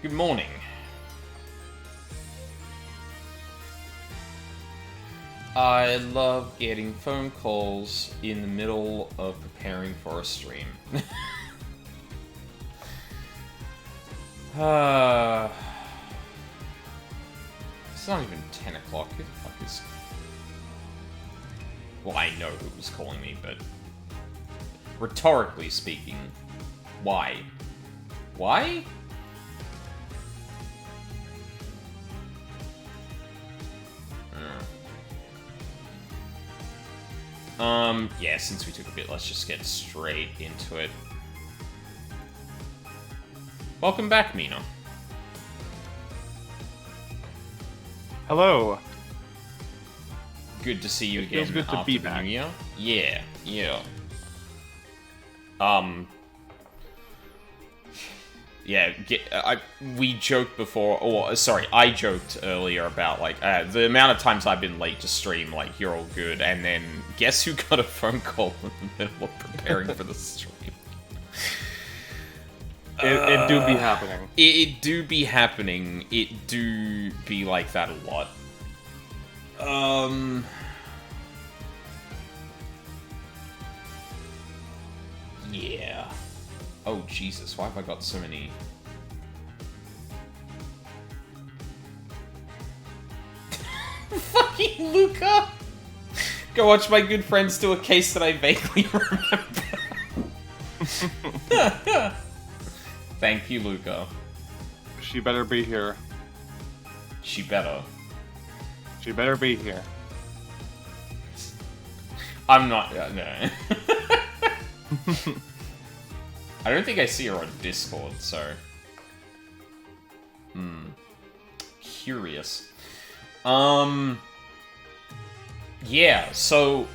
Good morning. I love getting phone calls in the middle of preparing for a stream. It's not even 10 o'clock. Who the fuck is... Well, I know who was calling me, but... Rhetorically speaking, why? Why? Yeah, since we took a bit, let's just get straight into it. Welcome back, Mina. Hello. Good to see you again. Feels good to after be the back. New Year. Yeah. We joked before, or sorry, I joked earlier about like the amount of times I've been late to stream. Like, you're all good, and then guess who got a phone call in the middle of preparing for the stream? It do be happening. It do be happening. It do be like that a lot. Yeah. Oh, Jesus, why have I got so many... Fucking Luca! Go watch my good friends do a case that I vaguely remember. Thank you, Luca. She better be here. She better. She better be here. I'm not... no. I don't think I see her on Discord, so... Curious. Yeah, so...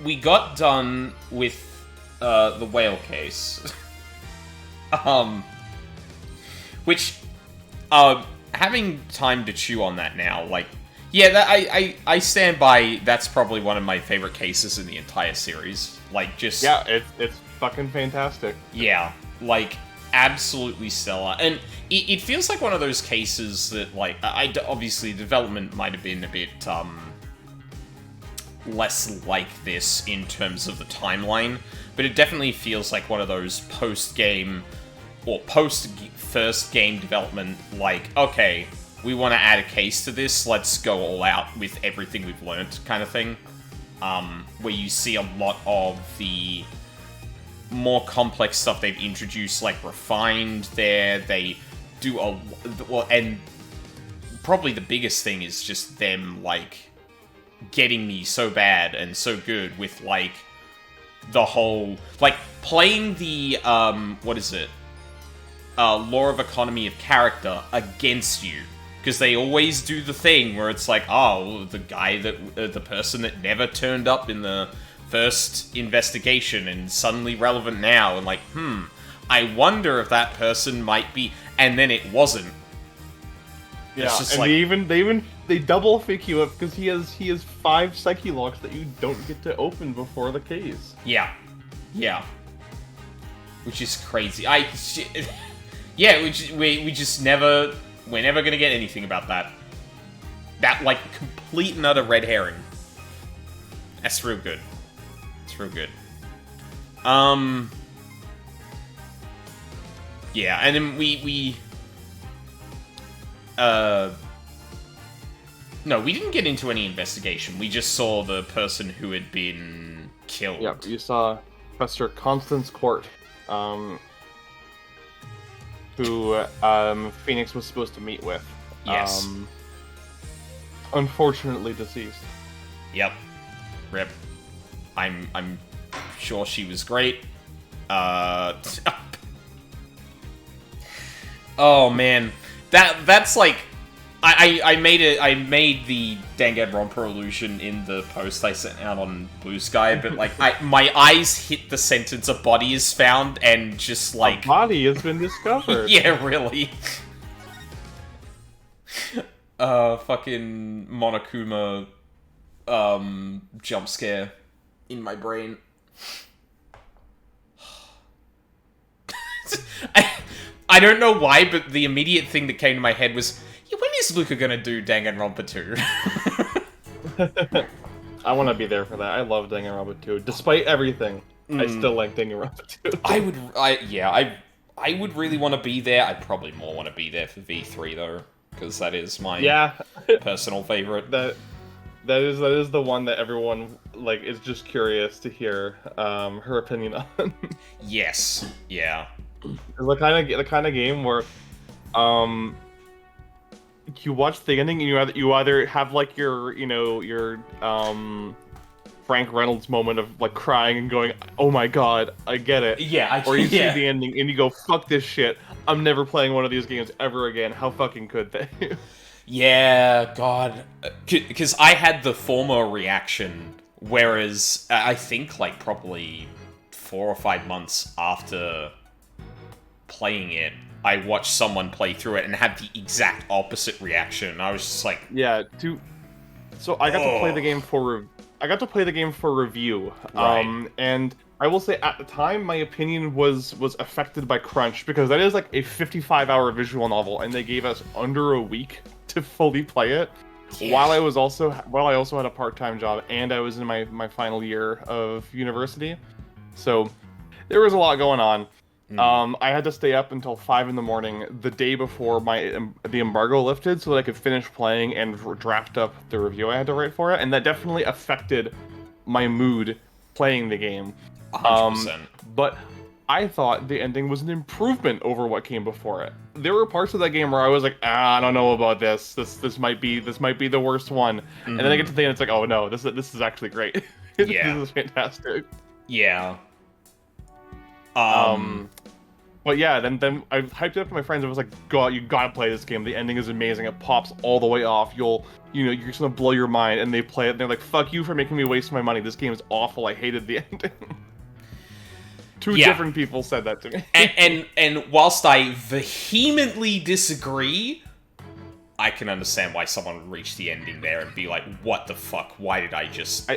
We got done with, the whale case. Which... having time to chew on that now, like... Yeah, I stand by, that's probably one of my favorite cases in the entire series. Like, just... Yeah, it's fucking fantastic. Yeah, like, absolutely stellar. And it feels like one of those cases that, like, obviously development might have been a bit, less like this in terms of the timeline, but it definitely feels like one of those post-game, or post-first game development, like, okay, we want to add a case to this, let's go all out with everything we've learned, kind of thing. Where you see a lot of the more complex stuff they've introduced, like, refined there. They do well, and probably the biggest thing is just them, like, getting me so bad and so good with, like, the whole, like, playing the, what is it? Law of economy of character against you. Because they always do the thing where it's like, oh, the guy that, the person that never turned up in the first investigation and suddenly relevant now, and like, I wonder if that person might be, and then it wasn't. Yeah, it's just and like, they double fake you up because he has 5 psyche locks that you don't get to open before the case. yeah, which is crazy. We just never. We're never gonna get anything about that. That, like, complete and utter red herring. That's real good. It's real good. Yeah, and then no, we didn't get into any investigation. We just saw the person who had been killed. Yep, you saw Professor Constance Court, who Phoenix was supposed to meet with. Yes. Unfortunately deceased. Yep. Rip. I'm sure she was great. Oh man. That's like I made the Danganronpa illusion in the post I sent out on Blue Sky, but like my eyes hit the sentence "a body is found" and just like A body has been discovered. yeah, really. Fucking Monokuma jump scare in my brain. I don't know why, but the immediate thing that came to my head was, yeah, when is Luca gonna do Danganronpa 2? I want to be there for that. I love Danganronpa 2. Despite everything, I still like Danganronpa 2. I would really want to be there. I'd probably more want to be there for V3 though, because that is my personal favorite. That is the one that everyone like is just curious to hear her opinion on. Yes. Yeah. It's the kind of game where you watch the ending and you either have like your Frank Reynolds moment of like crying and going, "Oh my god, I get it." Yeah, or you see the ending and you go, "Fuck this shit. I'm never playing one of these games ever again." How fucking could they? Yeah, God. Because I had the former reaction, whereas I think like probably 4 or 5 months after playing it, I watched someone play through it and had the exact opposite reaction. I was just like, yeah. So I got to play the game for review. Right. And I will say at the time my opinion was affected by crunch, because that is like a 55-hour visual novel and they gave us under a week to fully play it. Yeah. While I also had a part-time job and I was in my final year of university. So there was a lot going on. I had to stay up until 5 in the morning the day before the embargo lifted so that I could finish playing and draft up the review I had to write for it, and that definitely affected my mood playing the game. 100%. But I thought the ending was an improvement over what came before it. There were parts of that game where I was like, I don't know about this. This might be the worst one. And then I get to the end, it's like, oh no, this is actually great. Yeah. This is fantastic. Yeah. But yeah, then I hyped it up to my friends. I was like, "God, you gotta play this game. The ending is amazing. It pops all the way off. You're just gonna blow your mind." And they play it, and they're like, "Fuck you for making me waste my money. This game is awful. I hated the ending." Two different people said that to me. and whilst I vehemently disagree, I can understand why someone would reach the ending there and be like, "What the fuck? Why did I just?"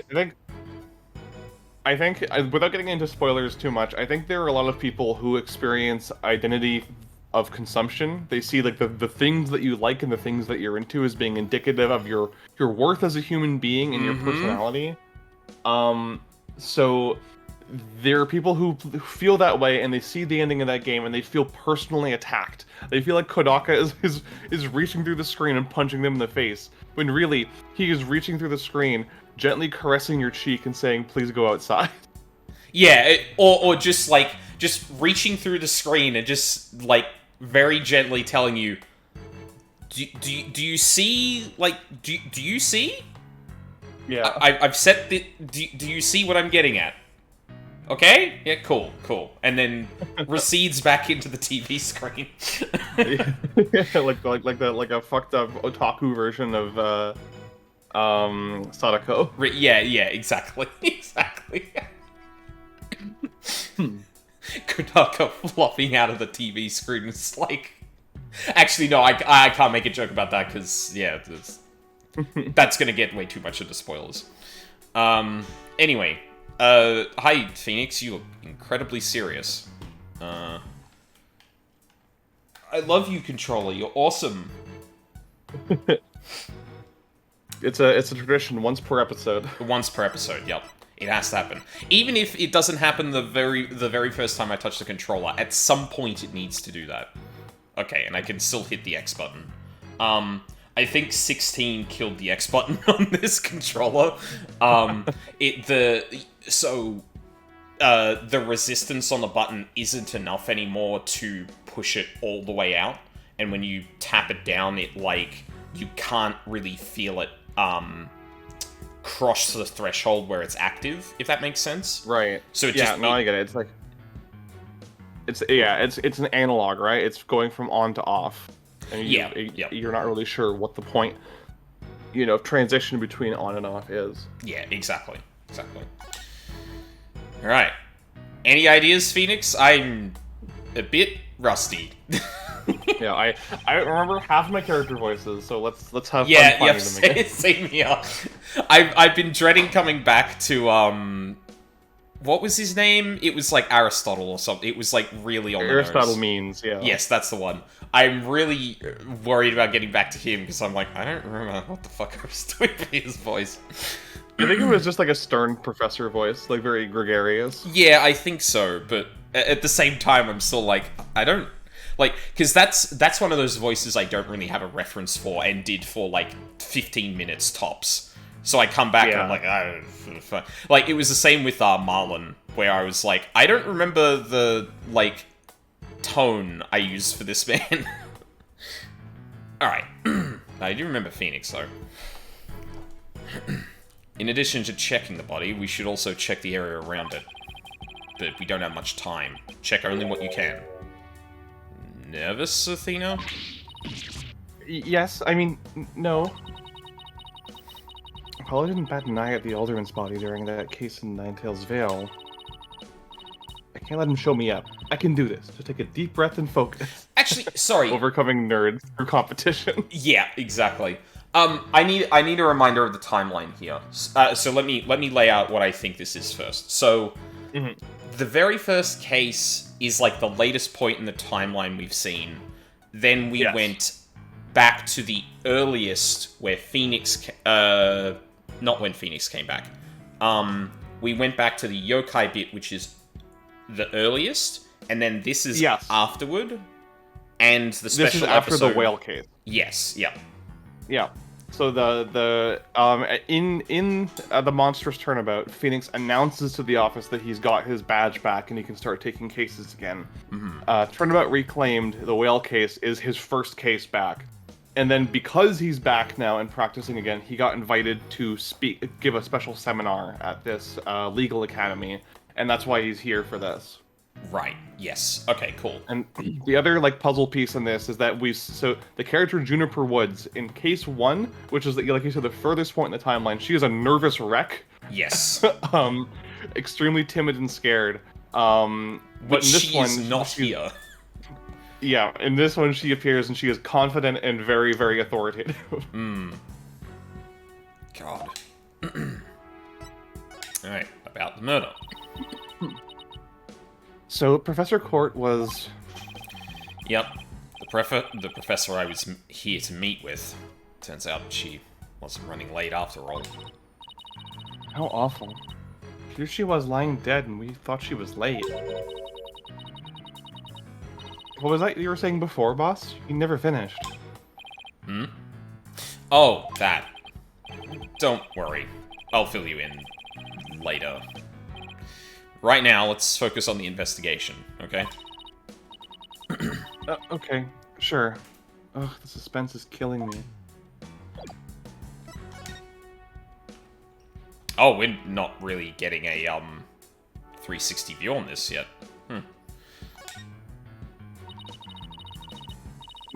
I think, without getting into spoilers too much, I think there are a lot of people who experience identity of consumption. They see like the things that you like and the things that you're into as being indicative of your worth as a human being and your personality. So there are people who feel that way and they see the ending of that game and they feel personally attacked. They feel like Kodaka is reaching through the screen and punching them in the face, when really he is reaching through the screen, gently caressing your cheek and saying, "Please go outside." Yeah, or just reaching through the screen and just like very gently telling you, do you see, like, do you see? Yeah. I've set the, do you see what I'm getting at? Okay? Yeah, cool. And then recedes back into the TV screen. like a fucked up otaku version of Sadako. Yeah, exactly. Kodaka flopping out of the TV screen is like... Actually, no, I can't make a joke about that, because, yeah, that's gonna get way too much into spoilers. Anyway, hi, Phoenix, you look incredibly serious. I love you, controller, you're awesome. It's a tradition, once per episode. Once per episode, yep. It has to happen. Even if it doesn't happen the very first time I touch the controller, at some point it needs to do that. Okay, and I can still hit the X button. I think 16 killed the X button on this controller. The resistance on the button isn't enough anymore to push it all the way out. And when you tap it down, it, like, you can't really feel it, cross the threshold where it's active, if that makes sense. Right. So it I get it. It's like... It's an analog, right? It's going from on to off. And you're not really sure what the point, of transition between on and off is. Yeah, exactly. Alright. Any ideas, Phoenix? I'm a bit rusty. Yeah, I remember half my character voices, so let's have fun finding them again. Same here. I've been dreading coming back to what was his name? It was like Aristotle or something. It was like really on the Aristotle nose. means, yeah. Yes, that's the one. I'm really worried about getting back to him because I'm like, I don't remember what the fuck I was doing for his voice. I think it was just like a stern professor voice, like very gregarious. Yeah, I think so, but at the same time, I'm still like, I don't... Like, because that's one of those voices I don't really have a reference for, and did for, like, 15 minutes tops. So I come back and I'm like, like, it was the same with Marlon, where I was like, I don't remember the, like, tone I used for this man. Alright. I do remember Phoenix, though. In addition to checking the body, we should also check the area around it. But we don't have much time. Check only what you can. Nervous, Athena? Yes, I mean, no. Apollo didn't bat an eye at the Alderman's body during that case in Ninetail's Vale. I can't let him show me up. I can do this. Just take a deep breath and focus. Actually, sorry. Overcoming nerds through competition. Yeah, exactly. I need a reminder of the timeline here. So let me lay out what I think this is first. So, the very first case is like the latest point in the timeline we've seen. Then we went back to the earliest where Phoenix, not when Phoenix came back. We went back to the yokai bit, which is the earliest, and then this is afterward. And the special this is after episode, the whale case. Yes, yeah. Yeah. So in the monstrous turnabout, Phoenix announces to the office that he's got his badge back and he can start taking cases again. Turnabout reclaimed, the whale case is his first case back, and then because he's back now and practicing again, he got invited to give a special seminar at this legal academy, and that's why he's here for this. Right. Yes. Okay. Cool. And the other like puzzle piece in this is that so the character Juniper Woods in case 1, which is like you said the furthest point in the timeline, she is a nervous wreck. Yes. Extremely timid and scared. But in this she's not here. Yeah, in this one she appears and she is confident and very, very authoritative. God. Alright, about the murder. So, Professor Court was... Yep. The professor I was here to meet with. Turns out she wasn't running late after all. How awful. Here she was lying dead and we thought she was late. What was that you were saying before, boss? You never finished. Oh, that. Don't worry. I'll fill you in later. Right now, let's focus on the investigation, okay? Okay, sure. Ugh, the suspense is killing me. Oh, we're not really getting a 360 view on this yet. We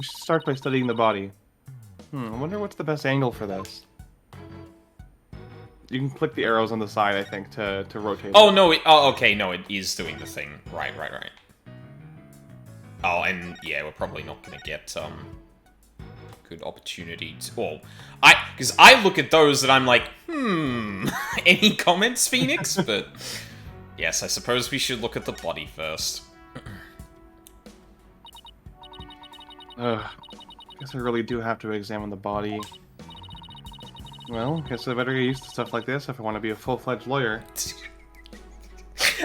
should start by studying the body. I wonder what's the best angle for this. You can click the arrows on the side, I think, to rotate Oh, it. no, okay, no, it is doing the thing. Right. Oh, and yeah, we're probably not gonna get, good opportunity to... Well, because I look at those and I'm like, any comments, Phoenix? But, yes, I suppose we should look at the body first. Ugh. Guess I really do have to examine the body. Well, guess I better get used to stuff like this if I want to be a full-fledged lawyer.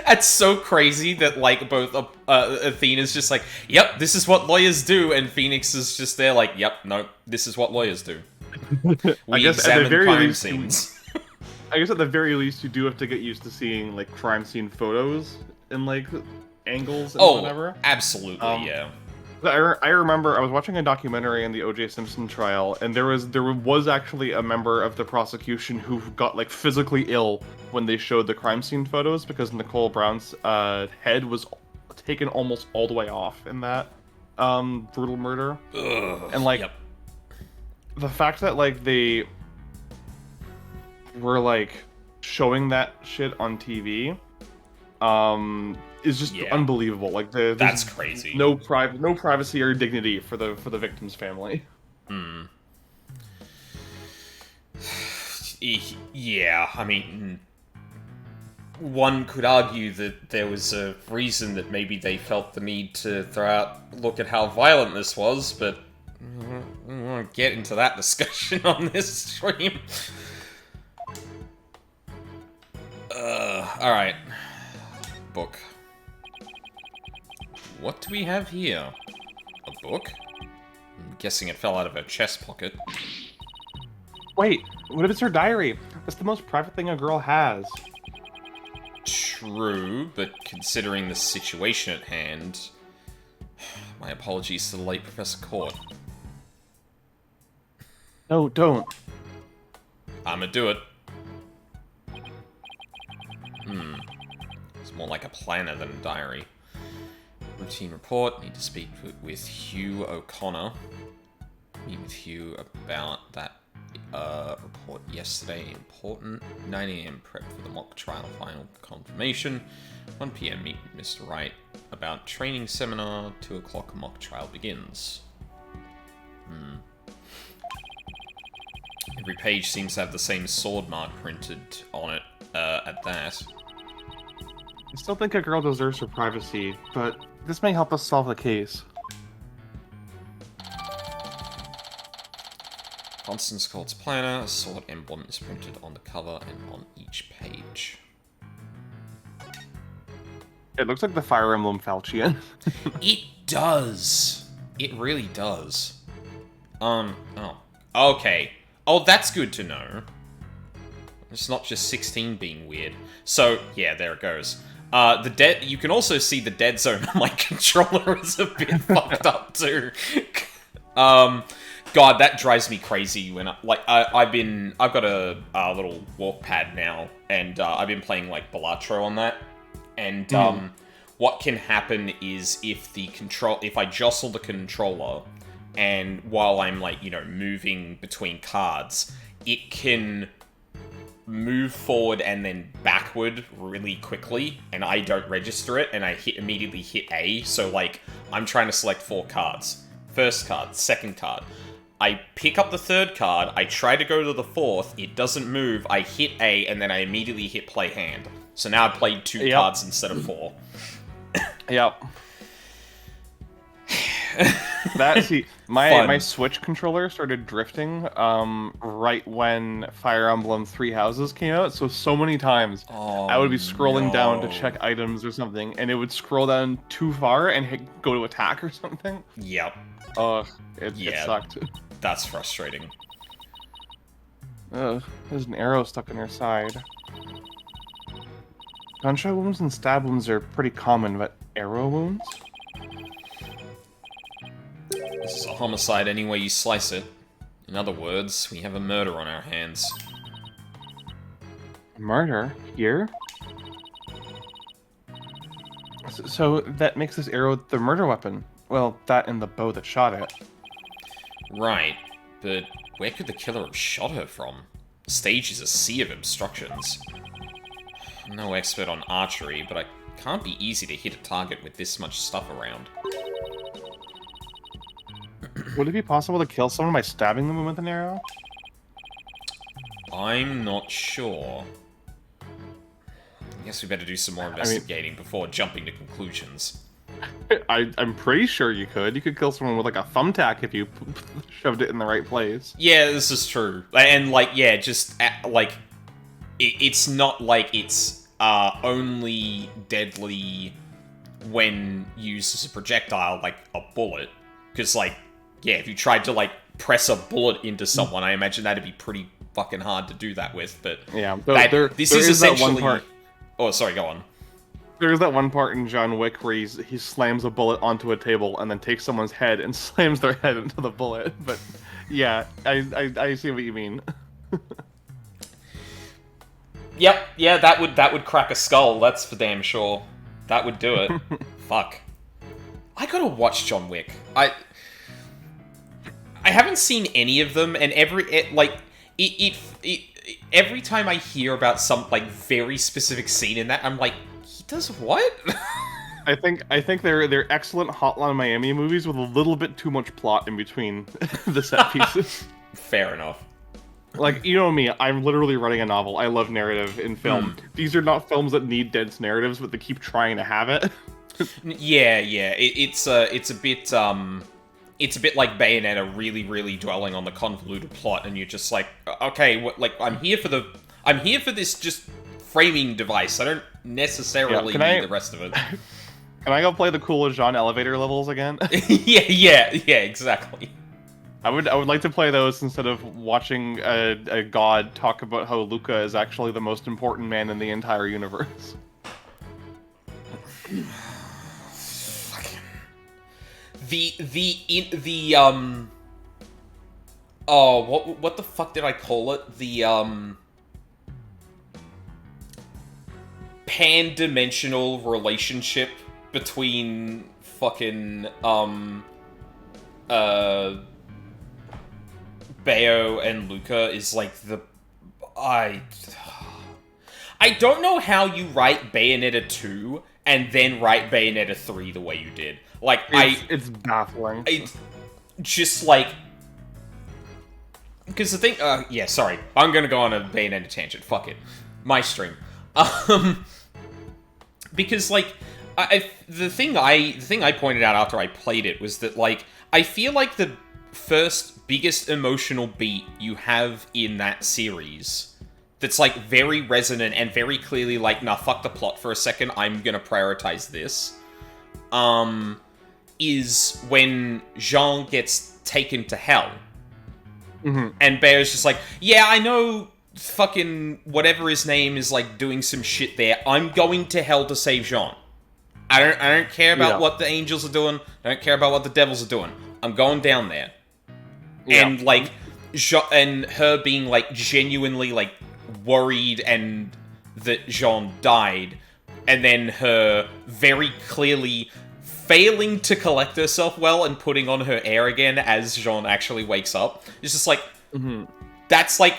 That's so crazy that, like, both Athena's just like, yep, this is what lawyers do, and Phoenix is just there like, yep, no, this is what lawyers do. We examine crime scenes. I guess at the very least you do have to get used to seeing, like, crime scene photos and, like, angles and whatever. Absolutely, yeah. I remember I was watching a documentary on the O.J. Simpson trial, and there was actually a member of the prosecution who got like physically ill when they showed the crime scene photos because Nicole Brown's head was taken almost all the way off in that brutal murder. Ugh, and like the fact that like they were like showing that shit on TV is just unbelievable. Like that's crazy. No privacy or dignity for the victim's family. Yeah, I mean, one could argue that there was a reason that maybe they felt the need to look at how violent this was, but I don't want to get into that discussion on this stream. Alright. Book. What do we have here? A book? I'm guessing it fell out of her chest pocket. Wait, what if it's her diary? That's the most private thing a girl has. True, but considering the situation at hand... My apologies to the late Professor Court. No, don't. I'ma do it. It's more like a planner than a diary. Routine report. Need to speak with Hugh O'Connor. Meet with Hugh about that report yesterday. Important. 9 AM prep for the mock trial final confirmation. 1 PM meet with Mr. Wright about training seminar. 2 o'clock mock trial begins. Every page seems to have the same sword mark printed on it at that. I still think a girl deserves her privacy, but this may help us solve the case. Constance Colt's planner, a sword emblem is printed on the cover and on each page. It looks like the Fire Emblem Falchion. It does! It really does. Oh. Okay. Oh, that's good to know. It's not just 16 being weird. So, yeah, there it goes. You can also see the dead zone on my controller is a bit fucked up too. God, that drives me crazy when I've got a little walk pad now, and I've been playing like Balatro on that, and what can happen is if I jostle the controller, and while I'm moving between cards, it can move forward and then backward really quickly, and I don't register it, and I immediately hit A. So I'm trying to select 4 cards. First card, second card. I pick up the third card, I try to go to the fourth, it doesn't move, I hit A, and then I immediately hit play hand. So now I played 2 cards instead of 4. Yep. My Switch controller started drifting right when Fire Emblem Three Houses came out, so many times I would be scrolling down to check items or something, and it would scroll down too far and go to attack or something. Yep. It sucked. That's frustrating. There's an arrow stuck in her side. Gunshot wounds and stab wounds are pretty common, but arrow wounds? This is a homicide any way you slice it. In other words, we have a murder on our hands. Murder? Here? So that makes this arrow the murder weapon. Well, that and the bow that shot it. Right, but where could the killer have shot her from? The stage is a sea of obstructions. I'm no expert on archery, but it can't be easy to hit a target with this much stuff around. Would it be possible to kill someone by stabbing them with an arrow? I'm not sure. I guess we better do some more investigating before jumping to conclusions. I'm pretty sure you could. You could kill someone with a thumbtack if you shoved it in the right place. Yeah, this is true. And it's not like it's only deadly when used as a projectile, like a bullet. Because if you tried to press a bullet into someone, I imagine that'd be pretty fucking hard to do that with. But yeah, this is essentially. That one part. Oh, sorry, go on. There's that one part in John Wick where he slams a bullet onto a table and then takes someone's head and slams their head into the bullet. But yeah, I see what you mean. Yep, yeah, that would crack a skull. That's for damn sure. That would do it. Fuck. I gotta watch John Wick. I haven't seen any of them, and every time I hear about some very specific scene in that, I'm like, he does what? I think they're excellent Hotline Miami movies with a little bit too much plot in between the set pieces. Fair enough. Like, you know me, I'm literally writing a novel. I love narrative in film. These are not films that need dense narratives, but they keep trying to have it. Yeah. It's a bit like Bayonetta really dwelling on the convoluted plot, and you're just like, okay, I'm here for this just framing device. I don't necessarily need the rest of it. Can I go play the cool Jean elevator levels again? yeah, exactly. I would like to play those instead of watching a god talk about how Luca is actually the most important man in the entire universe. What the fuck did I call it? The pan-dimensional relationship between fucking Bayo and Luca is like I don't know how you write Bayonetta 2 and then write Bayonetta 3 the way you did. Like, it's baffling. It's just like, because the thing, yeah, sorry, I'm gonna go on a Bayonetta tangent. Fuck it, my stream. Because like, the thing I pointed out after I played it was that like I feel like the first biggest emotional beat you have in that series that's like very resonant and very clearly like, nah, fuck the plot for a second, I'm gonna prioritize this, is when Jean gets taken to hell. And Bayo's just like, yeah, I know fucking whatever his name is like doing some shit there, I'm going to hell to save Jean. I don't care about what the angels are doing, I don't care about what the devils are doing, I'm going down there. And like and her being like genuinely like worried and that Jean died, and then her very clearly failing to collect herself well and putting on her air again as Jean actually wakes up. It's just like, that's like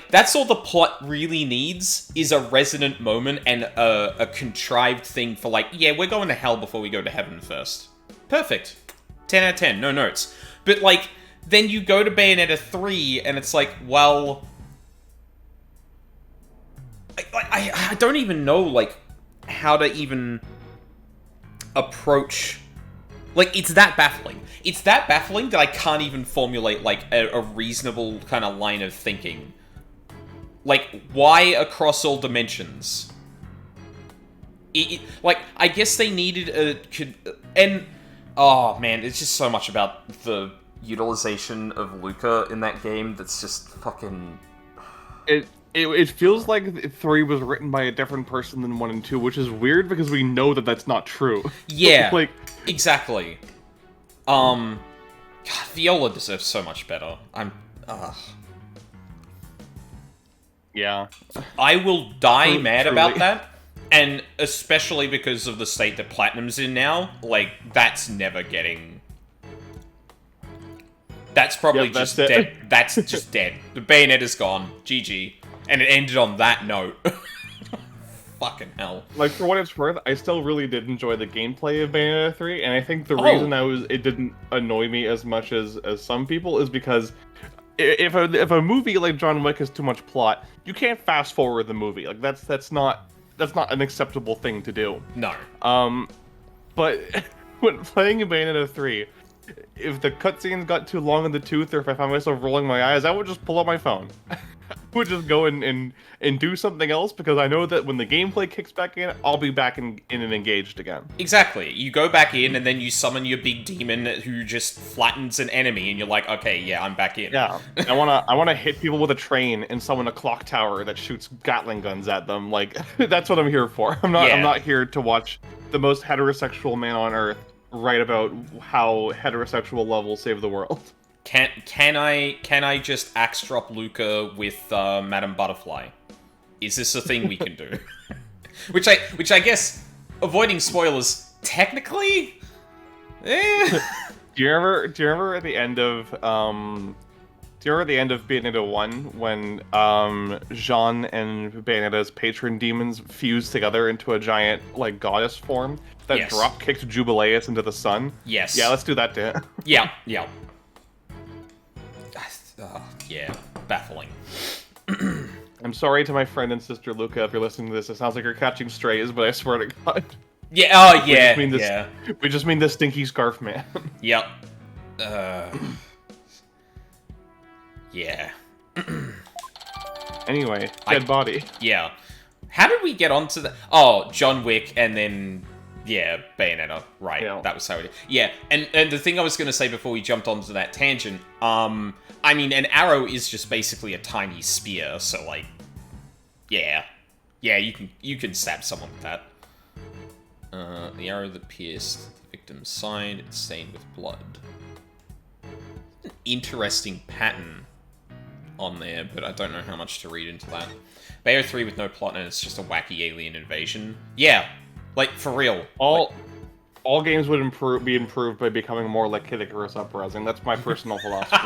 that's all the plot really needs, is a resonant moment and a contrived thing for like, yeah, we're going to hell before we go to heaven first. Perfect. 10 out of 10, no notes. But like, then you go to Bayonetta 3 and it's like, well, I don't even know like how to even approach, like, it's that baffling. It's that baffling that I can't even formulate like a reasonable kind of line of thinking. Like, why across all dimensions? Like, I guess they needed and oh man, it's just so much about the utilization of Luca in that game that's just fucking. It feels like 3 was written by a different person than 1 and 2, which is weird because we know that that's not true. Yeah, like, exactly. God, Viola deserves so much better. Yeah. I will die mad about that, and especially because of the state that Platinum's in now, like, that's never getting. That's probably just dead. That's just dead. The Bayonetta's gone. GG. And it ended on that note. Fucking hell. Like, for what it's worth, I still really did enjoy the gameplay of Bayonetta 3, and I think the reason it didn't annoy me as much as some people is because if a movie like John Wick has too much plot, you can't fast forward the movie. Like, that's not an acceptable thing to do. No. But when playing Bayonetta 3, if the cutscenes got too long in the tooth, or if I found myself rolling my eyes, I would just pull out my phone. I would just go and do something else, because I know that when the gameplay kicks back in, I'll be back in and engaged again. Exactly. You go back in, and then you summon your big demon who just flattens an enemy, and you're like, okay, yeah, I'm back in. Yeah. I wanna hit people with a train and summon a clock tower that shoots Gatling guns at them. Like, that's what I'm here for. I'm not here to watch the most heterosexual man on Earth write about how heterosexual love will save the world. Can I just axe drop Luca with Madame Butterfly? Is this a thing we can do? which I guess, avoiding spoilers, technically. Do you remember at the end of Bayonetta 1 when Jean and Bayonetta's patron demons fused together into a giant like goddess form that drop kicked Jubileus into the sun? Yes. Yeah, let's do that to him. Yeah. Yeah. baffling. I'm sorry to my friend and sister Luca if you're listening to this. It sounds like you're catching strays, but I swear to God. Yeah, oh, yeah, We just mean the stinky scarf man. Yep. Yeah. Anyway, dead body. Yeah. How did we get onto that? Oh, John Wick, and then... Yeah, Bayonetta. Right, Yeah. that was how it... Yeah, and the thing I was going to say before we jumped onto that tangent, I mean, an arrow is just basically a tiny spear, so, like... Yeah. Yeah, you can stab someone with that. The arrow that pierced the victim's side, it's stained with blood. An interesting pattern on there, but I don't know how much to read into that. Bayo 3 with no plot, and it's just a wacky alien invasion. Yeah, like, for real. All games would be improved by becoming more like Kid Icarus Uprising. That's my personal philosophy.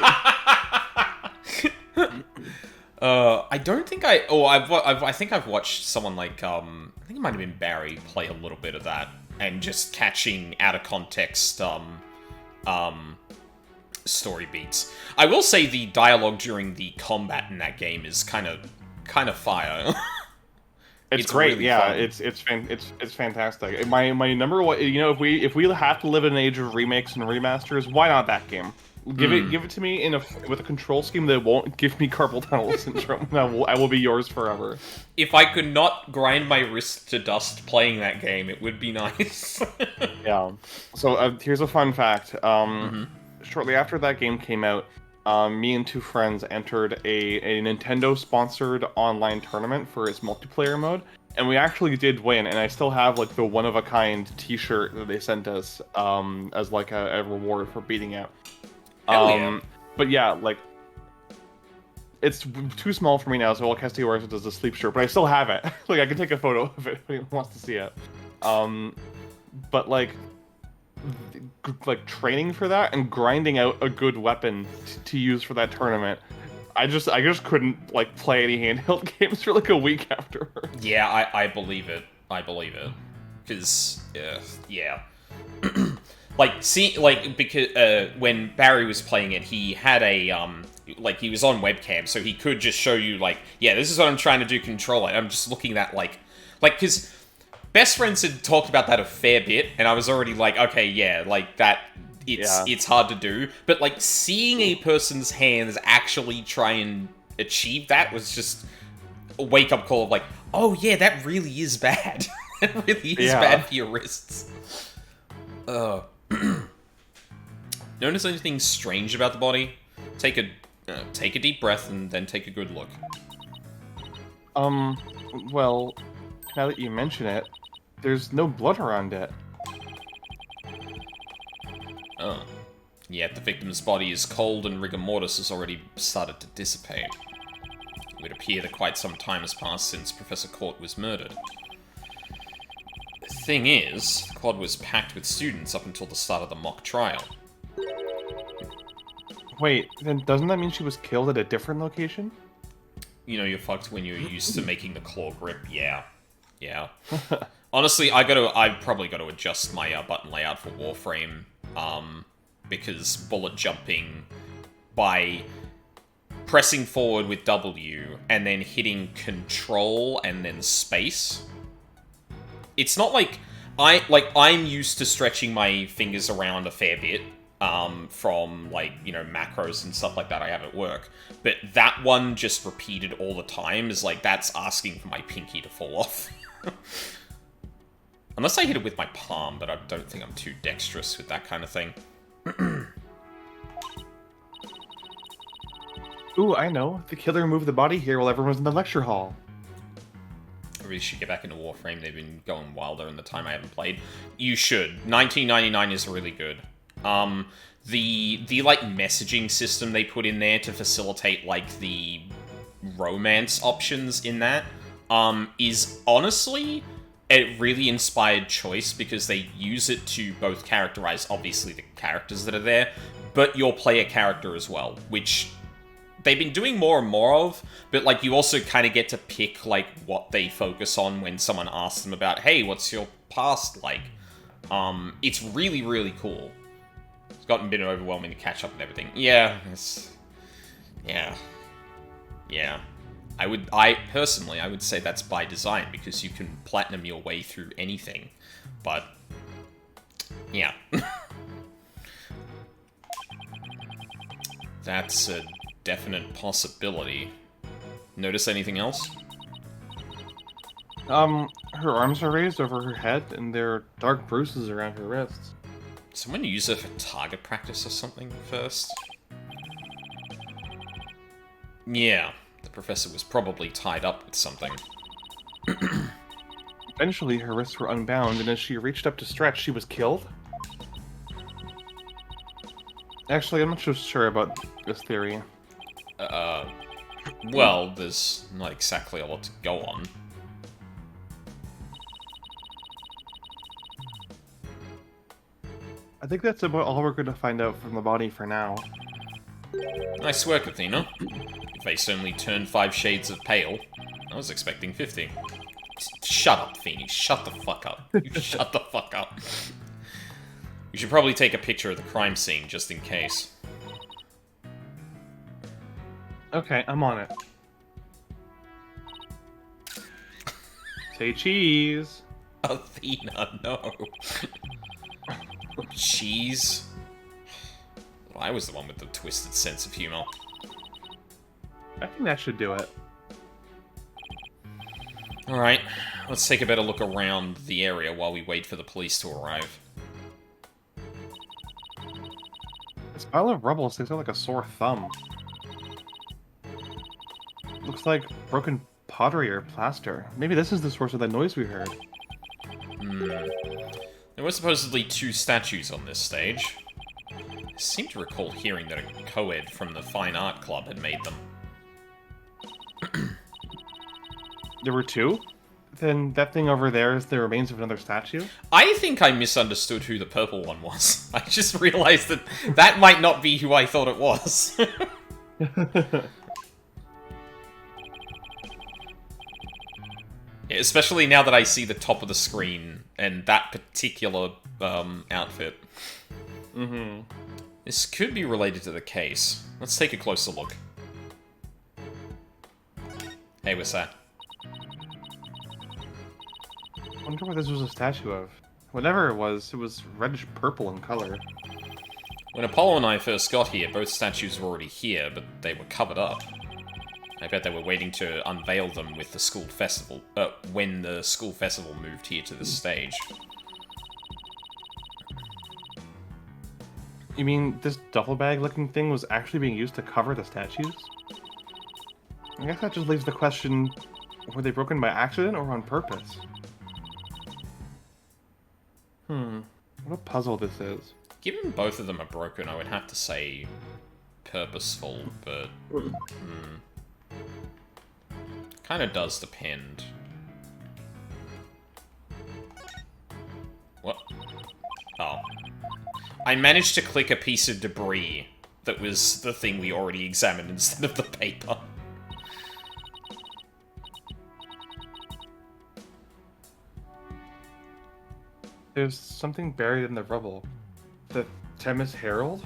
I don't think I think I've watched someone like, I think it might have been Barry play a little bit of that, and just catching out of context, story beats. I will say the dialogue during the combat in that game is kind of fire. It's great, really yeah. fun. It's fantastic. My number one, if we have to live in an age of remakes and remasters, why not that game? Give it to me with a control scheme that won't give me carpal tunnel syndrome. I will be yours forever. If I could not grind my wrist to dust playing that game, it would be nice. Yeah. So here's a fun fact. Shortly after that game came out, me and two friends entered a Nintendo-sponsored online tournament for its multiplayer mode, and we actually did win. And I still have like the one-of-a-kind T-shirt that they sent us as like a reward for beating it. Yeah. But yeah, like it's too small for me now, so all Castillo wears it as a sleep shirt. But I still have it. Like I can take a photo of it if anyone wants to see it. But like training for that and grinding out a good weapon to use for that tournament, I just couldn't like play any handheld games for like a week afterwards. Yeah, I believe it. I believe it. Because, yeah. Because when Barry was playing it, he had a, he was on webcam, so he could just show you, like, yeah, this is what I'm trying to do, control it. I'm just looking at, because Best Friends had talked about that a fair bit, and I was already like, okay, yeah, like, that, it's hard to do. But, like, seeing a person's hands actually try and achieve that was just a wake-up call of, like, oh, yeah, that really is bad. It really is bad for your wrists. Notice anything strange about the body? Take a deep breath and then take a good look. Well, now that you mention it, there's no blood around it. Oh. Yet the victim's body is cold and rigor mortis has already started to dissipate. It would appear that quite some time has passed since Professor Court was murdered. The thing is, the quad was packed with students up until the start of the mock trial. Wait, then doesn't that mean she was killed at a different location? You know, you're fucked when you're used to making the claw grip. Yeah. Yeah. Honestly, I've probably got to adjust my button layout for Warframe, because bullet jumping by pressing forward with W and then hitting Control and then space. It's not like I'm used to stretching my fingers around a fair bit, from, like, you know, macros and stuff like that I have at work. But that one just repeated all the time is, like, that's asking for my pinky to fall off. Unless I hit it with my palm, but I don't think I'm too dexterous with that kind of thing. Ooh, I know. The killer moved the body here while everyone was in the lecture hall. I really should get back into Warframe. They've been going wilder in the time I haven't played. You should. 1999 is really good. The like messaging system they put in there to facilitate like the romance options in that is honestly a really inspired choice, because they use it to both characterize obviously the characters that are there, but your player character as well, which they've been doing more and more of, but like you also kind of get to pick like what they focus on when someone asks them about, hey, what's your past like? It's really, really cool. It's gotten a bit overwhelming to catch up and everything. Yeah, yeah. Yeah. Personally, I would say that's by design, because you can platinum your way through anything. But, yeah. That's a definite possibility. Notice anything else? Her arms are raised over her head, and there are dark bruises around her wrists. Someone use her for target practice or something first? Yeah, the professor was probably tied up with something. Eventually, her wrists were unbound, and as she reached up to stretch, she was killed? Actually, I'm not so sure about this theory. Well, there's not exactly a lot to go on. I think that's about all we're going to find out from the body for now. Nice work, Athena. Your face only turned 5 shades of pale. I was expecting 50. Shut up, Phoenix. Shut the fuck up. You shut the fuck up. We should probably take a picture of the crime scene, just in case. Okay, I'm on it. Say cheese. Athena, no. Cheese? Well, I was the one with the twisted sense of humor. I think that should do it. Alright, let's take a better look around the area while we wait for the police to arrive. This pile of rubble sticks out like a sore thumb. Looks like broken pottery or plaster. Maybe this is the source of that noise we heard. There were supposedly 2 statues on this stage. I seem to recall hearing that a co-ed from the Fine Art Club had made them. There were 2? Then that thing over there is the remains of another statue? I think I misunderstood who the purple one was. I just realized that that might not be who I thought it was. Yeah, especially now that I see the top of the screen and that particular outfit. Mm-hmm. This could be related to the case. Let's take a closer look. Hey, what's that? I wonder what this was a statue of. Whatever it was reddish-purple in color. When Apollo and I first got here, both statues were already here, but they were covered up. I bet they were waiting to unveil them with the school festival, when the school festival moved here to the stage. You mean this duffel bag-looking thing was actually being used to cover the statues? I guess that just leaves the question, were they broken by accident or on purpose? What a puzzle this is. Given both of them are broken, I would have to say purposeful, but... Kinda does depend. What? Oh. I managed to click a piece of debris that was the thing we already examined instead of the paper. There's something buried in the rubble. The Themis Herald?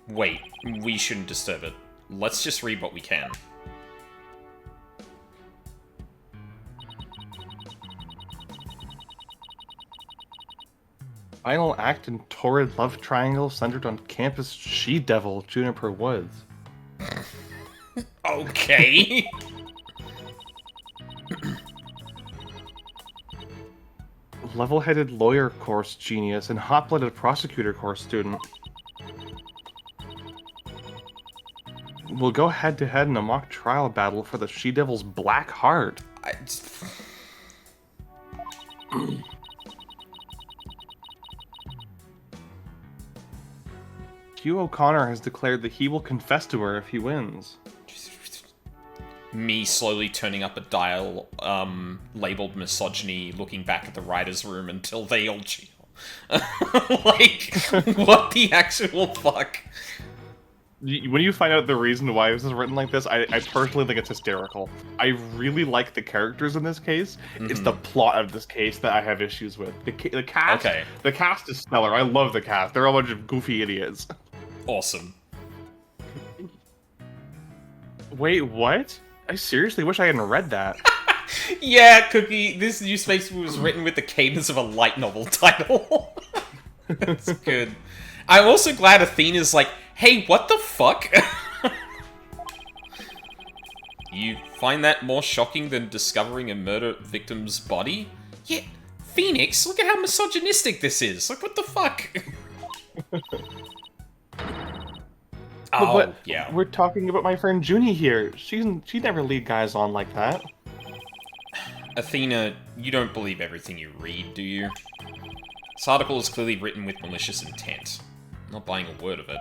Wait, we shouldn't disturb it. Let's just read what we can. Final act in torrid love triangle centered on campus she-devil Juniper Woods. Okay. Level-headed lawyer course genius and hot-blooded prosecutor course student. We'll go head-to-head in a mock trial battle for the she-devil's black heart. Hugh O'Connor has declared that he will confess to her if he wins. Me slowly turning up a dial, labeled misogyny, looking back at the writer's room until they all cheer. Like, what the actual fuck? When you find out the reason why this is written like this, I personally think it's hysterical. I really like the characters in this case. It's the plot of this case that I have issues with. The cast, Okay. The cast is stellar. I love the cast. They're a bunch of goofy idiots. Awesome. Wait, what? I seriously wish I hadn't read that. Yeah, Cookie, this new space was written with the cadence of a light novel title. That's good. I'm also glad Athena's like, hey, what the fuck? You find that more shocking than discovering a murder victim's body? Yeah, Phoenix, look at how misogynistic this is. Like, what the fuck? But yeah. we're talking about my friend Junie here. She never lead guys on like that. Athena, you don't believe everything you read, do you? This article is clearly written with malicious intent. I'm not buying a word of it.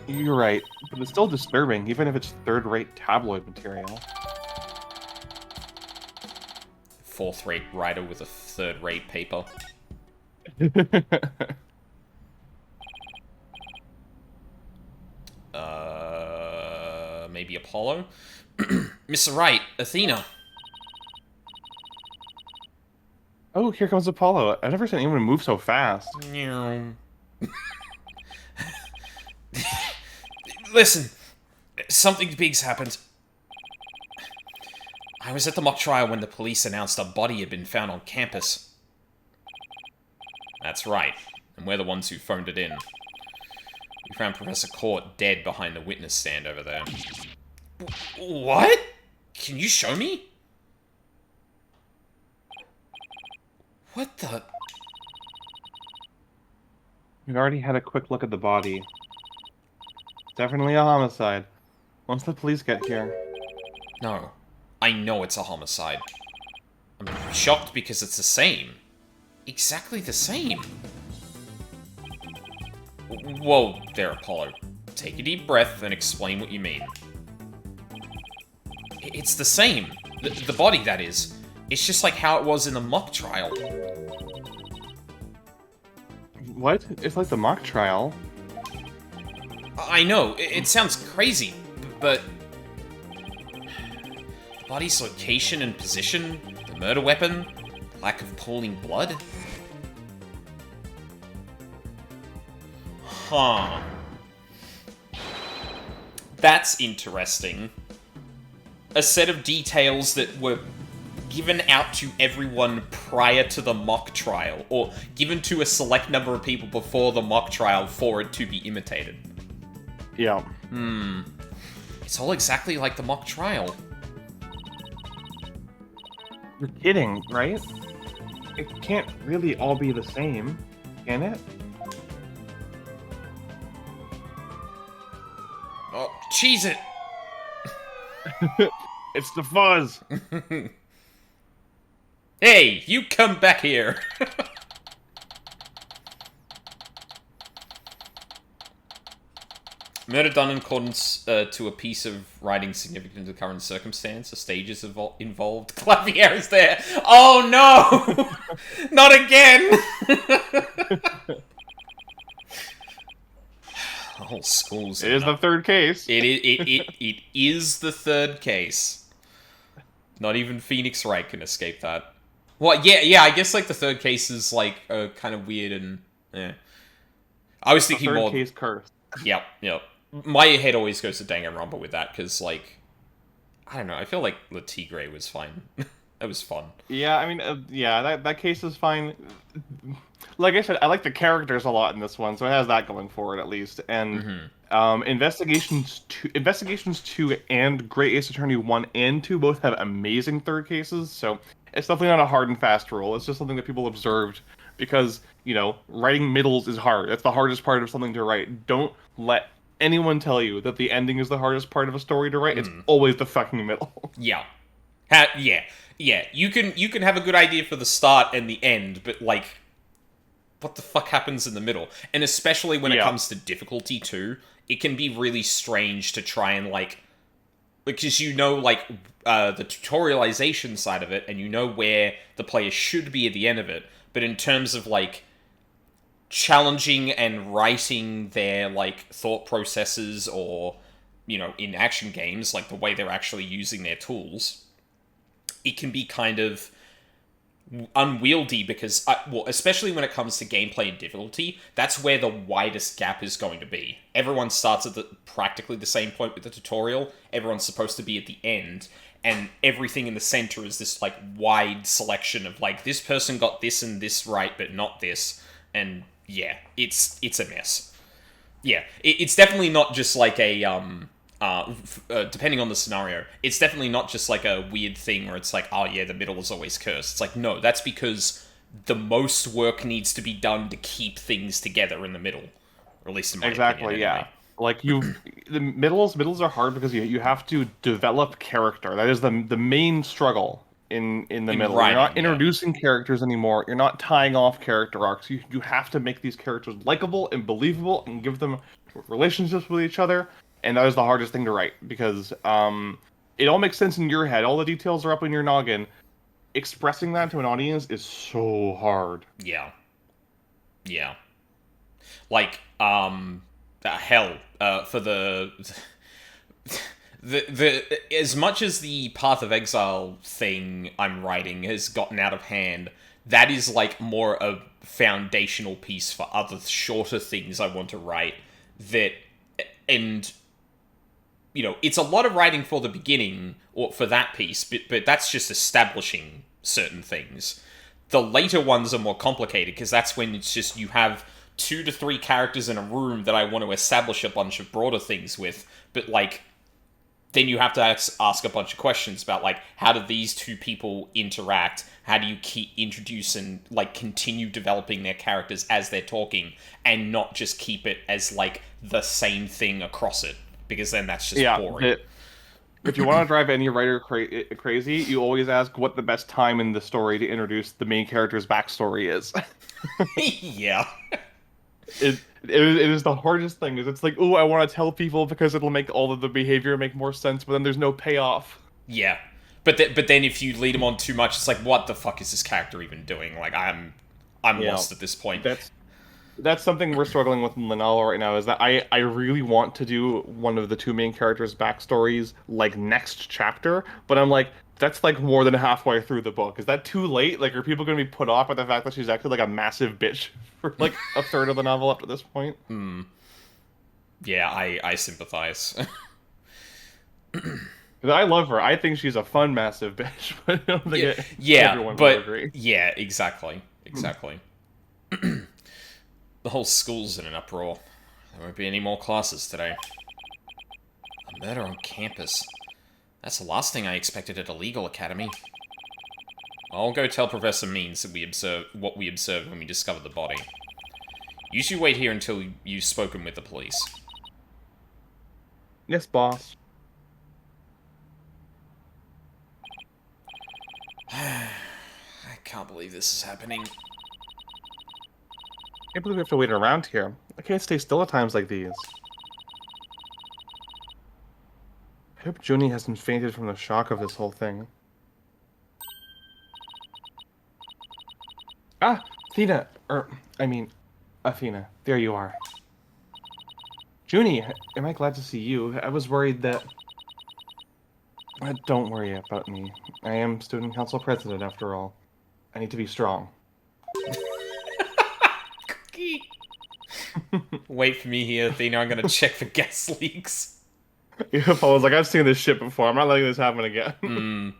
You're right, but it's still disturbing, even if it's third-rate tabloid material. Fourth-rate writer with a third-rate paper. Maybe Apollo? Mr. Wright, Athena. Oh, here comes Apollo. I've never seen anyone move so fast. Listen, something big's happened. I was at the mock trial when the police announced a body had been found on campus. That's right, and we're the ones who phoned it in. We found Professor Court dead behind the witness stand over there. What? Can you show me? What the? We've already had a quick look at the body. Definitely a homicide. Once the police get here. No. I know it's a homicide. I'm shocked because it's the same. Exactly the same. Whoa there, Apollo. Take a deep breath and explain what you mean. It's the same. The body, that is. It's just like how it was in the mock trial. What? It's like the mock trial. I know, it sounds crazy, but... the body's location and position, the murder weapon, lack of pooling blood? Huh. That's interesting. A set of details that were given out to everyone prior to the mock trial, or given to a select number of people before the mock trial for it to be imitated. Yeah. It's all exactly like the mock trial. You're kidding, right? It can't really all be the same, can it? Oh, cheese it! It's the fuzz! Hey, you come back here! Murder done in accordance to a piece of writing significant to the current circumstance. The stages involved. Clavier is there. Oh no! Not again! The whole school's... It is the third case. It is the third case. Not even Phoenix Wright can escape that. Well, yeah, I guess, like, the third case is, like, kind of weird and... eh. I was thinking more... Third case curse. Yep. My head always goes to Danganronpa with that, because, like... I don't know, I feel like Le Tigre was fine. That was fun. Yeah, I mean, yeah, that case is fine. Like I said, I like the characters a lot in this one, so it has that going for it, at least. And Investigations 2 and Great Ace Attorney 1 and 2 both have amazing third cases, so it's definitely not a hard and fast rule. It's just something that people observed because, you know, writing middles is hard. That's the hardest part of something to write. Don't let anyone tell you that the ending is the hardest part of a story to write. It's always the fucking middle. Yeah. Yeah. You can have a good idea for the start and the end, but, like, what the fuck happens in the middle? And especially when it comes to difficulty, too, it can be really strange to try and, like... Because you know, like, the tutorialization side of it, and you know where the player should be at the end of it, but in terms of, like, challenging and writing their, like, thought processes or, you know, in action games, like, the way they're actually using their tools, it can be kind of unwieldy because, well, especially when it comes to gameplay and difficulty, that's where the widest gap is going to be. Everyone starts at practically the same point with the tutorial. Everyone's supposed to be at the end, and everything in the center is this like wide selection of like this person got this and this right, but not this, and yeah, it's a mess. Yeah, it's definitely not just like a depending on the scenario, it's definitely not just like a weird thing where it's like, oh yeah, the middle is always cursed. It's like, no, that's because the most work needs to be done to keep things together in the middle, or at least in my opinion, Yeah. anyway. Like the middles are hard because you have to develop character. That is the main struggle in the middle. You're Writing, not yeah. introducing characters anymore. You're not tying off character arcs. You have to make these characters likable and believable and give them relationships with each other. And that is the hardest thing to write because it all makes sense in your head. All the details are up in your noggin. Expressing that to an audience is so hard. Yeah. Yeah. Like, hell, for the as much as the Path of Exile thing I'm writing has gotten out of hand, that is like more a foundational piece for other shorter things I want to write. And it's a lot of writing for the beginning or for that piece, but that's just establishing certain things. The later ones are more complicated because that's when it's just you have 2 to 3 characters in a room that I want to establish a bunch of broader things with, but like then you have to ask a bunch of questions about like how do these 2 people interact? How do you introduce and like continue developing their characters as they're talking, and not just keep it as like the same thing across it, because then that's just boring. If you want to drive any writer crazy, you always ask what the best time in the story to introduce the main character's backstory is. Yeah. It is the hardest thing. It's like, oh, I want to tell people because it'll make all of the behavior make more sense, but then there's no payoff. Yeah. But then if you lead them on too much, it's like, what the fuck is this character even doing? Like, I'm lost at this point. That's something we're struggling with in Linala right now, is that I really want to do one of the 2 main characters' backstories, like, next chapter, but I'm like, that's, like, more than halfway through the book. Is that too late? Like, are people going to be put off by the fact that she's actually, like, a massive bitch for, like, a third of the novel up to this point? Yeah, I sympathize. I love her. I think she's a fun, massive bitch, but I don't think everyone will agree. Yeah, exactly. The whole school's in an uproar. There won't be any more classes today. A murder on campus. That's the last thing I expected at a legal academy. I'll go tell Professor Means that what we observed when we discovered the body. You should wait here until you've spoken with the police. Yes, boss. I can't believe this is happening. I can't believe we have to wait around here. I can't stay still at times like these. I hope Junie hasn't fainted from the shock of this whole thing. Ah! Athena! Athena. There you are. Junie, am I glad to see you? I was worried that... Don't worry about me. I am student council president, after all. I need to be strong. Wait for me here, Athena. I'm gonna check for gas leaks. UFO was like, I've seen this shit before. I'm not letting this happen again.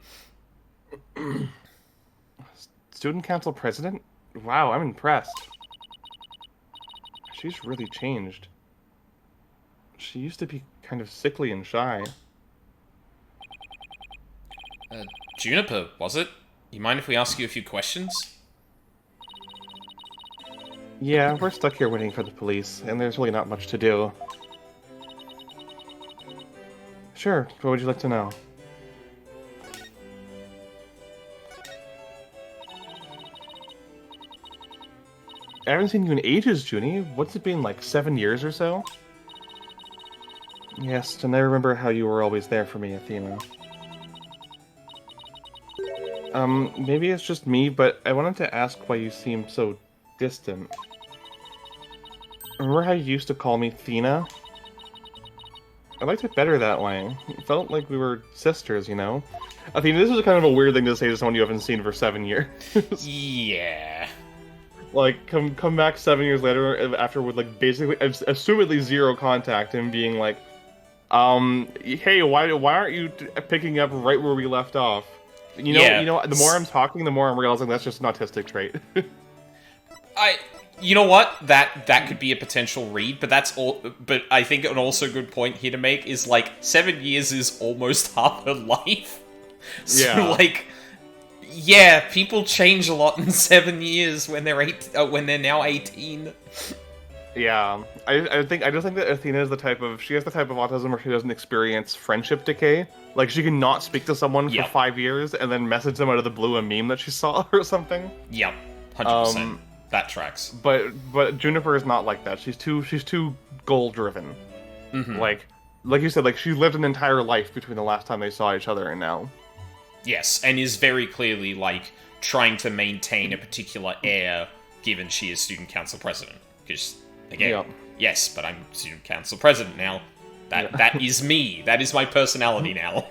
Student council president? Wow, I'm impressed. She's really changed. She used to be kind of sickly and shy. Juniper, was it? You mind if we ask you a few questions? Yeah, we're stuck here waiting for the police, and there's really not much to do. Sure, what would you like to know? I haven't seen you in ages, Junie. What's it been, like 7 years or so? Yes, and I remember how you were always there for me, Athena. Maybe it's just me, but I wanted to ask why you seem so distant. Remember how you used to call me Thena? I liked it better that way. It felt like we were sisters, you know? I think this is kind of a weird thing to say to someone you haven't seen for 7 years. Yeah. Like, come back 7 years later after with, like, basically, assumedly zero contact, and being like, hey, why aren't you picking up right where we left off? Yeah. The more I'm talking, the more I'm realizing that's just an autistic trait. You know what? That could be a potential read, but that's all. But I think an also good point here to make is, like, 7 years is almost half her life. So, Yeah. like, yeah, people change a lot in 7 years when they're when they're now 18. Yeah, I just think that Athena is she has the type of autism where she doesn't experience friendship decay. Like, she can not speak to someone Yep. for 5 years and then message them out of the blue a meme that she saw or something. Yep, 100%. That tracks. But Juniper is not like that. She's too goal driven. Mm-hmm. Like you said, like, she lived an entire life between the last time they saw each other and now. Yes, and is very clearly, like, trying to maintain a particular air, given she is student council president. Because, again, Yep. yes, but I'm student council president now. That is me. That is my personality now.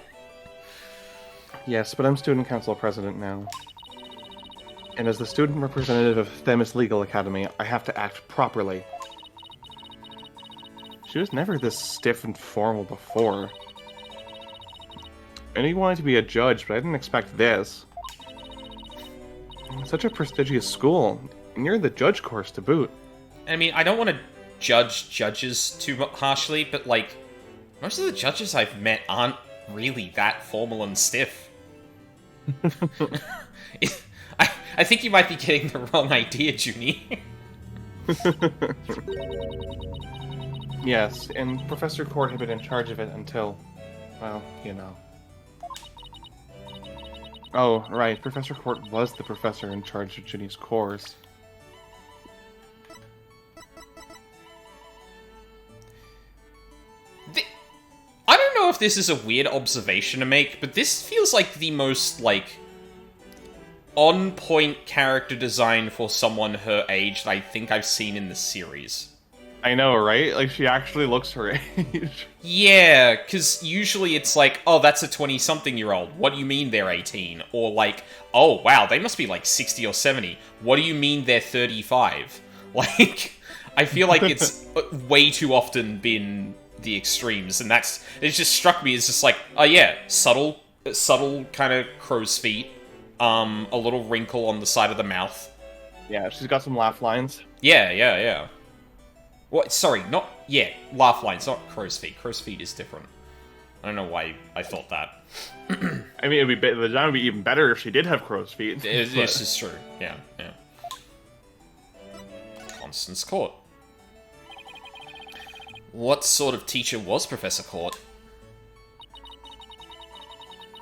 Yes, but I'm student council president now. And as the student representative of Themis Legal Academy, I have to act properly. She was never this stiff and formal before. I knew you wanted to be a judge, but I didn't expect this. It's such a prestigious school, and you're in the judge course to boot. I mean, I don't want to judge judges too harshly, but, like, most of the judges I've met aren't really that formal and stiff. I think you might be getting the wrong idea, Junie. Yes, and Professor Court had been in charge of it until, well, you know. Oh, right, Professor Court was the professor in charge of Ginny's course. I don't know if this is a weird observation to make, but this feels like the most, like, on-point character design for someone her age that I think I've seen in the series. I know, right? Like, she actually looks her age. Yeah, because usually it's like, oh, that's a 20-something-year-old. What do you mean they're 18? Or like, oh, wow, they must be like 60 or 70. What do you mean they're 35? Like, I feel like it's way too often been the extremes, and it just struck me as just like, oh yeah, subtle kind of crow's feet, a little wrinkle on the side of the mouth. Yeah, she's got some laugh lines. Yeah. What? Sorry, laugh lines, not crow's feet. Crow's feet is different. I don't know why I thought that. I mean, the design would be even better if she did have crow's feet. This is true. Yeah. Constance Court. What sort of teacher was Professor Court?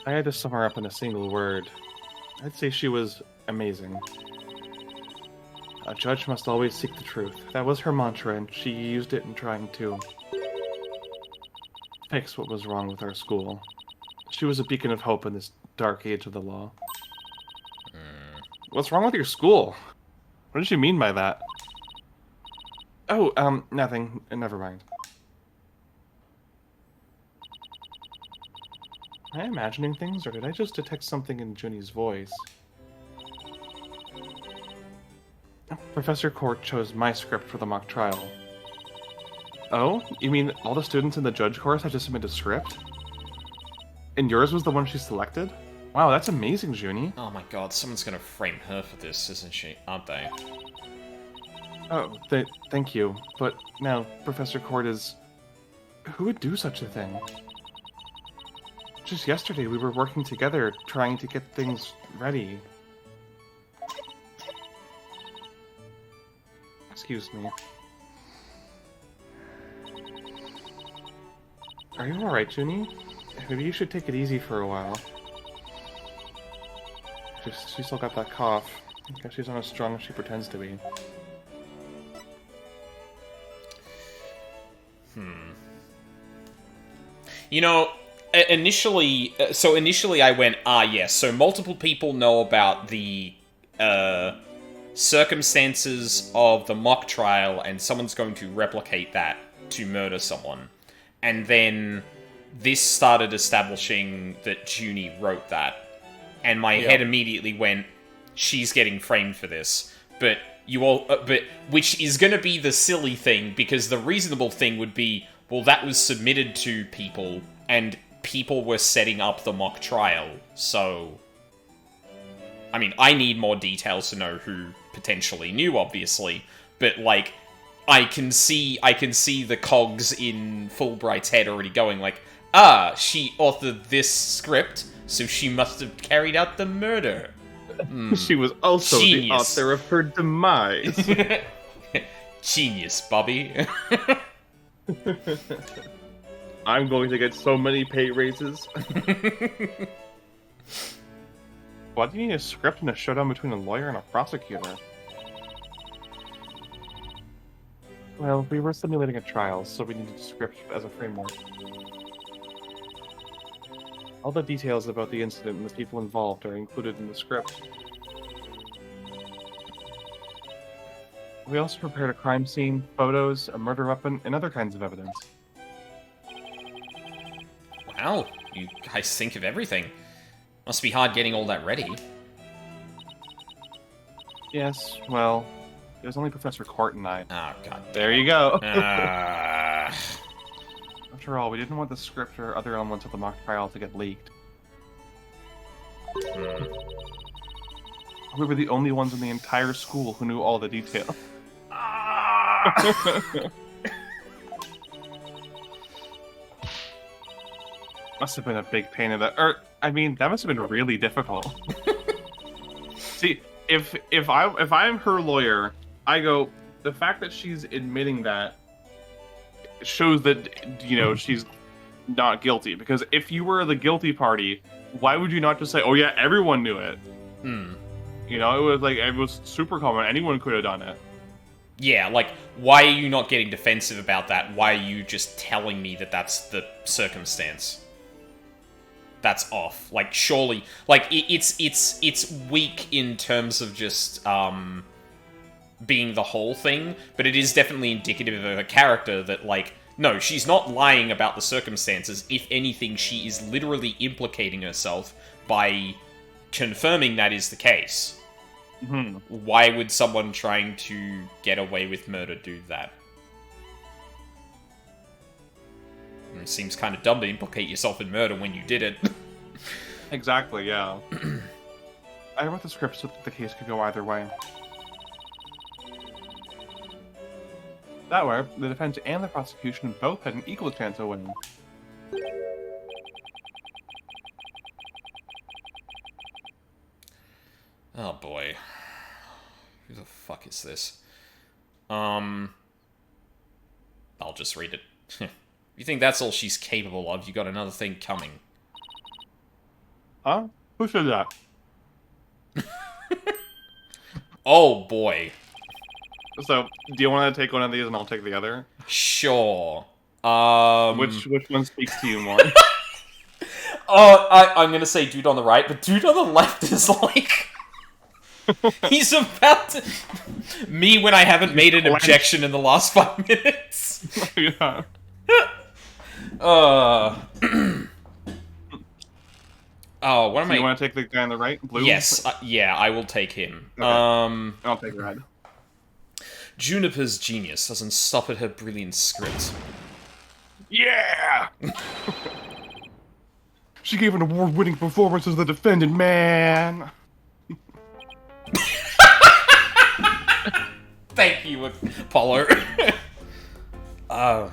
I had to sum her up in a single word. I'd say she was amazing. A judge must always seek the truth. That was her mantra, and she used it in trying to fix what was wrong with our school. She was a beacon of hope in this dark age of the law. What's wrong with your school? What did you mean by that? Oh, nothing. Never mind. Am I imagining things, or did I just detect something in Junie's voice? Professor Court chose my script for the mock trial. Oh? You mean all the students in the judge course had to submit a script? And yours was the one she selected? Wow, that's amazing, Junie. Oh my god, someone's gonna frame her for this, isn't she? Aren't they? Oh, thank you. But now, Professor Court is... Who would do such a thing? Just yesterday, we were working together, trying to get things ready. Excuse me. Are you alright, Junie? Maybe you should take it easy for a while. She still got that cough. I guess she's not as strong as she pretends to be. You know, initially I went, yes, so multiple people know about the circumstances of the mock trial, and someone's going to replicate that to murder someone. And then this started establishing that Junie wrote that. And my head immediately went, she's getting framed for this. But which is going to be the silly thing, because the reasonable thing would be, well, that was submitted to people, and people were setting up the mock trial, so... I mean, I need more details to know who potentially knew, obviously, but, like, I can see the cogs in Fulbright's head already going, like, she authored this script, so she must have carried out the murder. She was also Genius. the author of her demise. Genius, Bobby. I'm going to get so many pay raises. Why do you need a script and a showdown between a lawyer and a prosecutor? Well, we were simulating a trial, so we needed a script as a framework. All the details about the incident and the people involved are included in the script. We also prepared a crime scene, photos, a murder weapon, and other kinds of evidence. Wow, you guys think of everything. Must be hard getting all that ready. Yes, well, it was only Professor Court and I. Oh, god. There you go. Uh, After all, we didn't want the script or other elements of the mock trial to get leaked. We were the only ones in the entire school who knew all the details. Must have been a big pain in the... I mean, that must have been really difficult. See, if I'm her lawyer, I go, the fact that she's admitting that shows that, you know, she's not guilty. Because if you were the guilty party, why would you not just say, oh yeah, everyone knew it? You know, it was super common. Anyone could have done it. Yeah, like, why are you not getting defensive about that? Why are you just telling me that that's the circumstance? That's off. Like, surely, like, it's weak in terms of just, being the whole thing, but it is definitely indicative of a character that, like, no, she's not lying about the circumstances. If anything, she is literally implicating herself by confirming that is the case. Why would someone trying to get away with murder do that? It seems kind of dumb to implicate yourself in murder when you did it. Exactly, yeah. I wrote the script so that the case could go either way. That way, the defense and the prosecution both had an equal chance of winning. Oh boy. Who the fuck is this? I'll just read it. You think that's all she's capable of? You got another thing coming. Huh? Who said that? Oh boy. So, do you want to take one of these and I'll take the other? Sure. Which one speaks to you more? I'm gonna say dude on the right, but dude on the left is like... He's about to... Me when I haven't made an objection in the last 5 minutes. Yeah. Oh, what am I... You want to take the guy on the right? Blue? Yes, yeah, I will take him. Okay. I'll take red. Juniper's genius doesn't stop at her brilliant script. Yeah! She gave an award-winning performance as the defendant, man! Thank you, Apollo. I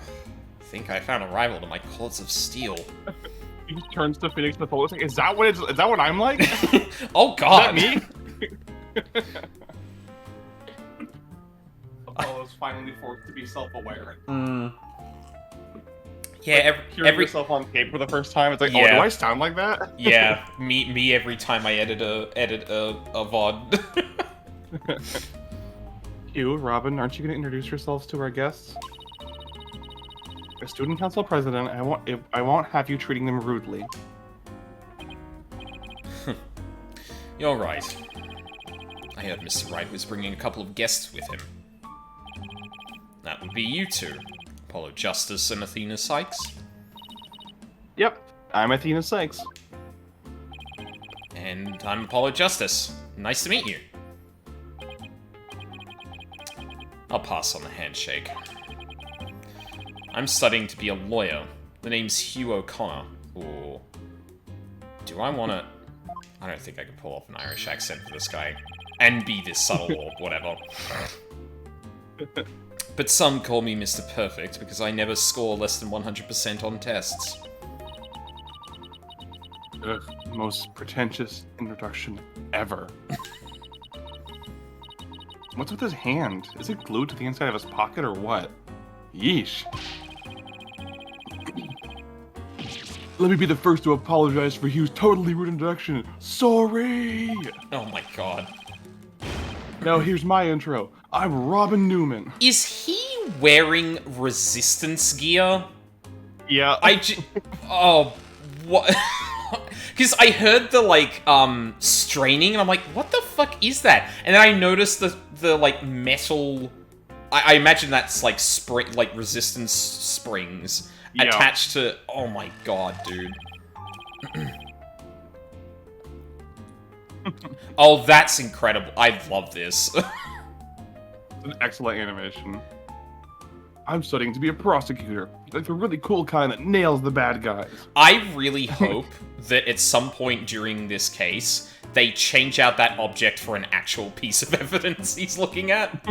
think I found a rival to my Courts of Steel. He turns to Phoenix and Apollo. Like, is that what I'm like? Oh god! Is that me? Apollo's finally forced to be self-aware. Yeah, Hearing yourself on tape for the first time, it's like, Yeah. oh, do I sound like that? Yeah, me every time I edit a VOD. You, Robin, aren't you going to introduce yourselves to our guests? As student council president, I won't have you treating them rudely. You're right. I heard Mr. Wright was bringing a couple of guests with him. That would be you two, Apollo Justice and Athena Sykes. Yep, I'm Athena Sykes. And I'm Apollo Justice. Nice to meet you. I'll pass on the handshake. I'm studying to be a lawyer. The name's Hugh O'Connor. Ooh. Do I want to... I don't think I can pull off an Irish accent for this guy. And be this subtle or whatever. But some call me Mr. Perfect because I never score less than 100% on tests. Ugh, most pretentious introduction ever. What's with his hand? Is it glued to the inside of his pocket or what? Yeesh. Let me be the first to apologize for Hugh's totally rude introduction. Sorry! Oh my god. Now here's my intro. I'm Robin Newman. Is he wearing resistance gear? Yeah. Oh, what? Because I heard the, like, straining, and I'm like, what the fuck is that? And then I noticed the like, metal... I imagine that's, like, resistance springs attached to... Oh my god, dude. Oh, that's incredible. I love this. An excellent animation. I'm studying to be a prosecutor, like the really cool kind that nails the bad guys. I really hope that at some point during this case, they change out that object for an actual piece of evidence he's looking at.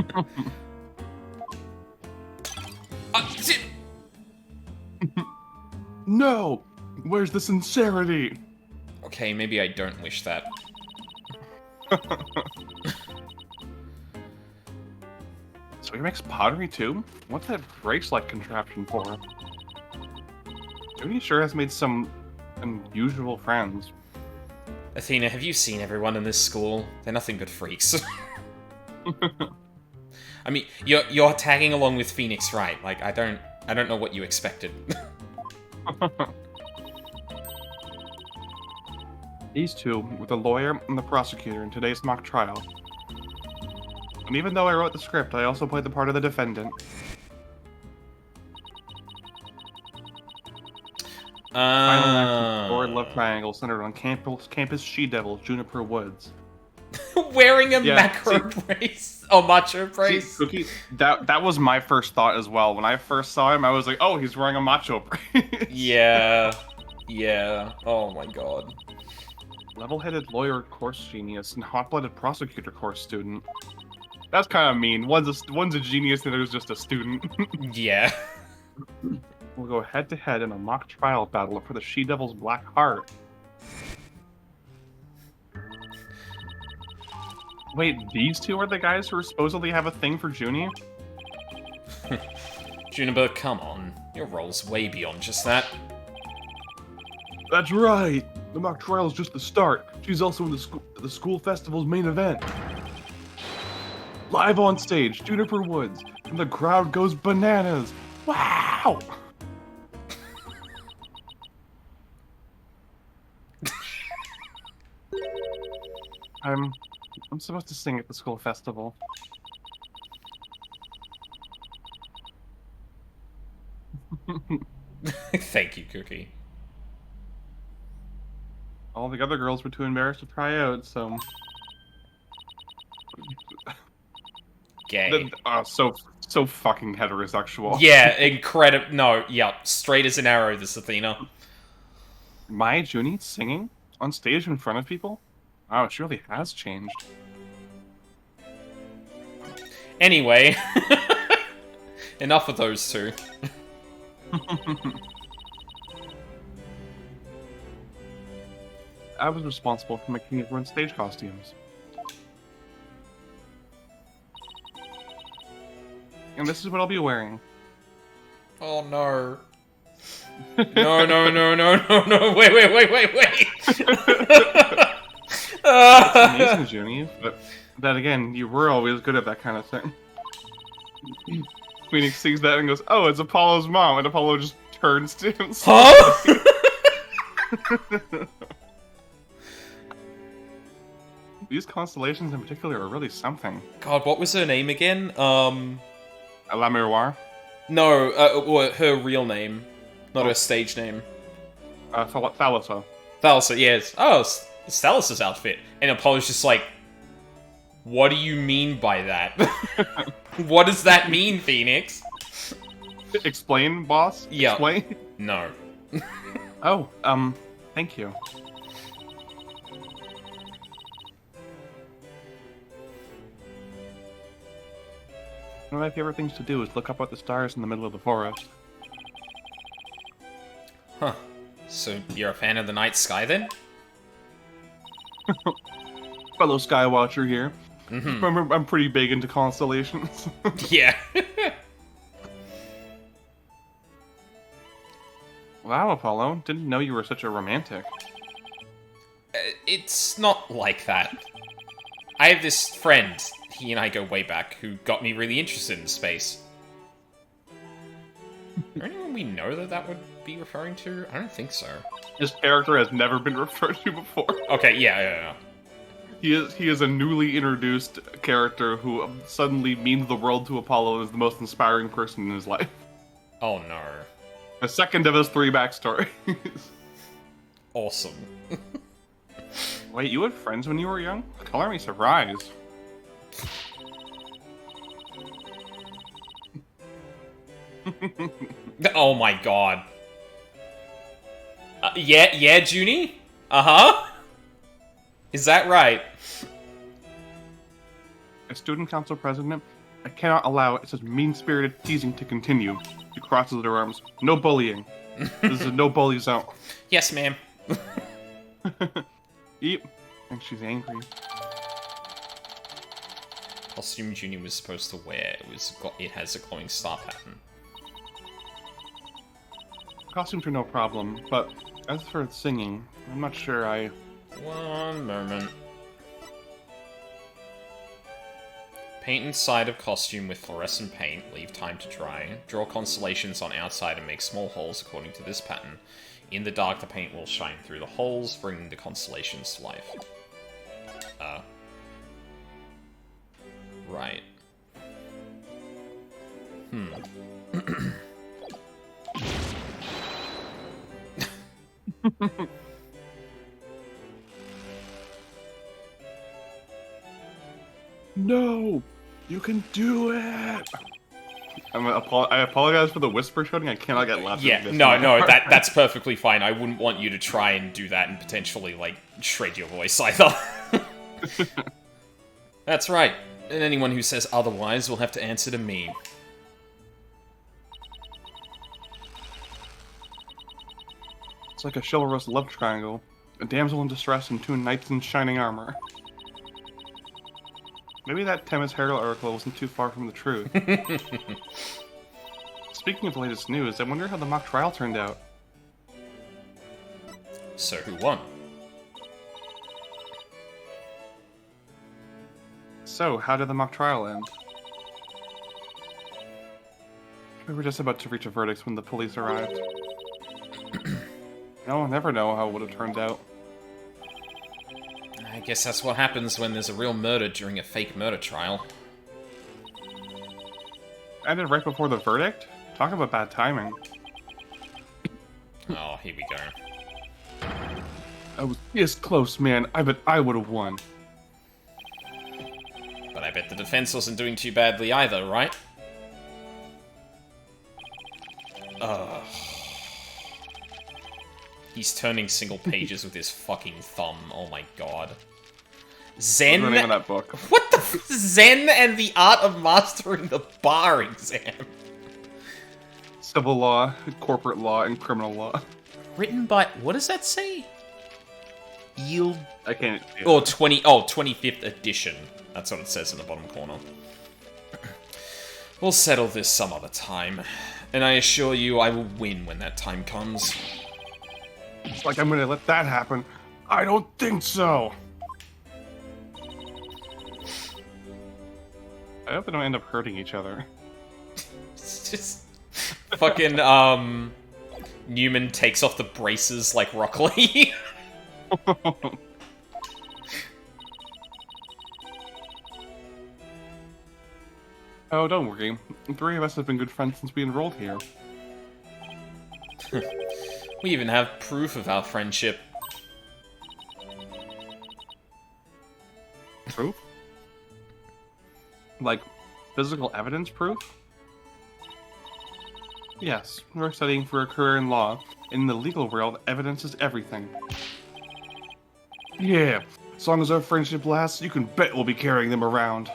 No! Where's the sincerity? Okay, maybe I don't wish that. So he makes pottery too? What's that bracelet contraption for? He sure has made some unusual friends. Athena, have you seen everyone in this school? They're nothing but freaks. I mean, you're tagging along with Phoenix, right? Like, I don't know what you expected. These two were the lawyer and the prosecutor in today's mock trial. And even though I wrote the script, I also played the part of the defendant. Final act, Lord Love Triangle centered on campus she-devil Juniper Woods. Wearing a macro brace. Oh, macho brace. See, Cookie, that was my first thought as well. When I first saw him, I was like, oh, he's wearing a macho brace. Yeah. Yeah. Oh my god. Level-headed lawyer course genius and hot-blooded prosecutor course student. That's kind of mean. One's a genius and the other's just a student. Yeah. We'll go head-to-head in a mock trial battle for the she-devil's black heart. Wait, these two are the guys who supposedly have a thing for Junie? Juniper, come on. Your role's way beyond just that. That's right! The mock trial is just the start. She's also in the school festival's main event. Live on stage, Juniper Woods, and the crowd goes bananas. Wow! I'm supposed to sing at the school festival. Thank you, Cookie. All the other girls were too embarrassed to try out, so... Gay. So fucking heterosexual. Yeah, incredible. No, yeah, straight as an arrow, this Athena. Maya Junie singing on stage in front of people? Wow, it surely has changed. Anyway, enough of those two. I was responsible for making everyone's stage costumes. And this is what I'll be wearing. Oh no. No, no, no, no, no, no, wait. That's amazing, Junie, but then again, you were always good at that kind of thing. Phoenix sees that and goes, oh, it's Apollo's mom, and Apollo just turns to him. Huh? These constellations in particular are really something. God, what was her name again? La Miroir? No, her real name. Not her stage name. Thalassa. Thalassa, yes. Oh, it's Thalassa's outfit. And Apollo's just like, what do you mean by that? What does that mean, Phoenix? Explain, boss? Yeah. Explain? No. Oh, thank you. One of my favorite things to do is look up at the stars in the middle of the forest. Huh. So you're a fan of the night sky then? Fellow Skywatcher here. Mm-hmm. Remember, I'm pretty big into constellations. Yeah. Wow, Apollo. Didn't know you were such a romantic. It's not like that. I have this friend, he and I go way back, who got me really interested in space. Is there anyone we know that would be referring to? I don't think so. This character has never been referred to before. Okay, yeah. He is a newly introduced character who suddenly means the world to Apollo and is the most inspiring person in his life. Oh no. The second of his 3 backstories. Awesome. Wait, you had friends when you were young? Color me surprised. Oh my god. Yeah, Junie? Uh-huh. Is that right? As student council president, I cannot allow such mean-spirited teasing to continue. She crosses her arms. No bullying. This is a no bully zone. Yes, ma'am. Yep. And she's angry. Costume Junie was supposed to wear. It has a glowing star pattern. Costumes are no problem, but as for singing, I'm not sure I... One moment. Paint inside of costume with fluorescent paint, leave time to dry. Draw constellations on outside and make small holes according to this pattern. In the dark, the paint will shine through the holes, bringing the constellations to life. Right. No! You can do it! I apologize for the whisper shouting. I cannot get loud. Yeah, no, that's perfectly fine. I wouldn't want you to try and do that and potentially, like, shred your voice either. That's right. And anyone who says otherwise will have to answer to me. It's like a chivalrous love triangle. A damsel in distress and 2 knights in shining armor. Maybe that Thames Herald article wasn't too far from the truth. Speaking of the latest news, I wonder how the mock trial turned out. So who won? So, how did the mock trial end? We were just about to reach a verdict when the police arrived. No, I'll never know how it would have turned out. I guess that's what happens when there's a real murder during a fake murder trial. Ended right before the verdict? Talk about bad timing. Oh, here we go. I was this close, man. I bet I would have won. But I bet the defense wasn't doing too badly either, right? Ugh. He's turning single pages with his fucking thumb. Oh my god. Zen? What's the name of that book? What the Zen and the Art of Mastering the Bar exam. Civil law, corporate law, and criminal law. Written by... What does that say? Yield... I can't... Yeah. Or 25th edition. That's what it says in the bottom corner. We'll settle this some other time. And I assure you I will win when that time comes. It's like I'm gonna let that happen. I don't think so. I hope they don't end up hurting each other. It's just... Fucking, Newman takes off the braces like Rock Lee. Oh, don't worry. The 3 of us have been good friends since we enrolled here. We even have proof of our friendship. Proof? Like, physical evidence proof? Yes, we're studying for a career in law. In the legal world, evidence is everything. Yeah, as long as our friendship lasts, you can bet we'll be carrying them around.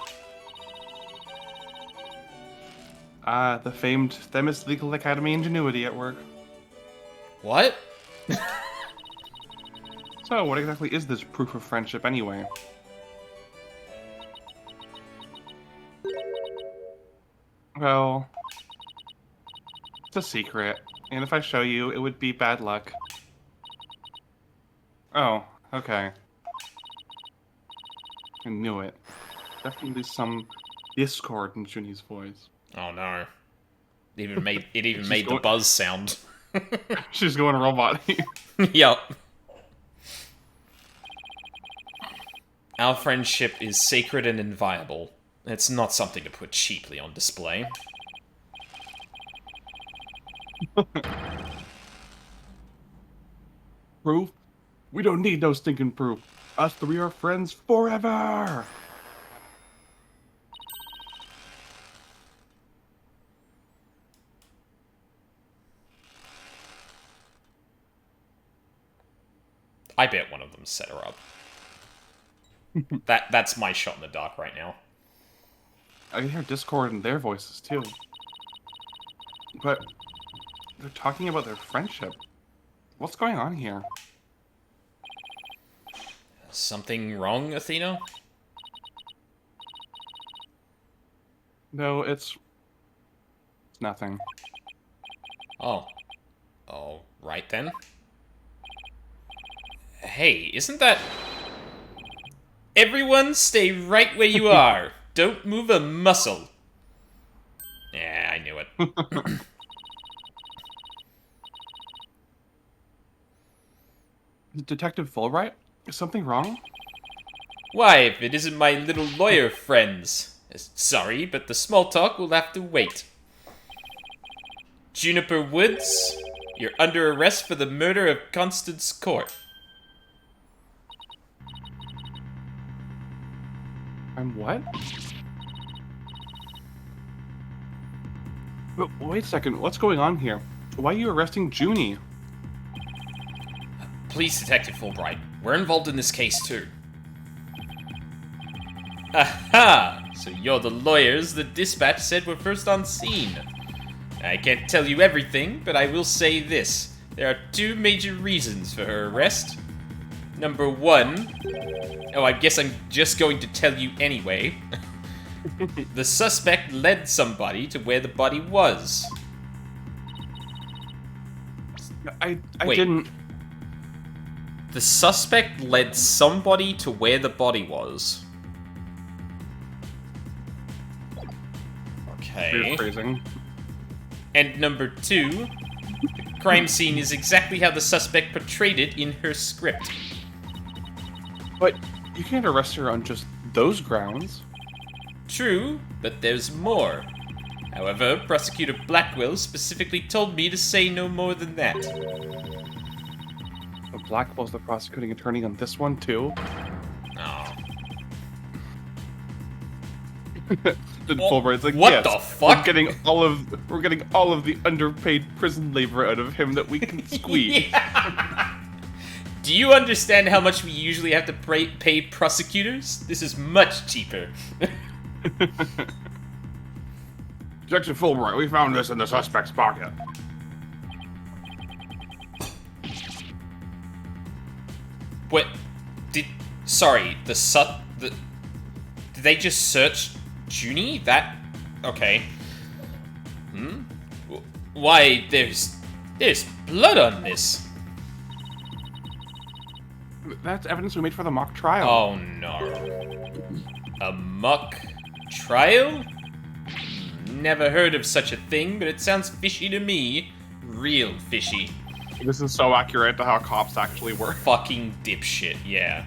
Ah, the famed Themis Legal Academy ingenuity at work. What? So, what exactly is this proof of friendship anyway? Well, it's a secret, and if I show you, it would be bad luck. Oh, okay. I knew it. Definitely some discord in Juni's voice. Oh no. It even made the going- buzz sound. She's going robot. Yup. Our friendship is sacred and inviolable. It's not something to put cheaply on display. Proof? We don't need no stinking proof. Us three are friends forever! I bet one of them set her up. That's my shot in the dark right now. I can hear discord in their voices too. But they're talking about their friendship. What's going on here? Something wrong, Athena? No, it's nothing. Oh. Oh, right then. Hey, isn't that... Everyone stay right where you are. Don't move a muscle. Yeah, I knew it. Detective Fulbright? Is something wrong? Why, if it isn't my little lawyer friends. Sorry, but the small talk will have to wait. Juniper Woods, you're under arrest for the murder of Constance Court. I'm what? Wait a second, what's going on here? Why are you arresting Junie? Please, Detective Fulbright. We're involved in this case, too. Aha! So you're the lawyers the dispatch said were first on scene. I can't tell you everything, but I will say this. There are two major reasons for her arrest. Number one... Oh, I guess I'm just going to tell you anyway. The suspect led somebody to where the body was. I Wait. didn't... The suspect led somebody to where the body was. Okay. Weird phrasing. And number two, the crime scene is exactly how the suspect portrayed it in her script. But you can't arrest her on just those grounds. True, but there's more. However, Prosecutor Blackwell specifically told me to say no more than that. But Blackwell's the prosecuting attorney on this one too. Oh. Then Well, Fulbright's like, what yes, the fuck? We're getting all of the underpaid prison labor out of him that we can squeeze. Yeah. Do you understand how much we usually have to pay prosecutors? This is much cheaper. Detective Fulbright, we found this in the suspect's pocket. What? Sorry, did they just search Junie? That... Okay. Why, there's blood on this. That's evidence we made for the mock trial. Oh no. A mock trial? Never heard of such a thing, but it sounds fishy to me. Real fishy. This is so accurate to how cops actually work. Fucking dipshit, yeah.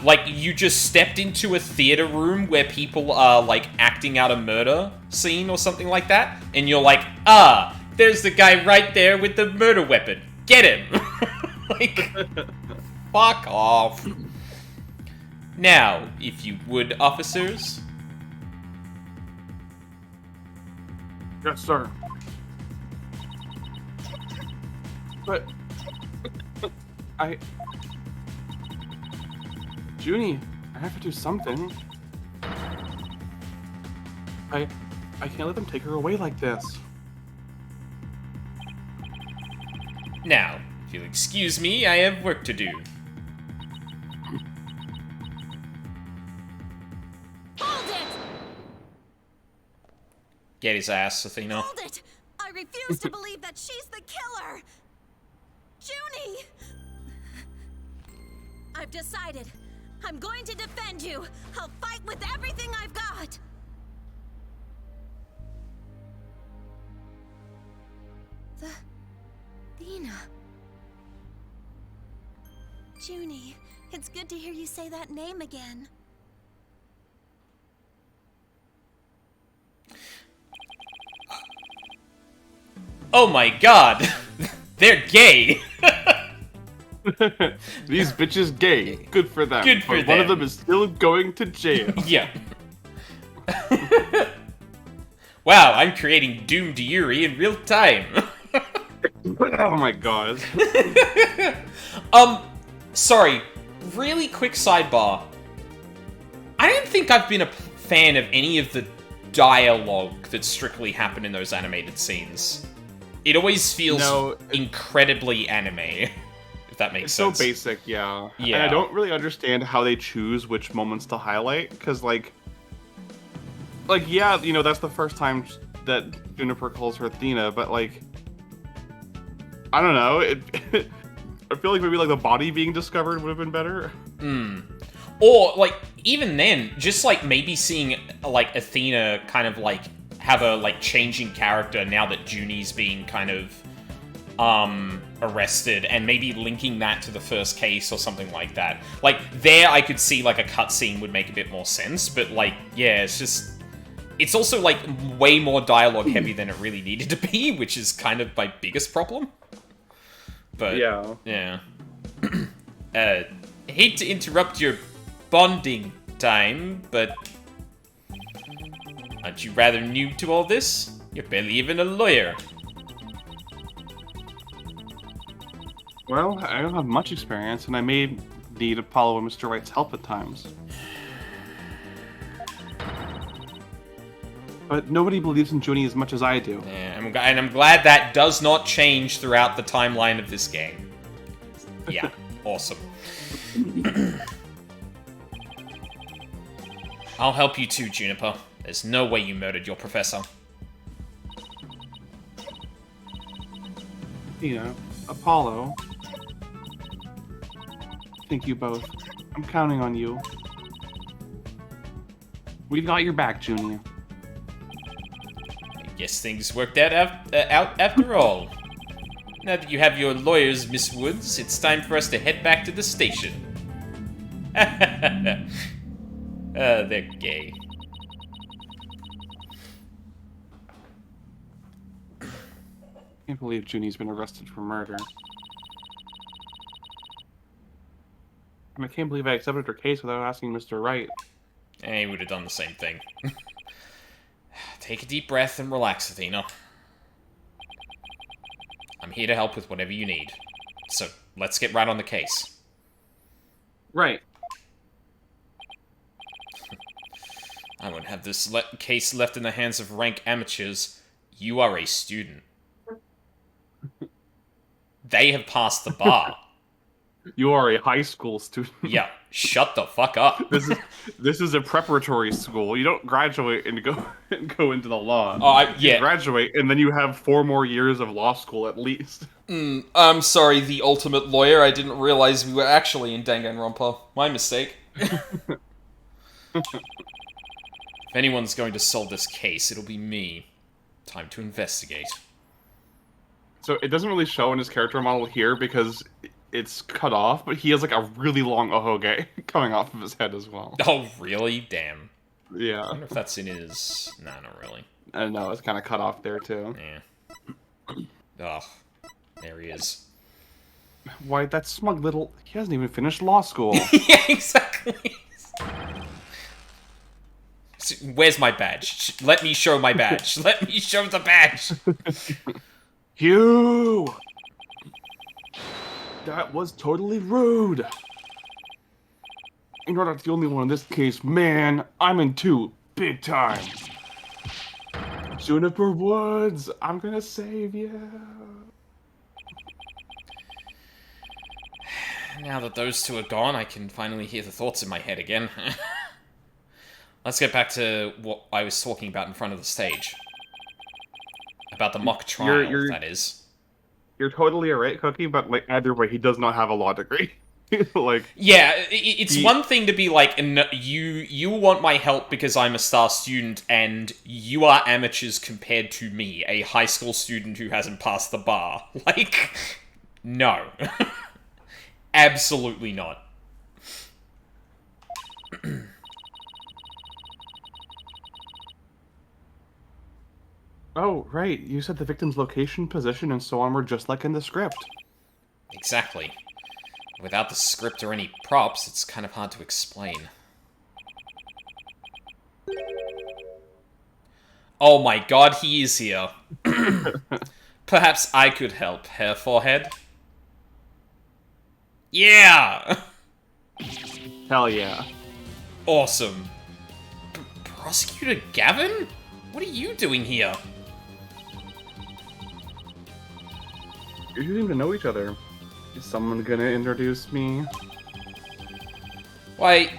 Like, you just stepped into a theater room where people are, like, acting out a murder scene or something like that, and you're like, ah, there's the guy right there with the murder weapon. Get him! Like, fuck off. Now, if you would, officers. Yes, sir. But Junie, I have to do something. I can't let them take her away like this. Now, if you'll excuse me, I have work to do. Hold it! Get his ass, Athena. Hold it! I refuse to believe that she's the killer! Junie! I've decided. I'm going to defend you. I'll fight with everything I've got. Athena. Junie, it's good to hear you say that name again. Oh my god! They're gay! These bitches gay. Good for them. Good for but them. One of them is still going to jail. Yeah. Wow, I'm creating Doomed Yuri in real time. Oh my god. Sorry. Really quick sidebar. I don't think I've been a fan of any of the dialogue that strictly happened in those animated scenes. It always feels incredibly anime, if that makes It's sense. so basic, yeah. Yeah. And I don't really understand how they choose which moments to highlight, because, like, yeah, you know, that's the first time that Juniper calls her Athena, but, like, I don't know, I feel like maybe, like, the body being discovered would have been better. Or, like, even then, just, like, maybe seeing, like, Athena kind of, like, have a, like, changing character now that Junie's being kind of, arrested, and maybe linking that to the first case or something like that. Like, there I could see, like, a cutscene would make a bit more sense, but, like, yeah, it's just... It's also, like, way more dialogue heavy than it really needed to be, which is kind of my biggest problem. But, yeah. Hate to interrupt your bonding time, but... Aren't you rather new to all this? You're barely even a lawyer. Well, I don't have much experience, and I may need Apollo and Mr. Wright's help at times. But nobody believes in Junie as much as I do. Yeah, and I'm glad that does not change throughout the timeline of this game. Yeah, awesome. I'll help you too, Juniper. There's no way you murdered your professor. Athena, Apollo. Thank you both. I'm counting on you. We've got your back, Junie. I guess things worked out after all. Now that you have your lawyers, Miss Woods, it's time for us to head back to the station. They're gay. I can't believe Junie's been arrested for murder. And I can't believe I accepted her case without asking Mr. Wright. He would have done the same thing. Take a deep breath and relax, Athena. I'm here to help with whatever you need. So, let's get right on the case. Right. I won't have this case left in the hands of rank amateurs. You are a student. They have passed the bar. You are a high school student. Yeah, shut the fuck up. This is a preparatory school. You don't graduate and go into the law. Yeah. You graduate and then you have 4 more years of law school at least. I'm sorry, the ultimate lawyer. I didn't realize we were actually in Danganronpa. My mistake. If anyone's going to solve this case, it'll be me. Time to investigate. So it doesn't really show in his character model here because it's cut off, but he has like a really long ohoge coming off of his head as well. Oh, really? Damn. Yeah. I wonder if that's in his... Nah, not really. I know, it's kind of cut off there too. Yeah. Ugh. There he is. Why, that smug little... He hasn't even finished law school. Yeah, exactly. Where's my badge? Let me show my badge. Let me show the badge. Hugh! That was totally rude. You're not the only one in this case, man. I'm in too, big time. Juniper Woods, I'm gonna save you. Now that those two are gone, I can finally hear the thoughts in my head again. Let's get back to what I was talking about in front of the stage. About the mock trial, that is. You're totally alright, Cookie, but like either way, he does not have a law degree. Like, yeah, it's one thing to be like, you want my help because I'm a star student, and you are amateurs compared to me, a high school student who hasn't passed the bar. Like, no. Absolutely not. oh, right, you said the victim's location, position, and so on were just like in the script. Exactly. Without the script or any props, it's kind of hard to explain. Oh my god, he is here. Perhaps I could help, Hair Forehead. Yeah! Hell yeah. Awesome. Prosecutor Gavin? What are you doing here? You two seem to know each other. Is someone gonna introduce me? Why,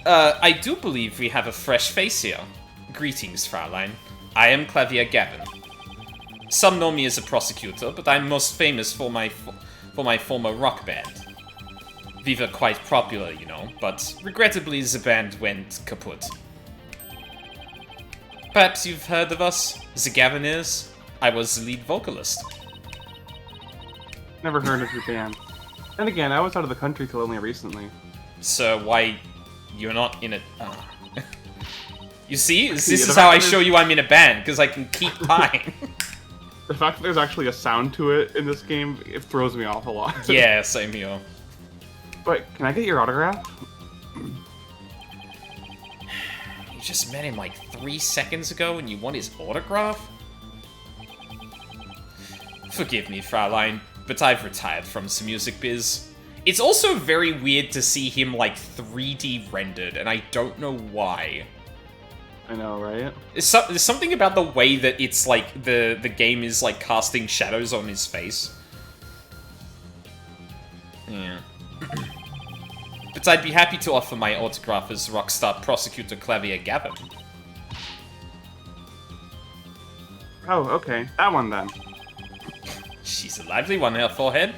I do believe we have a fresh face here. Greetings, Fraulein. I am Clavier Gavin. Some know me as a prosecutor, but I'm most famous for my former rock band. We were quite popular, you know, but regrettably the band went kaput. Perhaps you've heard of us, the Gaviniers? I was the lead vocalist. Never heard of your band. And again, I was out of the country till only recently. So why you're not in a... You see? This is how I show you I'm in a band, because I can keep time. The fact that there's actually a sound to it in this game, it throws me off a lot. Yeah, same here. But, can I get your autograph? You just met him like 3 seconds ago and you want his autograph? Forgive me, Fraulein, but I've retired from the music biz. It's also very weird to see him like 3D rendered, and I don't know why. I know, right? There's something about the way that it's like the game is like casting shadows on his face. Yeah. But I'd be happy to offer my autograph as rockstar prosecutor Clavier Gavin. Oh, okay. That one then. She's a lively one, her forehead.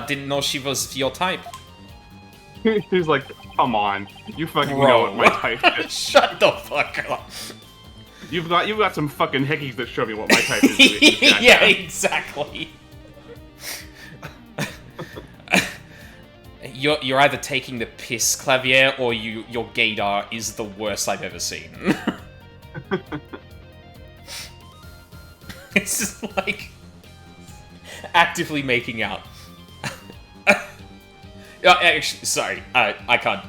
Didn't know she was your type. He's like, come on. You fucking know what my type is. Shut the fuck up. You've got some fucking hickeys that show me what my type is. Yeah, exactly. You're either taking the piss, Clavier, or your gaydar is the worst I've ever seen. It's just like actively making out. Actually, sorry, I can't.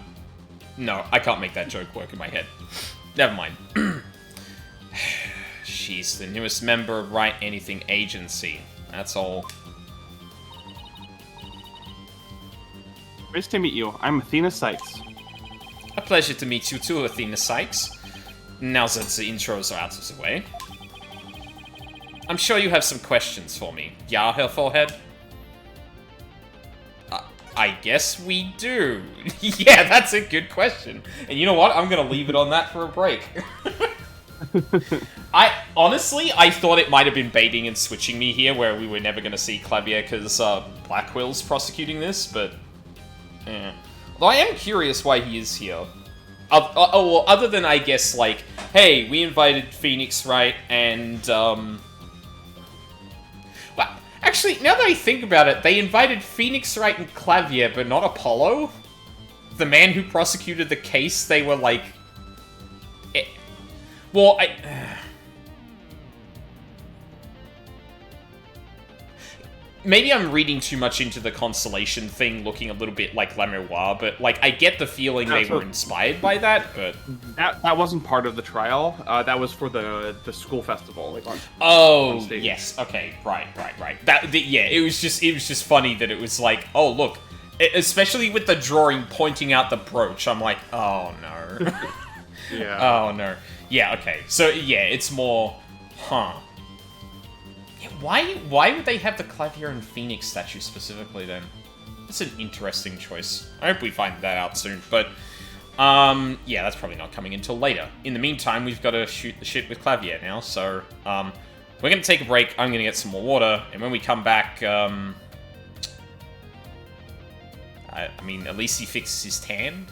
No, I can't make that joke work in my head. Never mind. She's the newest member of Write Anything Agency. That's all. Nice to meet you. I'm Athena Sykes. A pleasure to meet you too, Athena Sykes. Now that the intros are out of the way. I'm sure you have some questions for me. Yeah, her forehead? I guess we do. Yeah, that's a good question. And you know what? I'm gonna leave it on that for a break. I thought it might have been baiting and switching me here, where we were never gonna see Clavier because Blackwell's prosecuting this, but... yeah. Although I am curious why he is here. Well, other than, I guess, like, hey, we invited Phoenix Wright and, Well, actually, now that I think about it, they invited Phoenix Wright and Clavier, but not Apollo? The man who prosecuted the case, they were like... Well, maybe I'm reading too much into the constellation thing, looking a little bit like La Miroir, but like I get the feeling they were inspired by that. But that wasn't part of the trial. That was for the school festival. Like on stage. Yes, okay, right. Yeah, it was just funny that it was like, oh look, especially with the drawing pointing out the brooch. I'm like, oh no. Yeah. Oh no. Yeah. Okay. So yeah, it's more, huh. Why would they have the Clavier and Phoenix statue specifically then? That's an interesting choice. I hope we find that out soon, but yeah, that's probably not coming until later. In the meantime, we've got to shoot the shit with Clavier now, so we're gonna take a break, I'm gonna get some more water, and when we come back, I mean, at least he fixes his tan.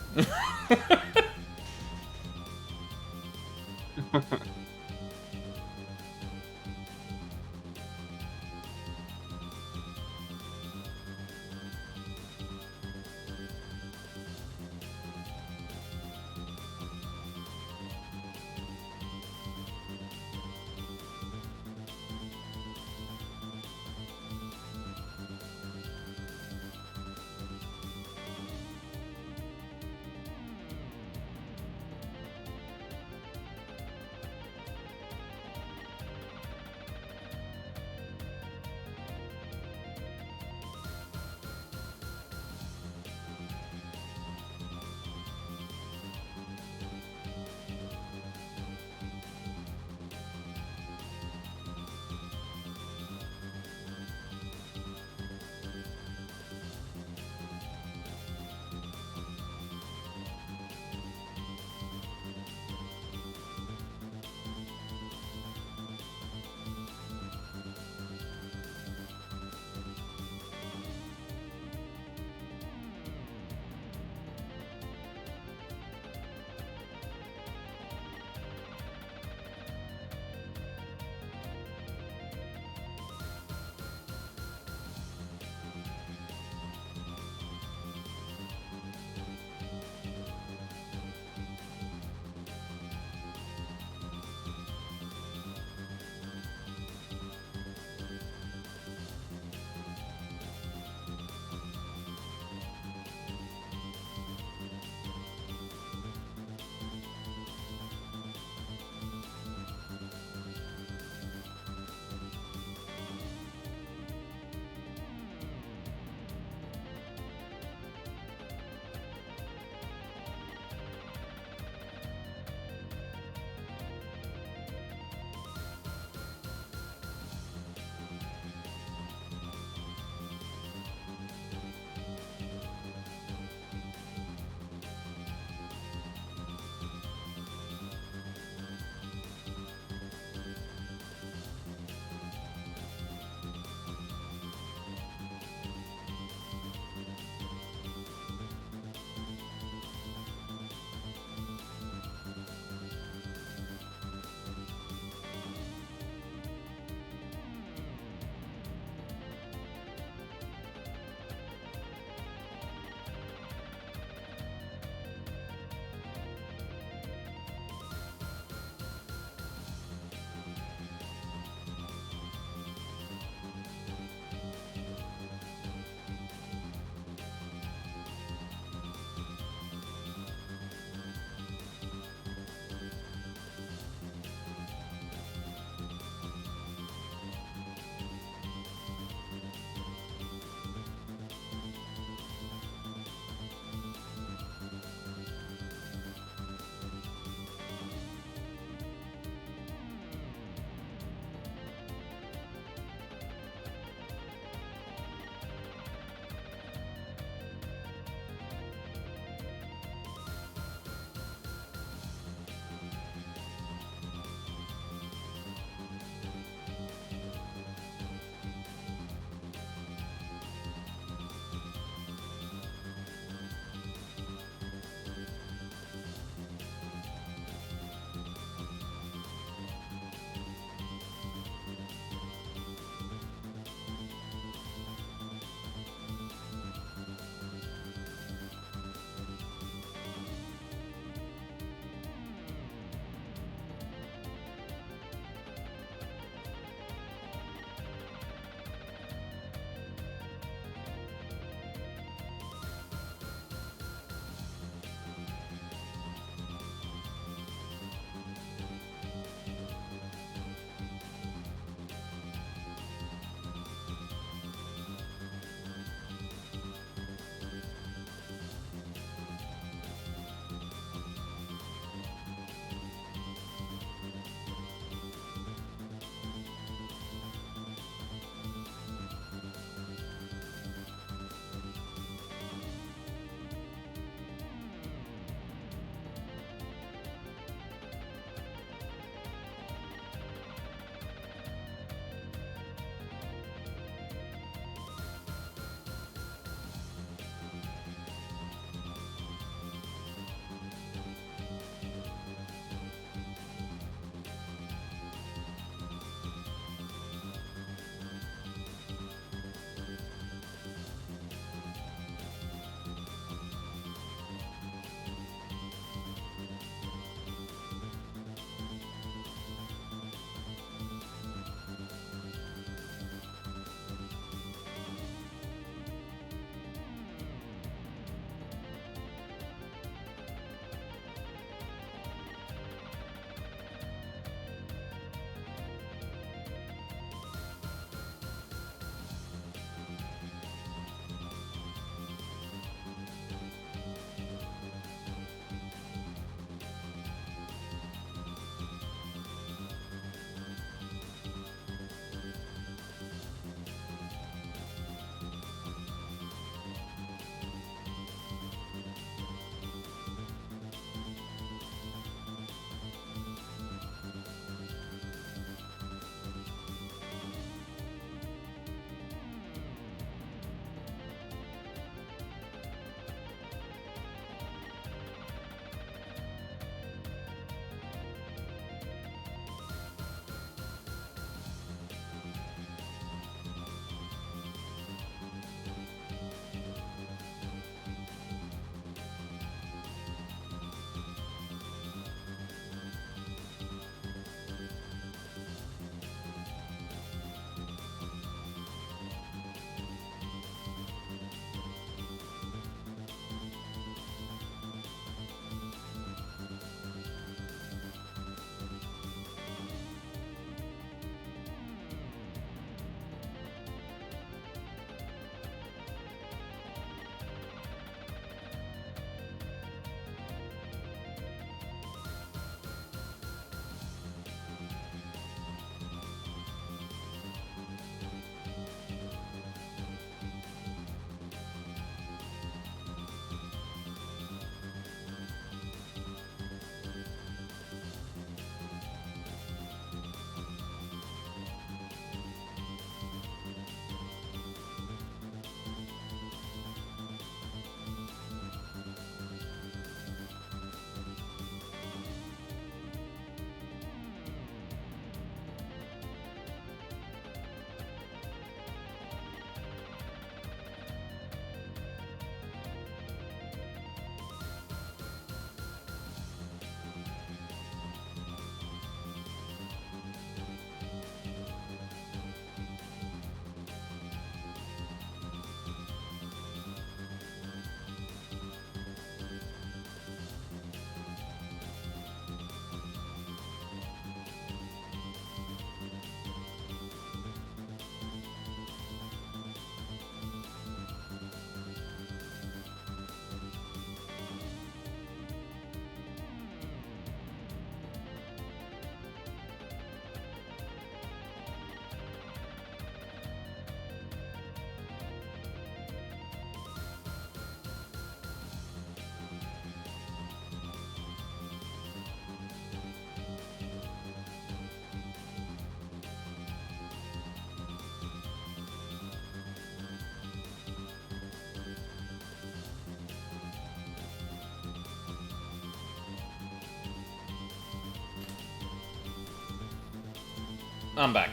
I'm back.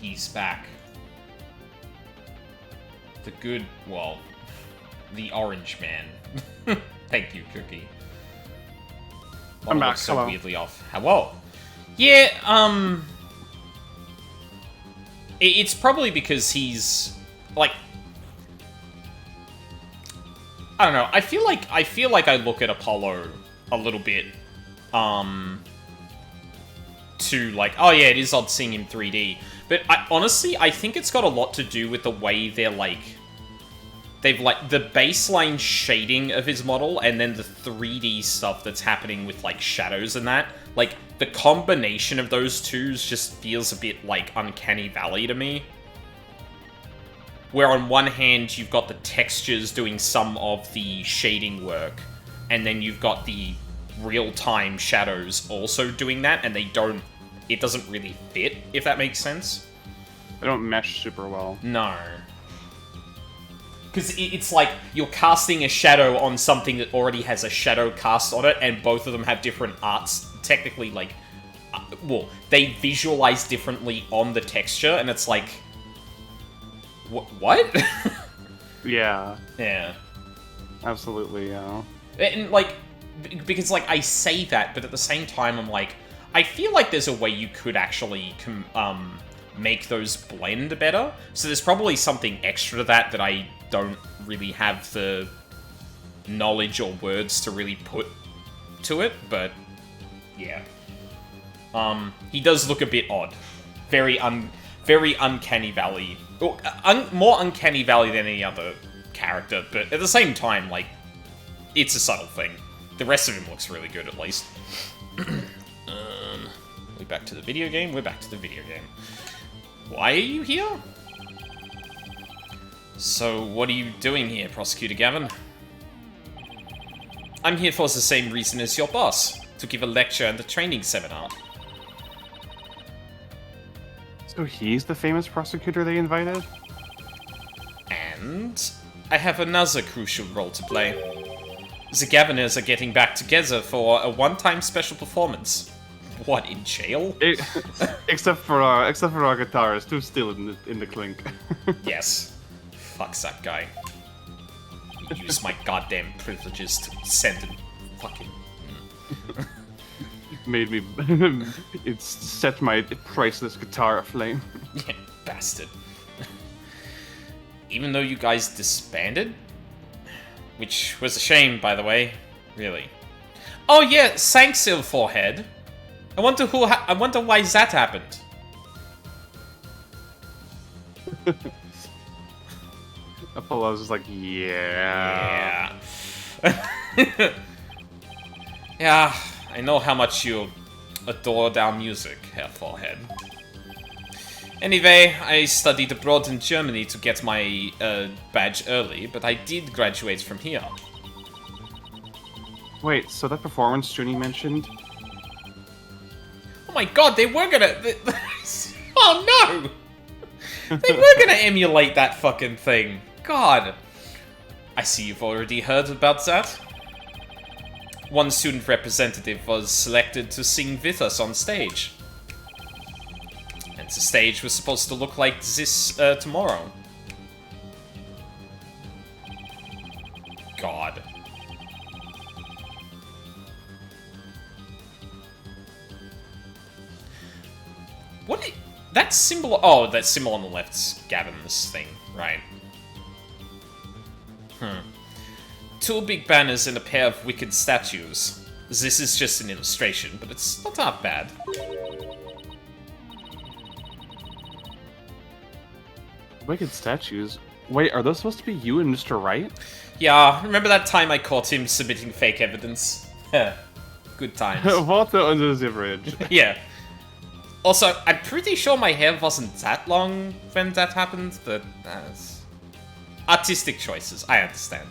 He's back. The good, well, the orange man. Thank you, Cookie. I'm back. So Hello. weirdly off. Hello. Yeah, it's probably because he's like, I don't know. I feel like I look at Apollo a little bit, to like, oh yeah, it is odd seeing him 3D. But honestly, I think it's got a lot to do with the way they've like the baseline shading of his model and then the 3D stuff that's happening with like shadows and that. Like the combination of those two just feels a bit like Uncanny Valley to me. Where on one hand you've got the textures doing some of the shading work, and then you've got the real-time shadows also doing that, and it doesn't really fit, if that makes sense. They don't mesh super well. No. Because it's like you're casting a shadow on something that already has a shadow cast on it, and both of them have different arts. Technically, like, well, they visualize differently on the texture, and it's like, what? Yeah. Yeah. Absolutely, yeah. And, like, because, like, I say that, but at the same time, I'm like, I feel like there's a way you could actually, make those blend better. So there's probably something extra to that I don't really have the knowledge or words to really put to it, but, yeah. He does look a bit odd. Very Uncanny Valley. More Uncanny Valley than any other character, but at the same time, like, it's a subtle thing. The rest of him looks really good, at least. We back to the video game? We're back to the video game. Why are you here? So, what are you doing here, Prosecutor Gavin? I'm here for the same reason as your boss, to give a lecture and a training seminar. So he's the famous prosecutor they invited? And I have another crucial role to play. The Gaviners are getting back together for a one-time special performance. What, in jail? Except for our guitarist, who's still in the clink. Yes. Fuck that guy. Use my goddamn privileges to send him fucking... Made me... it set my priceless guitar aflame. Yeah, bastard. Even though you guys disbanded? Which was a shame, by the way. Really. Oh yeah, thanks, Forehead. I wonder why that happened. Apollo's just like, yeah. Yeah. Yeah, I know how much you adore our music, Herr Forehead. Anyway, I studied abroad in Germany to get my badge early, but I did graduate from here. Wait, so that performance Junie mentioned? Oh my god, they were gonna... oh no! They were gonna emulate that fucking thing. God. I see you've already heard about that. One student representative was selected to sing with us on stage. And the stage was supposed to look like this tomorrow. God. What? That symbol... Oh, that symbol on the left's Gavin's thing, right. Two big banners and a pair of wicked statues. This is just an illustration, but it's not that bad. Wicked statues? Wait, are those supposed to be you and Mr. Wright? Yeah, remember that time I caught him submitting fake evidence? Good times. Water under the bridge. Yeah. Also, I'm pretty sure my hair wasn't that long when that happened, but artistic choices, I understand.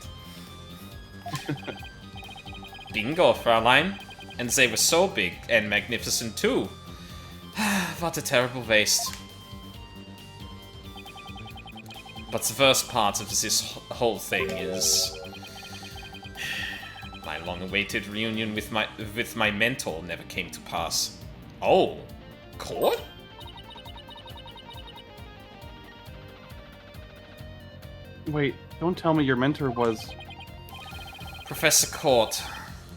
Bingo, Fraulein. And they were so big and magnificent too. What a terrible waste. But the worst part of this whole thing is... My long-awaited reunion with my mentor never came to pass. Oh, Court? Wait, don't tell me your mentor was... Professor Court.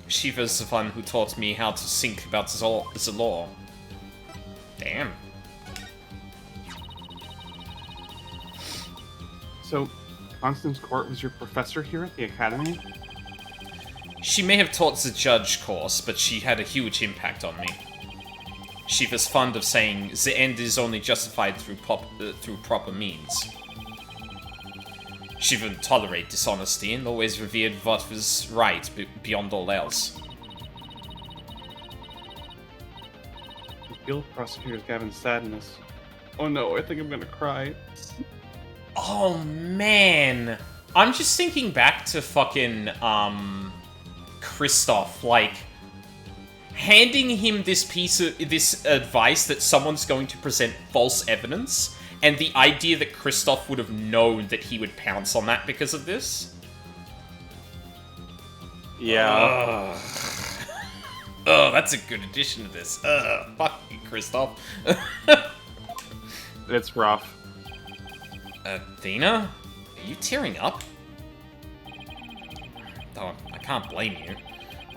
She was the one who taught me how to think about the law. Damn. So, Constance Court was your professor here at the Academy? She may have taught the judge course, but she had a huge impact on me. She was fond of saying, the end is only justified through proper means. She wouldn't tolerate dishonesty and always revered what was right beyond all else. I feel Prosecutor Gavin's sadness. Oh no, I think I'm gonna cry. Oh man! I'm just thinking back to fucking, Kristoff, like, handing him this advice that someone's going to present false evidence, and the idea that Kristoff would have known that he would pounce on that because of this. Yeah. Oh, that's a good addition to this. Fuck you, Kristoff. It's rough. Athena? Are you tearing up? Oh, I can't blame you.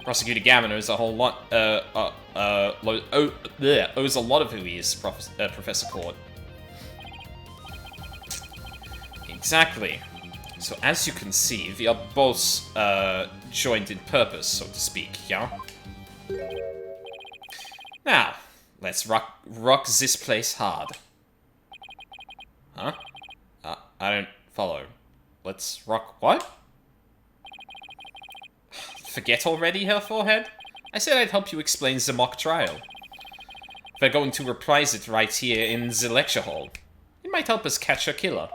Prosecutor Gavin owes a whole lot, owes a lot of who he is, Professor Court. Exactly. So as you can see, we are both, joined in purpose, so to speak, yeah? Now, let's rock this place hard. Huh? I don't follow. Let's rock what? Forget already, Her Forehead? I said I'd help you explain the mock trial. We're going to reprise it right here in the lecture hall. It might help us catch a killer.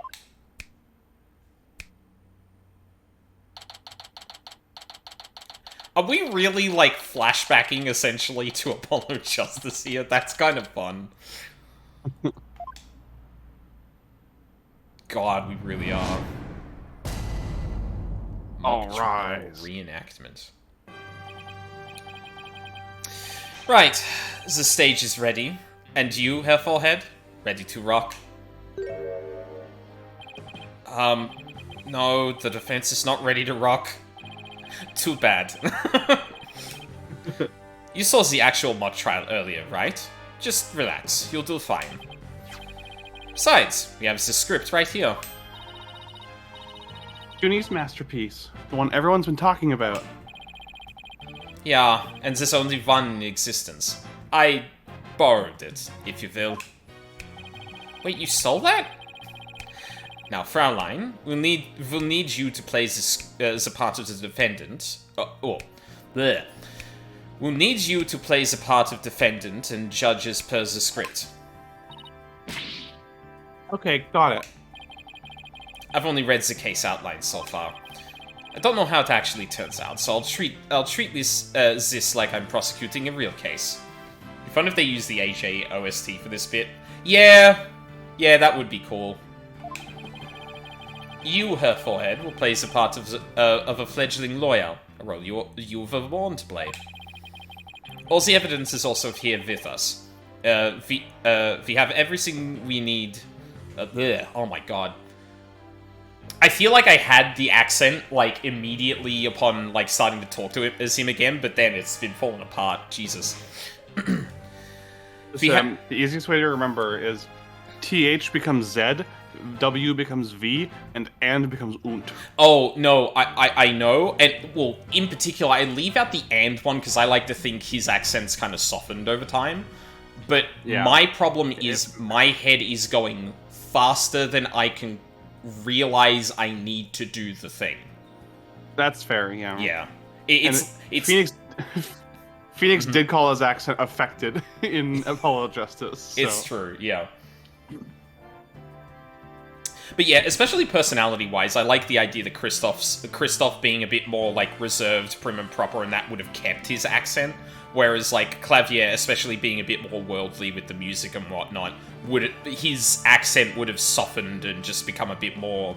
Are we really, like, flashbacking, essentially, to Apollo Justice here? That's kind of fun. God, we really are. Alright. Reenactment. Right, the stage is ready. And you, Her Forehead? Ready to rock? No, the defense is not ready to rock. Too bad. You saw the actual mock trial earlier, right? Just relax, you'll do fine. Besides, we have the script right here. Junie's masterpiece. The one everyone's been talking about. Yeah, and there's only one in existence. I borrowed it, if you will. Wait, you stole that? Now, Fraulein, we'll need you to play the part of the defendant. Bleh. We'll need you to play the part of defendant and judge as per the script. Okay, got it. I've only read the case outline so far. I don't know how it actually turns out, so I'll treat this like I'm prosecuting a real case. It'd be fun if they use the AJ OST for this bit. Yeah, that would be cool. You, Her Forehead, will play the part of a fledgling lawyer, a role you were born to play. All the evidence is also here with us. We have everything we need. Oh my god. I feel like I had the accent, like, immediately upon, like, starting to talk to it as him again, but then it's been falling apart. Jesus. The easiest way to remember is TH becomes Z, W becomes V, and becomes UNT. Oh, no, I know. And, well, in particular, I leave out the and one because I like to think his accent's kind of softened over time. But yeah. My problem is my head is going faster than I can realize I need to do the thing. That's fair, yeah. Yeah. Phoenix did call his accent affected in Apollo Justice. So. It's true, yeah. But yeah, especially personality-wise, I like the idea that Kristoff being a bit more, like, reserved, prim and proper, and that would have kept his accent. Whereas, like, Clavier, especially being a bit more worldly with the music and whatnot, his accent would have softened and just become a bit more...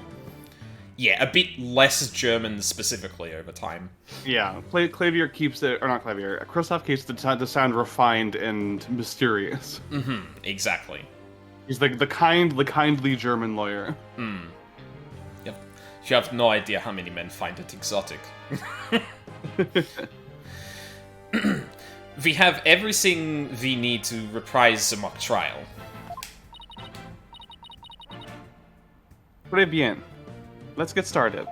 Yeah, a bit less German specifically over time. Yeah, Clavier keeps it, or not Clavier. Kristoff keeps the sound refined and mysterious. Exactly. He's like the kindly German lawyer. Yep. You have no idea how many men find it exotic. We have everything we need to reprise the mock trial. Très bien. Let's get started.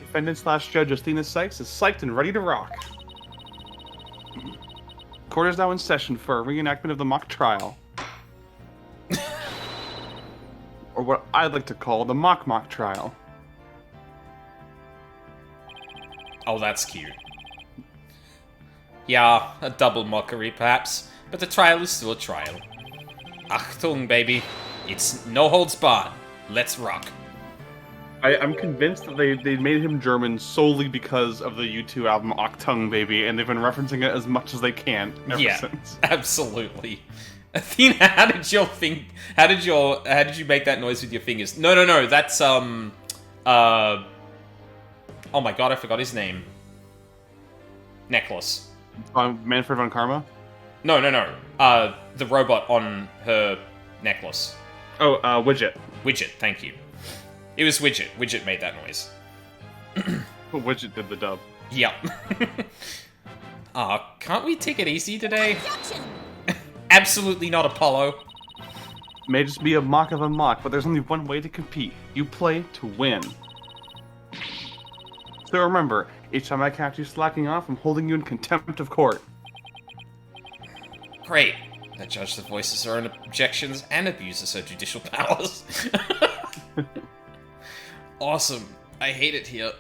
Defendant/Judge Destinies Sykes is psyched and ready to rock. Court is now in session for a reenactment of the mock trial. Or what I'd like to call the mock trial. Oh, that's cute. Yeah, a double mockery perhaps, but the trial is still a trial. Achtung, baby. It's no holds barred. Let's rock. I'm convinced that they made him German solely because of the U2 album Achtung Baby, and they've been referencing it as much as they can ever since. Absolutely. Athena, how did you make that noise with your fingers? No, that's oh my god, I forgot his name. Necklace. Manfred von Karma? No. The robot on her necklace. Oh, Widget. Widget, thank you. It was Widget. Widget made that noise. Widget did the dub. Yep. Can't we take it easy today? Objection! Absolutely not, Apollo. May just be a mock of a mock, but there's only one way to compete. You play to win. So remember, each time I catch you slacking off, I'm holding you in contempt of court. Great. The judge that voices her own objections and abuses her judicial powers. Awesome. I hate it here.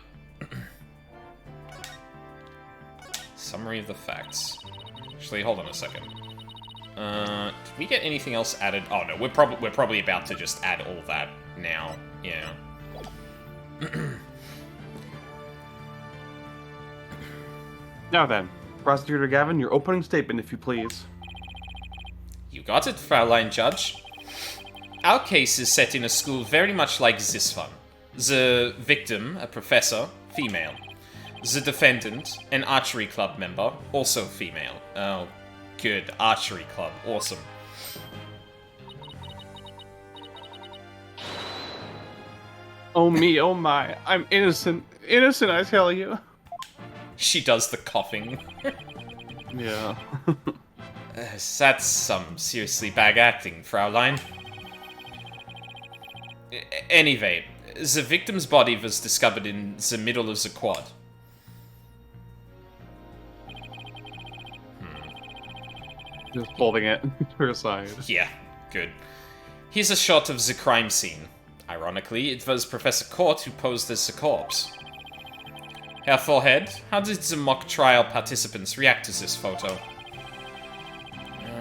Summary of the facts. Actually, hold on a second. Did we get anything else added? Oh no, we're probably about to just add all that now. Yeah. Now then, Prosecutor Gavin, your opening statement, if you please. You got it, Fraulein Judge. Our case is set in a school very much like this one. The victim, a professor, female. The defendant, an archery club member, also female. Oh, good. Archery club. Awesome. Oh me, oh my. I'm innocent. Innocent, I tell you. She does the coughing. Yeah. That's some seriously bad acting, Fraulein. Anyway, the victim's body was discovered in the middle of the quad. Just folding it to her side. Yeah, good. Here's a shot of the crime scene. Ironically, it was Professor Court who posed as the corpse. Herr Forehead, how did the mock trial participants react to this photo?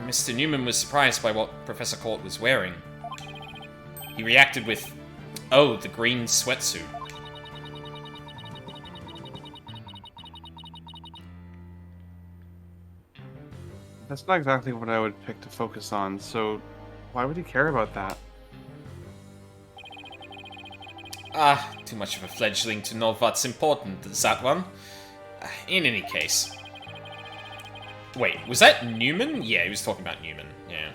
Mr. Newman was surprised by what Professor Court was wearing. He reacted with, "Oh, the green sweatsuit." That's not exactly what I would pick to focus on, so why would he care about that? Too much of a fledgling to know what's important, that one. In any case. Wait, was that Newman? Yeah, he was talking about Newman, yeah.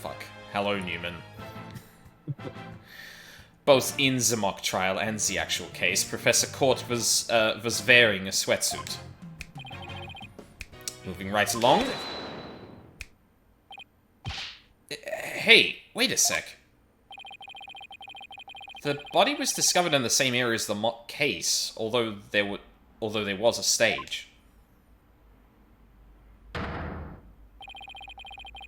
Fuck. Hello, Newman. Both in the mock trial and the actual case, Professor Court was wearing a sweatsuit. Moving right along. Hey, wait a sec. The body was discovered in the same area as the mock case, although there was a stage.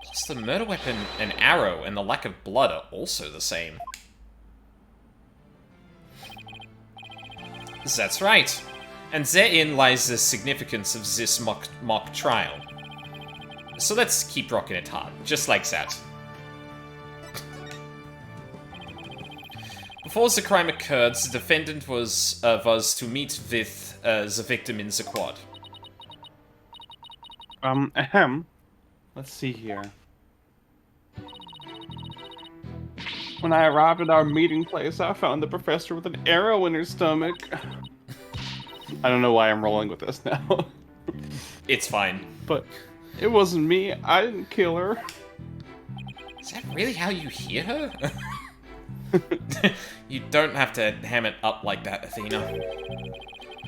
Plus, the murder weapon, an arrow, and the lack of blood are also the same. That's right. And therein lies the significance of this mock trial. So let's keep rocking it hard, just like that. Before the crime occurred, the defendant was to meet with the victim in the quad. Ahem. Let's see here. When I arrived at our meeting place, I found the professor with an arrow in her stomach. I don't know why I'm rolling with this now. It's fine. But it wasn't me. I didn't kill her. Is that really how you hear her? You don't have to ham it up like that, Athena.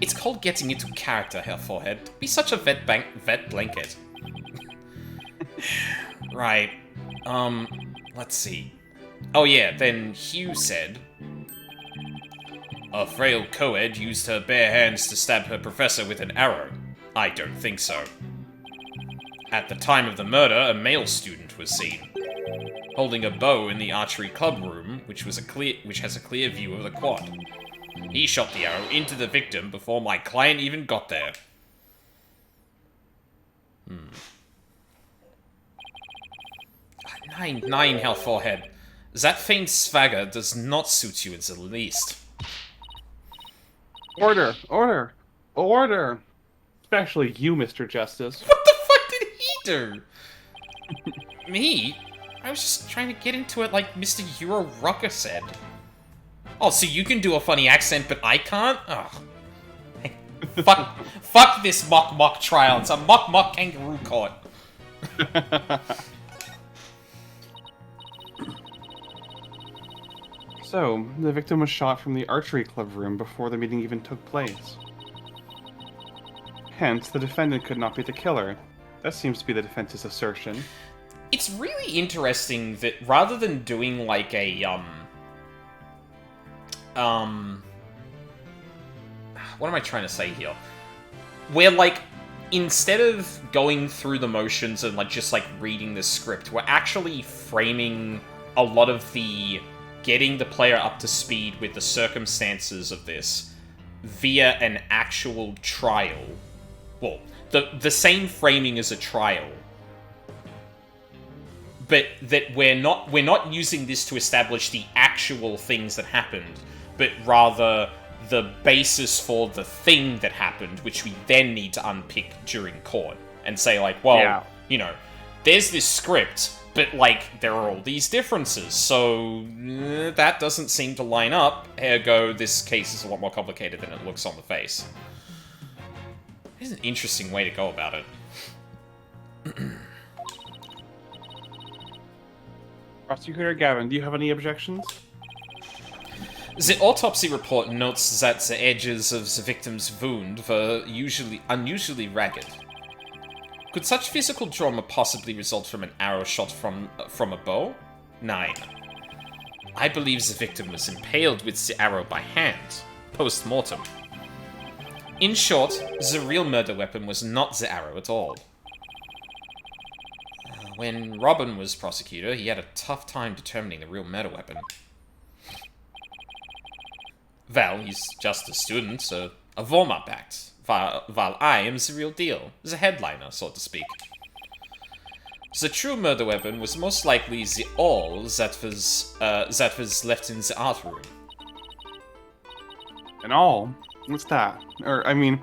It's called getting into character, Herr Forehead. Be such a vet blanket. Right. Let's see. Oh yeah, then Hugh said... A frail co-ed used her bare hands to stab her professor with an arrow. I don't think so. At the time of the murder, a male student was seen, holding a bow in the archery club room, which has a clear view of the quad. He shot the arrow into the victim before my client even got there. 9, Hell Forehead. That faint swagger does not suit you in the least. Order! Order! Order! Especially you, Mr. Justice. What the fuck did he do? Me? I was just trying to get into it like Mr. Euro Rocker said. Oh, so you can do a funny accent, but I can't? Ugh. Fuck this mock trial. It's a mock kangaroo court. So, the victim was shot from the archery club room before the meeting even took place. Hence, the defendant could not be the killer. That seems to be the defense's assertion. It's really interesting that rather than doing like a, what am I trying to say here? Where, like, instead of going through the motions and, like, just, like, reading the script, we're actually framing a lot of the getting the player up to speed with the circumstances of this via an actual trial. Well, the same framing as a trial. But that we're not using this to establish the actual things that happened, but rather the basis for the thing that happened, which we then need to unpick during court and say, like, well, you know, there's this script, but, like, there are all these differences, so that doesn't seem to line up. Ergo, this case is a lot more complicated than it looks on the face. It's an interesting way to go about it. Prosecutor Gavin, do you have any objections? The autopsy report notes that the edges of the victim's wound were unusually ragged. Could such physical trauma possibly result from an arrow shot from a bow? 9. I believe the victim was impaled with the arrow by hand, post-mortem. In short, the real murder weapon was not the arrow at all. When Robin was prosecutor, he had a tough time determining the real murder weapon. Well, he's just a student, so a warm-up act, while I am the real deal, the headliner, so to speak. The true murder weapon was most likely the awl that was left in the art room. An awl? What's that? Or, I mean,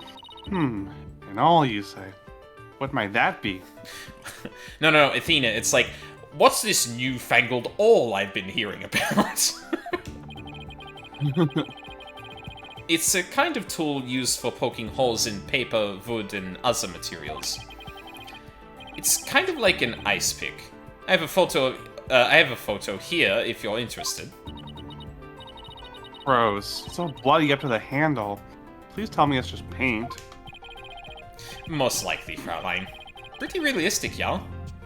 an awl, you say? What might that be? No, Athena, it's like, what's this newfangled awl I've been hearing about? It's a kind of tool used for poking holes in paper, wood, and other materials. It's kind of like an ice pick. I have a photo here if you're interested. Gross. It's all bloody up to the handle. Please tell me it's just paint. Most likely, Fraulein. Pretty realistic, y'all.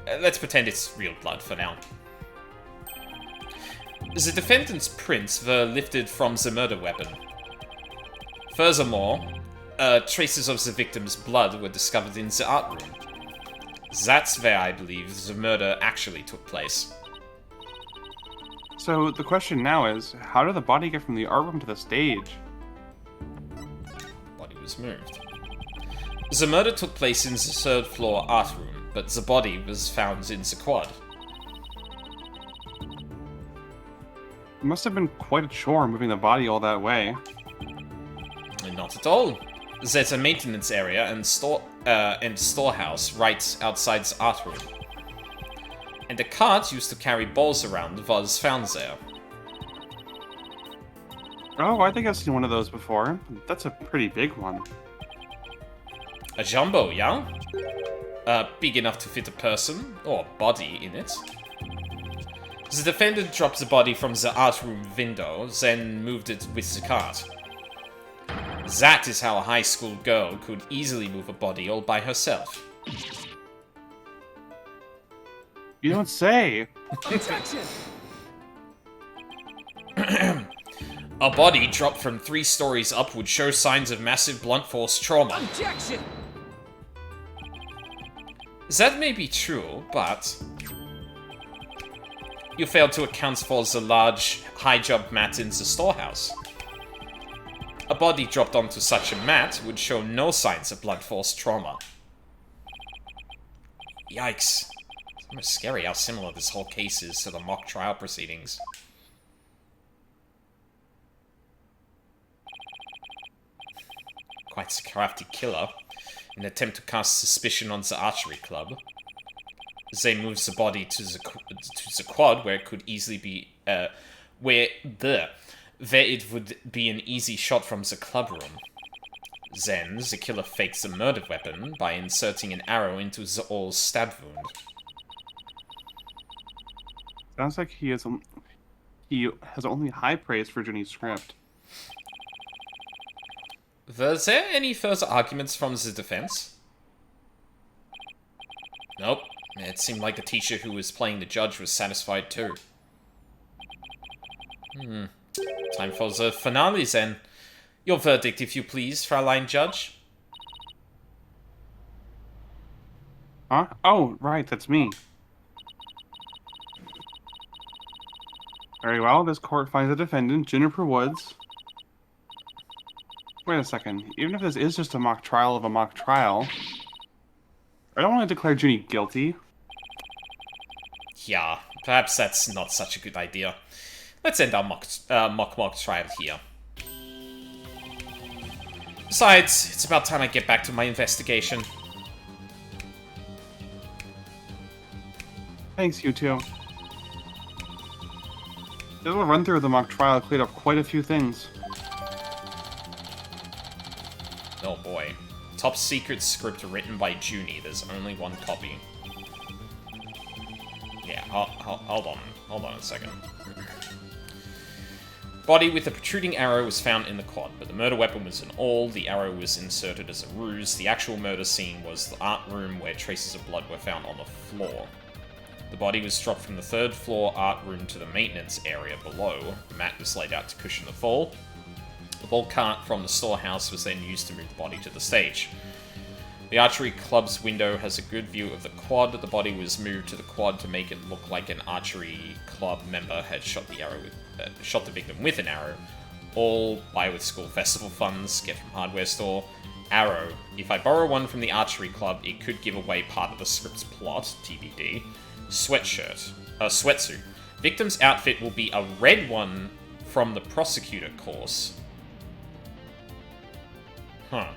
Let's pretend it's real blood for now. The defendant's prints were lifted from the murder weapon. Furthermore, traces of the victim's blood were discovered in the art room. That's where I believe the murder actually took place. So the question now is, how did the body get from the art room to the stage? Body was moved. The murder took place in the third floor art room, but the body was found in the quad. It must have been quite a chore moving the body all that way. Not at all. There's a maintenance area and storehouse right outside the art room. And a cart used to carry balls around was found there. Oh, I think I've seen one of those before. That's a pretty big one. A jumbo, yeah? Big enough to fit a person, or body, in it. The defendant dropped the body from the art room window, then moved it with the cart. That is how a high school girl could easily move a body all by herself. You don't say. Objection! A body dropped from 3 stories up would show signs of massive blunt force trauma. Objection! That may be true, but you failed to account for the large high jump mat in the storehouse. A body dropped onto such a mat would show no signs of blunt force trauma. Yikes. It's almost scary how similar this whole case is to the mock trial proceedings. Quite a crafty killer. In an attempt to cast suspicion on the archery club. They moves the body to the quad where it could easily be where it would be an easy shot from the club room. Then the killer fakes the murder weapon by inserting an arrow into the owl's stab wound. Sounds like he has only high praise for Ginny's script. Were there any further arguments from the defense? Nope. It seemed like the teacher who was playing the judge was satisfied too. Time for the finale then. Your verdict, if you please, Fraulein Judge. Huh? Oh, right, that's me. Very well, this court finds the defendant, Juniper Woods. Wait a second. Even if this is just a mock trial of a mock trial, I don't want to declare Junie guilty. Yeah, perhaps that's not such a good idea. Let's end our mock trial here. Besides, it's about time I get back to my investigation. Thanks, you two. The little run-through of the mock trial cleared up quite a few things. Oh boy. Top secret script written by Junie. There's only one copy. Yeah, hold on a second. Body with a protruding arrow was found in the quad, but the murder weapon was an awl, the arrow was inserted as a ruse, the actual murder scene was the art room where traces of blood were found on the floor. The body was dropped from the 3rd floor art room to the maintenance area below. The mat was laid out to cushion the fall. The ball cart from the storehouse was then used to move the body to the stage. The archery club's window has a good view of the quad. The body was moved to the quad to make it look like an archery club member had shot the victim with an arrow. All buy with school festival funds, get from hardware store. Arrow. If I borrow one from the archery club, it could give away part of the script's plot, TBD. Sweatsuit. Victim's outfit will be a red one from the prosecutor course. Huh.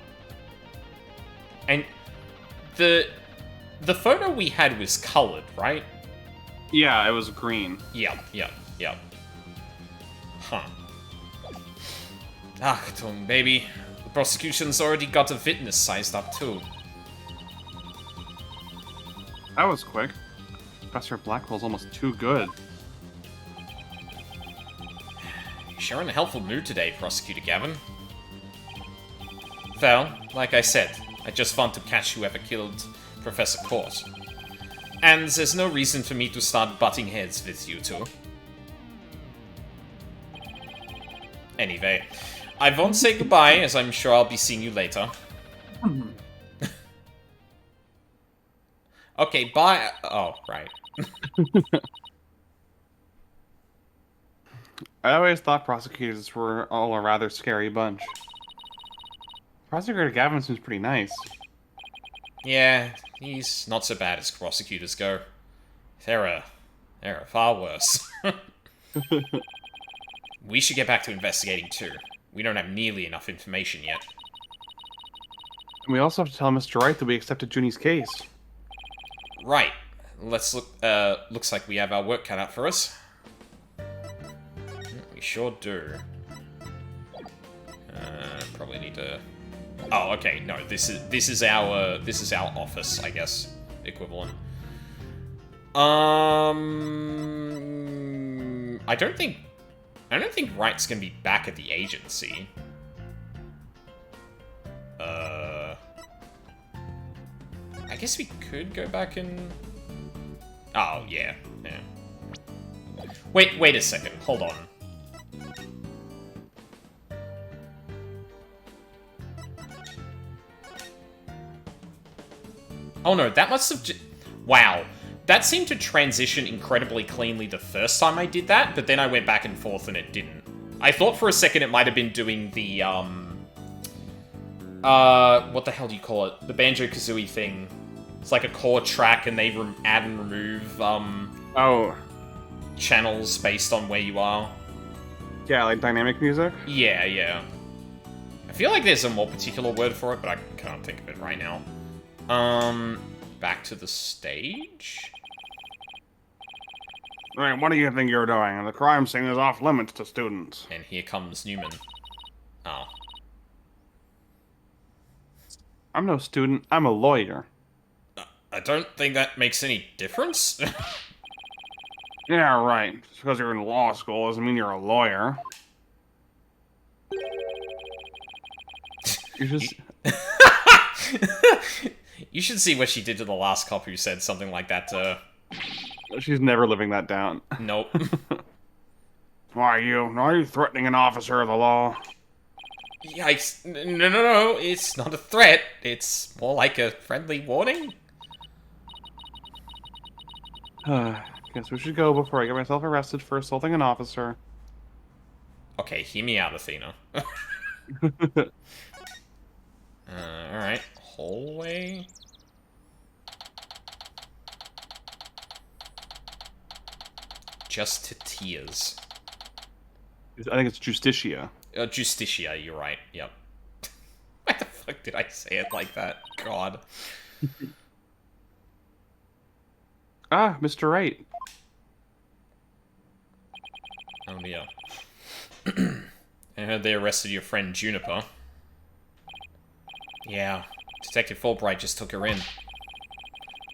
And the photo we had was colored, right? Yeah, it was green. Yep. Huh. Ah, Tom, baby. The prosecution's already got a witness sized up, too. That was quick. Professor Blackwell's almost too good. You're sure in a helpful mood today, Prosecutor Gavin. Well, like I said, I just want to catch whoever killed Professor Court. And there's no reason for me to start butting heads with you two. Anyway, I won't say goodbye, as I'm sure I'll be seeing you later. Okay, bye. Oh, right. I always thought prosecutors were all a rather scary bunch. Prosecutor Gavin seems pretty nice. Yeah, he's not so bad as prosecutors go. They're far worse. We should get back to investigating too. We don't have nearly enough information yet. And we also have to tell Mr. Wright that we accepted Junie's case. Right. Let's look. Looks like we have our work cut out for us. We sure do. Probably need to... Oh, okay. No, this is our office, I guess, equivalent. I don't think Wright's gonna be back at the agency. I guess we could go back and... Oh, yeah. Wait a second. Hold on. Oh no, that must have... Wow. That seemed to transition incredibly cleanly the first time I did that, but then I went back and forth and it didn't. I thought for a second it might have been doing the, what the hell do you call it? The Banjo-Kazooie thing. It's like a core track and they add and remove, Oh. channels based on where you are. Yeah, like dynamic music? Yeah. I feel like there's a more particular word for it, but I can't think of it right now. Back to the stage? Right, what do you think you're doing? The crime scene is off limits to students. And here comes Newman. Oh. I'm no student, I'm a lawyer. I don't think that makes any difference. Yeah, right. Just because you're in law school doesn't mean you're a lawyer. You're just... You should see what she did to the last cop who said something like that to her. She's never living that down. Nope. Why, are you threatening an officer of the law? Yikes. No. It's not a threat. It's more like a friendly warning. Guess we should go before I get myself arrested for assaulting an officer. Okay, hear me out, Athena. Alright. Hallway. Just to tears. I think it's Justitia. Justitia, you're right. Yep. Why the fuck did I say it like that? God. Ah, Mr. Wright. Oh dear. I heard they arrested your friend Juniper. Yeah, Detective Fulbright just took her in.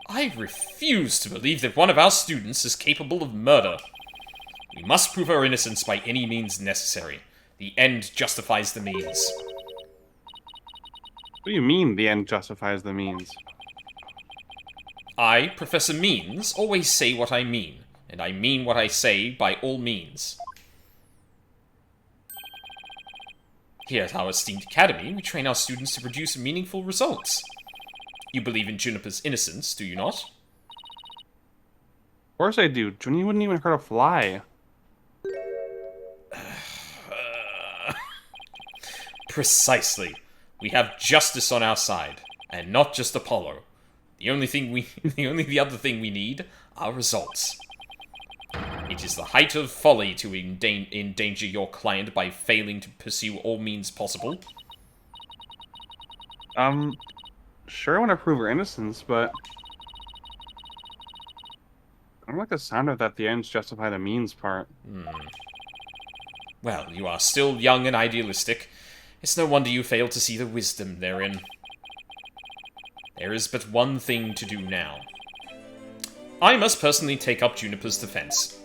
I refuse to believe that one of our students is capable of murder. We must prove her innocence by any means necessary. The end justifies the means. What do you mean, the end justifies the means? I, Professor Means, always say what I mean, and I mean what I say by all means. Here at our esteemed academy, we train our students to produce meaningful results. You believe in Juniper's innocence, do you not? Of course I do. Juni wouldn't even hurt a fly. Precisely. We have justice on our side, and not just Apollo. The only other thing we need are results. It is the height of folly to endanger your client by failing to pursue all means possible. Sure I want to prove her innocence, but... I don't like the sound of that the ends justify the means part. Well, you are still young and idealistic. It's no wonder you fail to see the wisdom therein. There is but one thing to do now. I must personally take up Juniper's defense.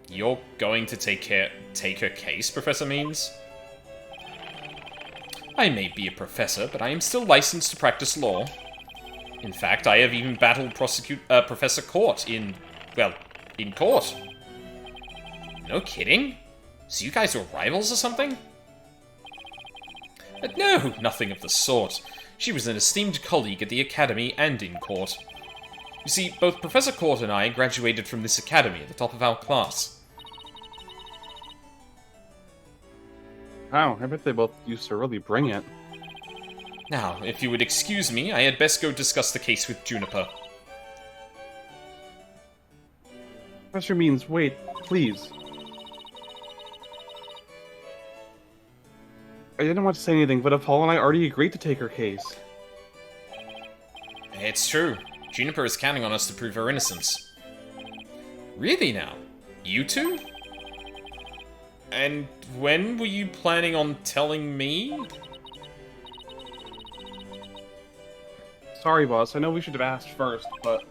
You're going to take her case, Professor Means? I may be a professor, but I am still licensed to practice law. In fact, I have even battled Professor Court in court. No kidding? So you guys were rivals or something? But no, nothing of the sort. She was an esteemed colleague at the academy and in court. You see, both Professor Court and I graduated from this academy at the top of our class. Wow, I bet they both used to really bring it. Now, if you would excuse me, I had best go discuss the case with Juniper. Professor Means, wait, please. I didn't want to say anything, but Apollo and I already agreed to take her case. It's true. Juniper is counting on us to prove her innocence. Really now? You two? And when were you planning on telling me? Sorry, boss. I know we should have asked first, but...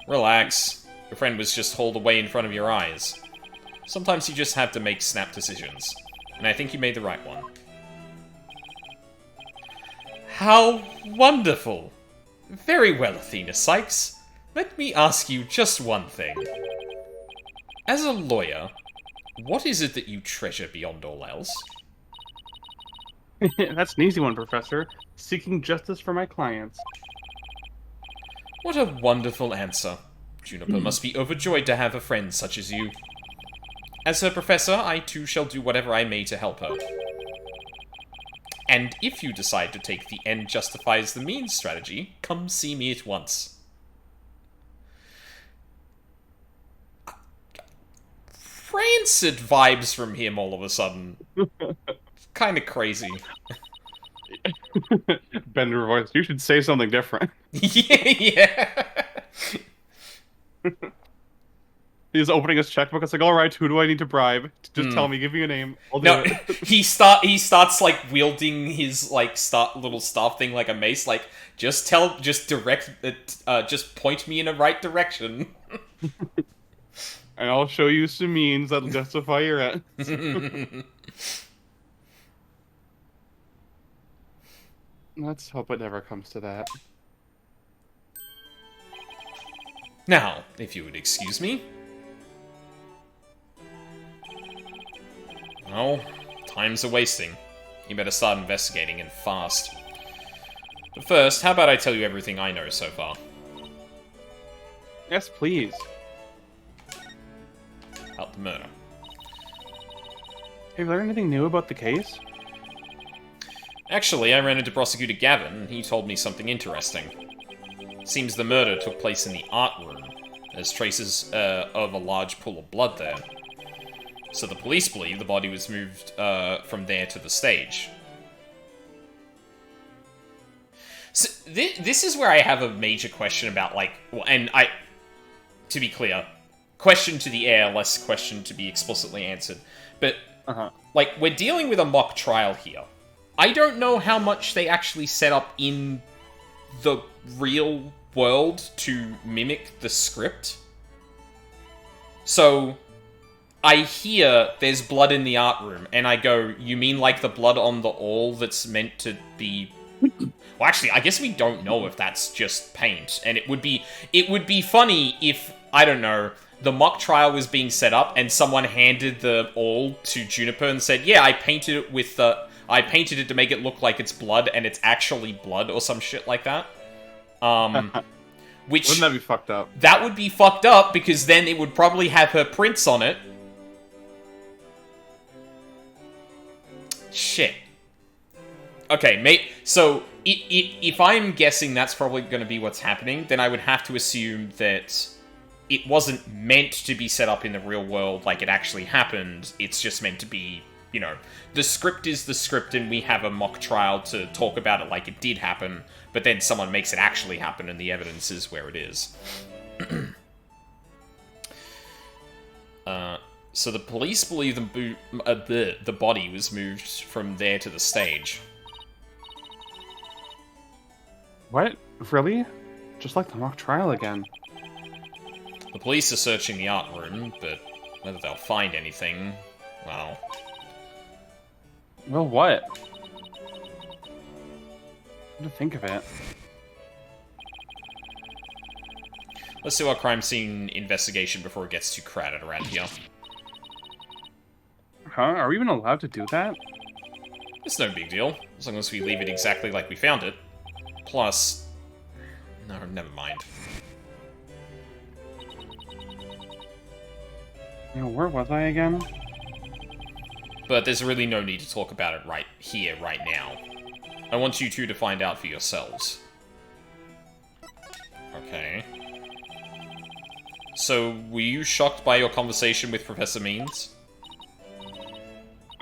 Relax. Your friend was just hauled away in front of your eyes. Sometimes you just have to make snap decisions. And I think you made the right one. How wonderful! Very well, Athena Sykes. Let me ask you just one thing. As a lawyer, what is it that you treasure beyond all else? That's an easy one, Professor. Seeking justice for my clients. What a wonderful answer. Juniper must be overjoyed to have a friend such as you. As her professor, I too shall do whatever I may to help her. And if you decide to take the end justifies the means strategy, come see me at once. Rancid vibes from him all of a sudden. Kind of crazy. Bender voice, you should say something different. Yeah. He's opening his checkbook. It's like, all right, who do I need to bribe? Just tell me, give me a name. I'll do No, it. he starts like wielding his like little staff thing like a mace. Like just point me in the right direction. And I'll show you some means that'll justify your end. Let's hope it never comes to that. Now, if you would excuse me. Oh, time's a-wasting. You better start investigating and fast. But first, how about I tell you everything I know so far? Yes, please. About the murder. Have you learned anything new about the case? Actually, I ran into Prosecutor Gavin, and he told me something interesting. Seems the murder took place in the art room. There's traces of a large pool of blood there. So the police believe the body was moved from there to the stage. So this is where I have a major question about, like, well, and to be clear, question to the air, less question to be explicitly answered. But, like, we're dealing with a mock trial here. I don't know how much they actually set up in the real world to mimic the script. So, I hear there's blood in the art room, and I go, you mean like the blood on the wall that's meant to be... Well, actually, I guess we don't know if that's just paint, and it would be funny if, I don't know, the mock trial was being set up, and someone handed the awl to Juniper and said, yeah, I painted it with I painted it to make it look like it's blood, and it's actually blood, or some shit like that. Which... Wouldn't that be fucked up? That would be fucked up, because then it would probably have her prints on it. Shit. Okay, mate, so if I'm guessing that's probably going to be what's happening, then I would have to assume that it wasn't meant to be set up in the real world like it actually happened. It's just meant to be, you know, the script is the script and we have a mock trial to talk about it like it did happen, but then someone makes it actually happen and the evidence is where it is. So the police believe the body was moved from there to the stage. What? Really? Just like the mock trial again. The police are searching the art room, but whether they'll find anything, well... Well, what? What to think of it? Let's do our crime scene investigation before it gets too crowded around here. Huh? Are we even allowed to do that? It's no big deal, as long as we leave it exactly like we found it. Plus... No, never mind. You know, where was I again? But there's really no need to talk about it right here, right now. I want you two to find out for yourselves. Okay. So, were you shocked by your conversation with Professor Means?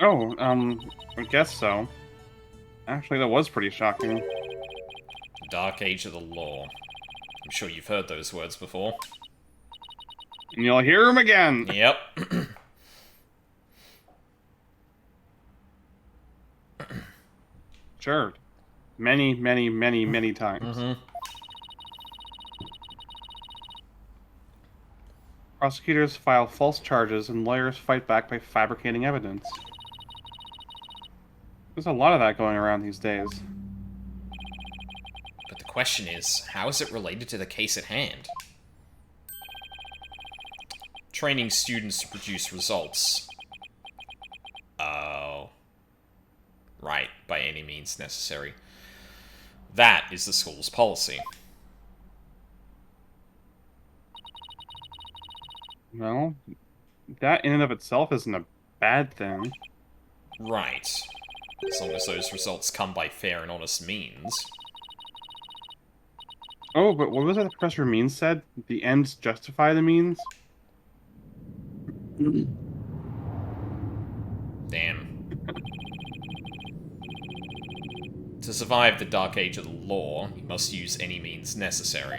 Oh, I guess so. Actually, that was pretty shocking. The Dark Age of the Law. I'm sure you've heard those words before. And you'll hear him again! Yep. Sure. Many, many, many, many times. Mm-hmm. Prosecutors file false charges and lawyers fight back by fabricating evidence. There's a lot of that going around these days. But the question is, how is it related to the case at hand? Training students to produce results. Oh. Right, by any means necessary. That is the school's policy. Well, that in and of itself isn't a bad thing. Right. As long as those results come by fair and honest means. Oh, but what was it that Professor Means said? The ends justify the means? Damn. To survive the dark age of the law, you must use any means necessary.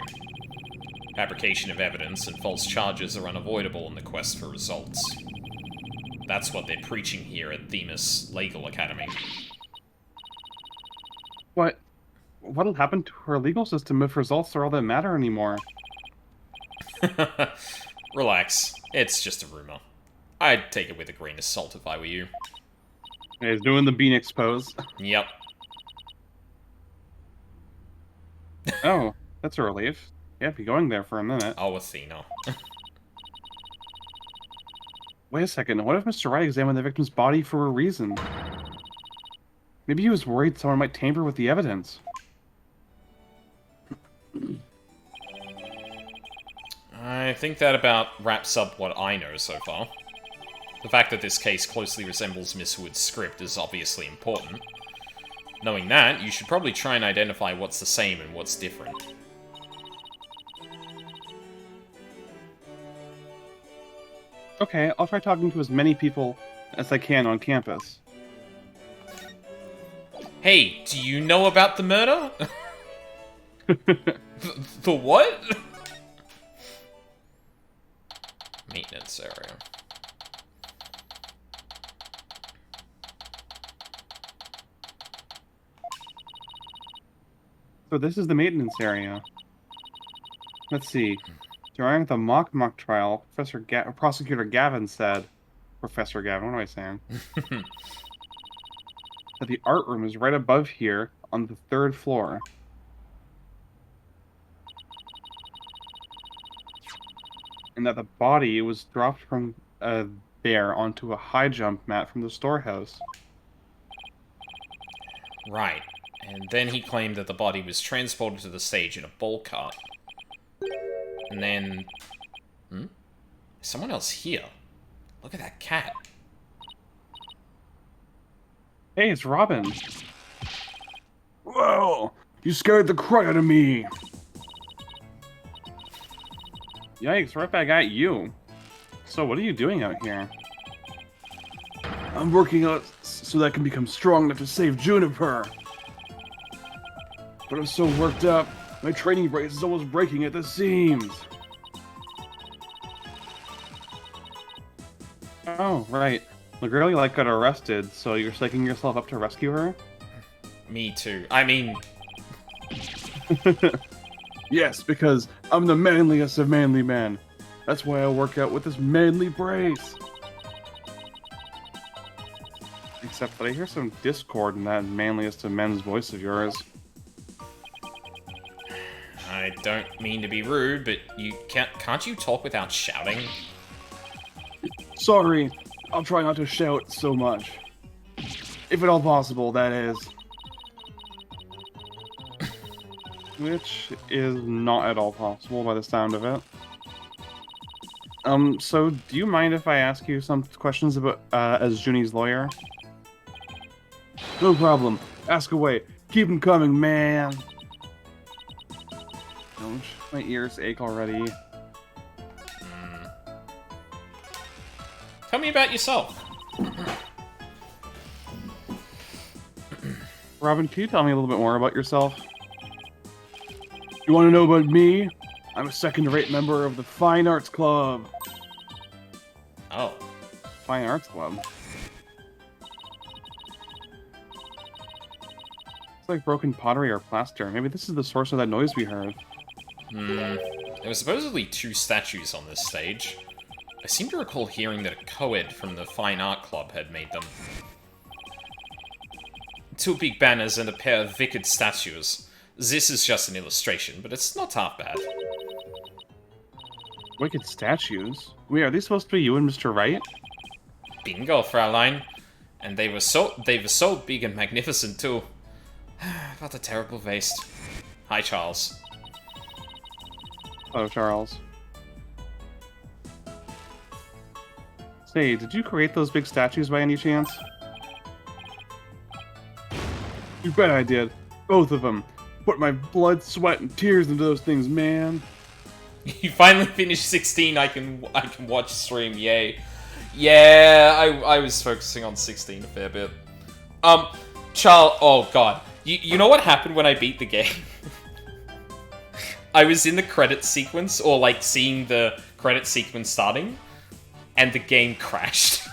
Fabrication of evidence and false charges are unavoidable in the quest for results. That's what they're preaching here at Themis Legal Academy. What'll happen to our legal system if results are all that matter anymore? Relax. It's just a rumor. I'd take it with a grain of salt if I were you. He's doing the Phoenix pose. Yep. Oh, that's a relief. Yeah, be going there for a minute. Oh, Athena. Wait a second, what if Mr. Wright examined the victim's body for a reason? Maybe he was worried someone might tamper with the evidence. I think that about wraps up what I know so far. The fact that this case closely resembles Miss Wood's script is obviously important. Knowing that, you should probably try and identify what's the same and what's different. Okay, I'll try talking to as many people as I can on campus. Hey, do you know about the murder? The what? Maintenance area. So this is the maintenance area. Let's see. During the mock trial, Prosecutor Gavin said... Professor Gavin, what am I saying? That the art room is right above here on the 3rd floor. And that the body was dropped from there onto a high jump mat from the storehouse. Right. And then he claimed that the body was transported to the stage in a bowl cart. And then... Hmm? Someone else here. Look at that cat. Hey, it's Robin. Whoa! You scared the crud out of me! Yikes, right back at you. So, what are you doing out here? I'm working out so that I can become strong enough to save Juniper. But I'm so worked up, my training brace is almost breaking at the seams. Oh, right. The girl you got arrested, so you're psyching yourself up to rescue her? Me too. I mean... Yes, because I'm the manliest of manly men. That's why I work out with this manly brace. Except that I hear some discord in that manliest of men's voice of yours. I don't mean to be rude, but you can't you talk without shouting? Sorry, I'll try not to shout so much. If at all possible, that is. Which is not at all possible by the sound of it. So do you mind if I ask you some questions about, as Junie's lawyer? No problem. Ask away. Keep them coming, man. Ouch, my ears ache already. Tell me about yourself. Robin, can you tell me a little bit more about yourself? You want to know about me? I'm a second-rate member of the Fine Arts Club. Oh. Fine Arts Club? It's like broken pottery or plaster. Maybe this is the source of that noise we heard. There were supposedly 2 statues on this stage. I seem to recall hearing that a co-ed from the Fine Art Club had made them. 2 big banners and a pair of wicked statues. This is just an illustration, but it's not half bad. Wicked statues? Wait, are these supposed to be you and Mr. Wright? Bingo, Fraulein. And they were so big and magnificent too. What a terrible waste. Hi, Charles. Oh, Charles. Say, did you create those big statues by any chance? You bet I did. Both of them. Put my blood, sweat, and tears into those things, man. You finally finished 16. I can watch stream. Yay. Yeah, I was focusing on 16 a fair bit. Charles. Oh god. You know what happened when I beat the game? I was in the credit sequence, or like seeing the credit sequence starting, and the game crashed.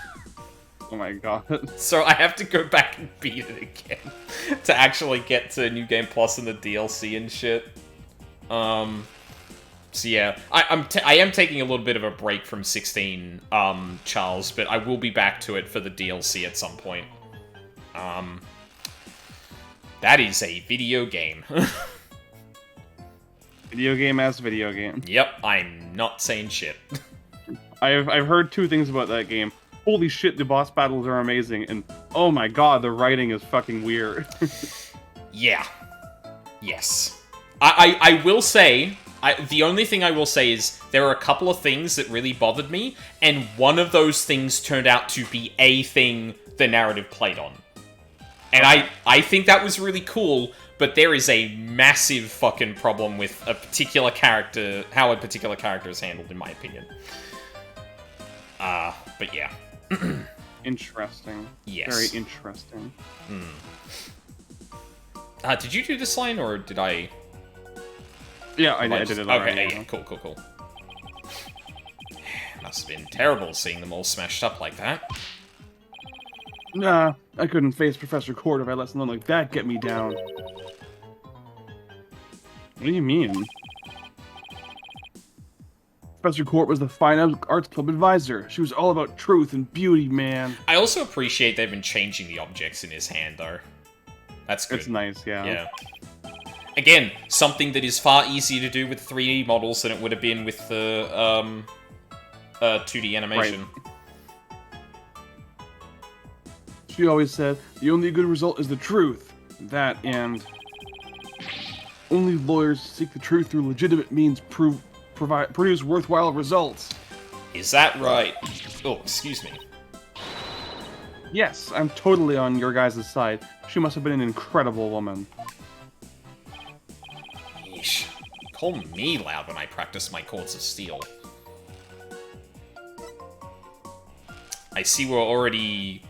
Oh my god. So I have to go back and beat it again to actually get to New Game Plus and the DLC and shit. So yeah, I am taking a little bit of a break from 16, Charles, but I will be back to it for the DLC at some point. That is a video game. Video game as video game. Yep, I'm not saying shit. I've heard 2 things about that game. Holy shit, the boss battles are amazing, and oh my god, the writing is fucking weird. Yeah. Yes. I will say, the only thing I will say is there are a couple of things that really bothered me, and one of those things turned out to be a thing the narrative played on. And I think that was really cool, but there is a massive fucking problem with a particular character, how a particular character is handled, in my opinion. But yeah. Interesting. Yes. Very interesting. Did you do this line, or did I... Yeah, I did it already. Okay, yeah, cool. Must have been terrible seeing them all smashed up like that. Nah, I couldn't face Professor Court if I let something like that get me down. What do you mean? Professor Court was the Fine Arts Club advisor. She was all about truth and beauty, man. I also appreciate they've been changing the objects in his hand, though. That's good. It's nice, yeah. Yeah. Again, something that is far easier to do with 3D models than it would have been with the 2D animation. Right. She always said, the only good result is the truth. That and... only lawyers seek the truth through legitimate means produce worthwhile results. Is that right? Oh, excuse me. Yes, I'm totally on your guys' side. She must have been an incredible woman. Yeesh. Call me loud when I practice my chords of steel. I see we're already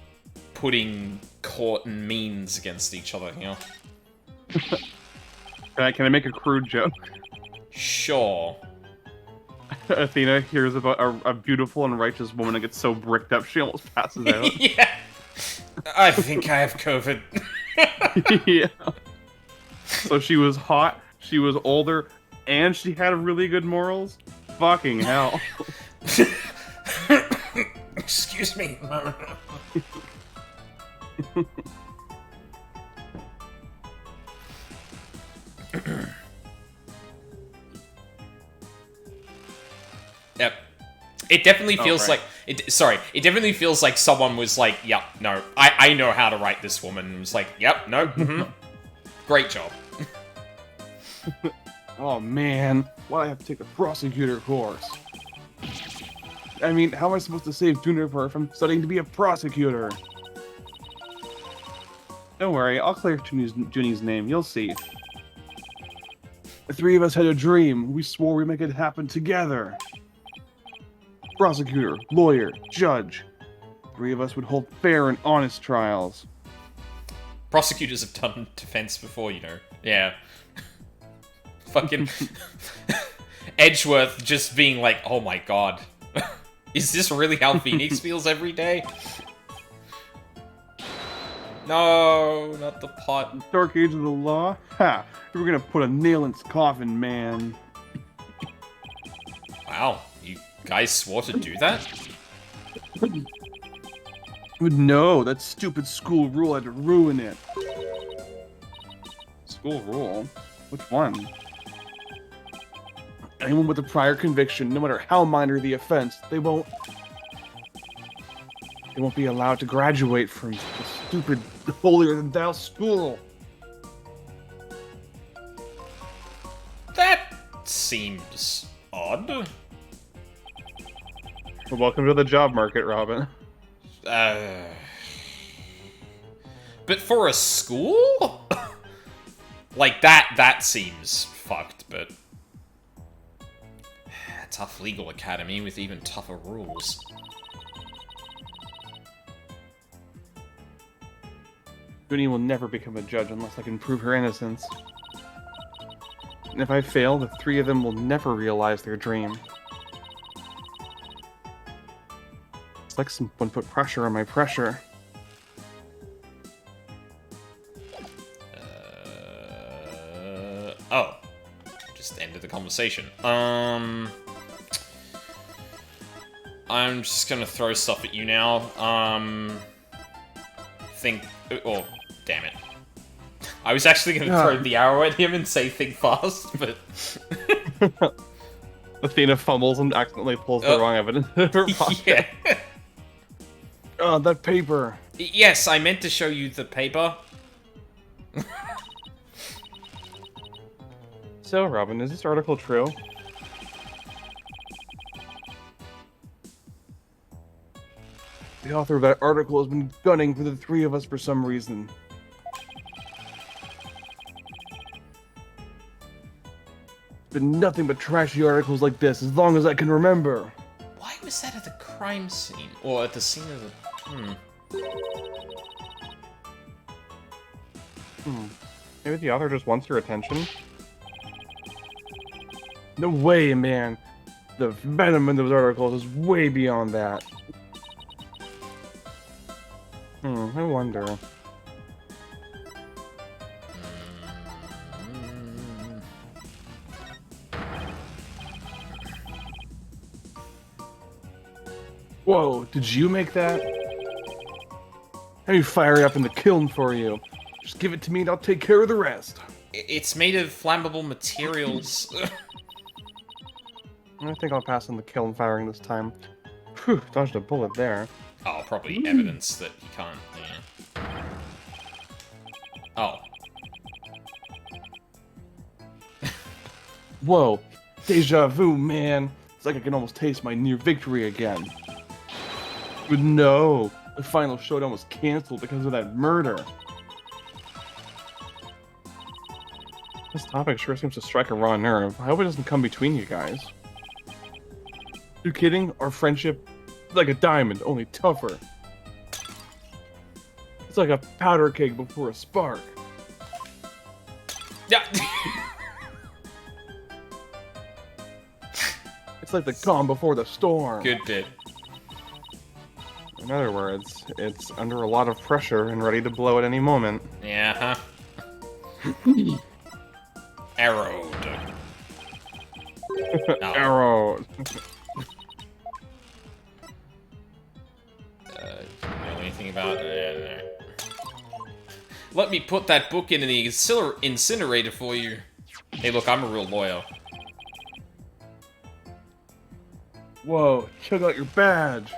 putting court and means against each other here. Can I make a crude joke? Sure. Athena hears about a beautiful and righteous woman and gets so bricked up she almost passes out. Yeah. I think I have COVID. Yeah. So she was hot, she was older, and she had really good morals? Fucking hell. Excuse me. Yep. It definitely feels like it definitely feels like someone was like, "Yep, no, I know how to write this woman." And was like, "Yep, no, great job." Oh man, why do I have to take the prosecutor course? I mean, how am I supposed to save Juniper from studying to be a prosecutor? Don't worry, I'll clear Junie's name, you'll see. The 3 of us had a dream. We swore we'd make it happen together. Prosecutor, lawyer, judge. 3 of us would hold fair and honest trials. Prosecutors have done defense before, you know. Yeah. Fucking Edgeworth just being like, "Oh my god. Is this really how Phoenix feels every day?" No, not the pot. Dark age of the law? Ha! You were gonna put a nail in its coffin, man. Wow, you guys swore to do that? No, that stupid school rule had to ruin it. School rule? Which one? Anyone with a prior conviction, no matter how minor the offense, they won't be allowed to graduate from the stupid holier-than-thou school. That seems odd. Well, welcome to the job market, Robin. But for a school? Like, that seems fucked, but... A tough legal academy with even tougher rules. Junie will never become a judge unless I can prove her innocence. And if I fail, the three of them will never realize their dream. It's like someone put pressure on my pressure. Oh. Just ended the conversation. I'm just gonna throw stuff at you now. Oh, damn it. I was actually gonna throw the arrow at him and say think fast, but... Athena fumbles and accidentally pulls the wrong evidence in her pocket. Yeah. Oh, that paper. Yes, I meant to show you the paper. So, Robin, is this article true? The author of that article has been gunning for the three of us for some reason. It's been nothing but trashy articles like this as long as I can remember. Why was that at the crime scene? Or at the scene of the... Maybe the author just wants your attention? No way, man. The venom in those articles is way beyond that. I wonder. Whoa, did you make that? Let me fire it up in the kiln for you. Just give it to me and I'll take care of the rest. It's made of flammable materials. I think I'll pass on the kiln firing this time. Whew, dodged a bullet there. Oh, probably evidence that he can't, yeah. Oh. Whoa, deja vu, man. It's like I can almost taste my near victory again. But no, the final showdown was canceled because of that murder. This topic sure seems to strike a raw nerve. I hope it doesn't come between you guys. You kidding? Our friendship is like a diamond, only tougher. It's like a powder keg before a spark. Yeah. It's like the calm before the storm. Good bit. In other words, it's under a lot of pressure and ready to blow at any moment. Yeah, huh? Arrowed. No. Arrow. Do you know anything about it? Let me put that book in the incinerator for you. Hey, look, I'm a real lawyer. Whoa, check out your badge.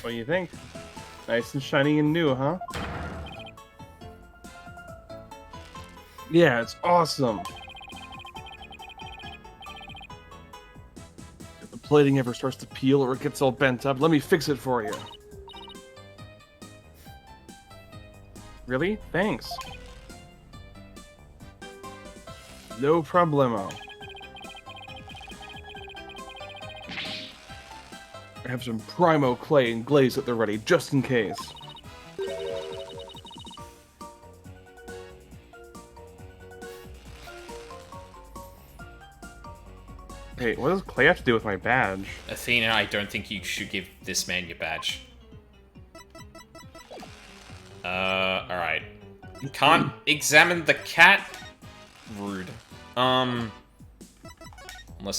What do you think? Nice and shiny and new, huh? Yeah, it's awesome. If the plating ever starts to peel or it gets all bent up, let me fix it for you. Really? Thanks. No problemo. I have some primo clay and glaze at the ready, just in case. Hey, what does clay have to do with my badge? Athena, I don't think you should give this man your badge. Alright. Can't examine the cat? Rude. Unless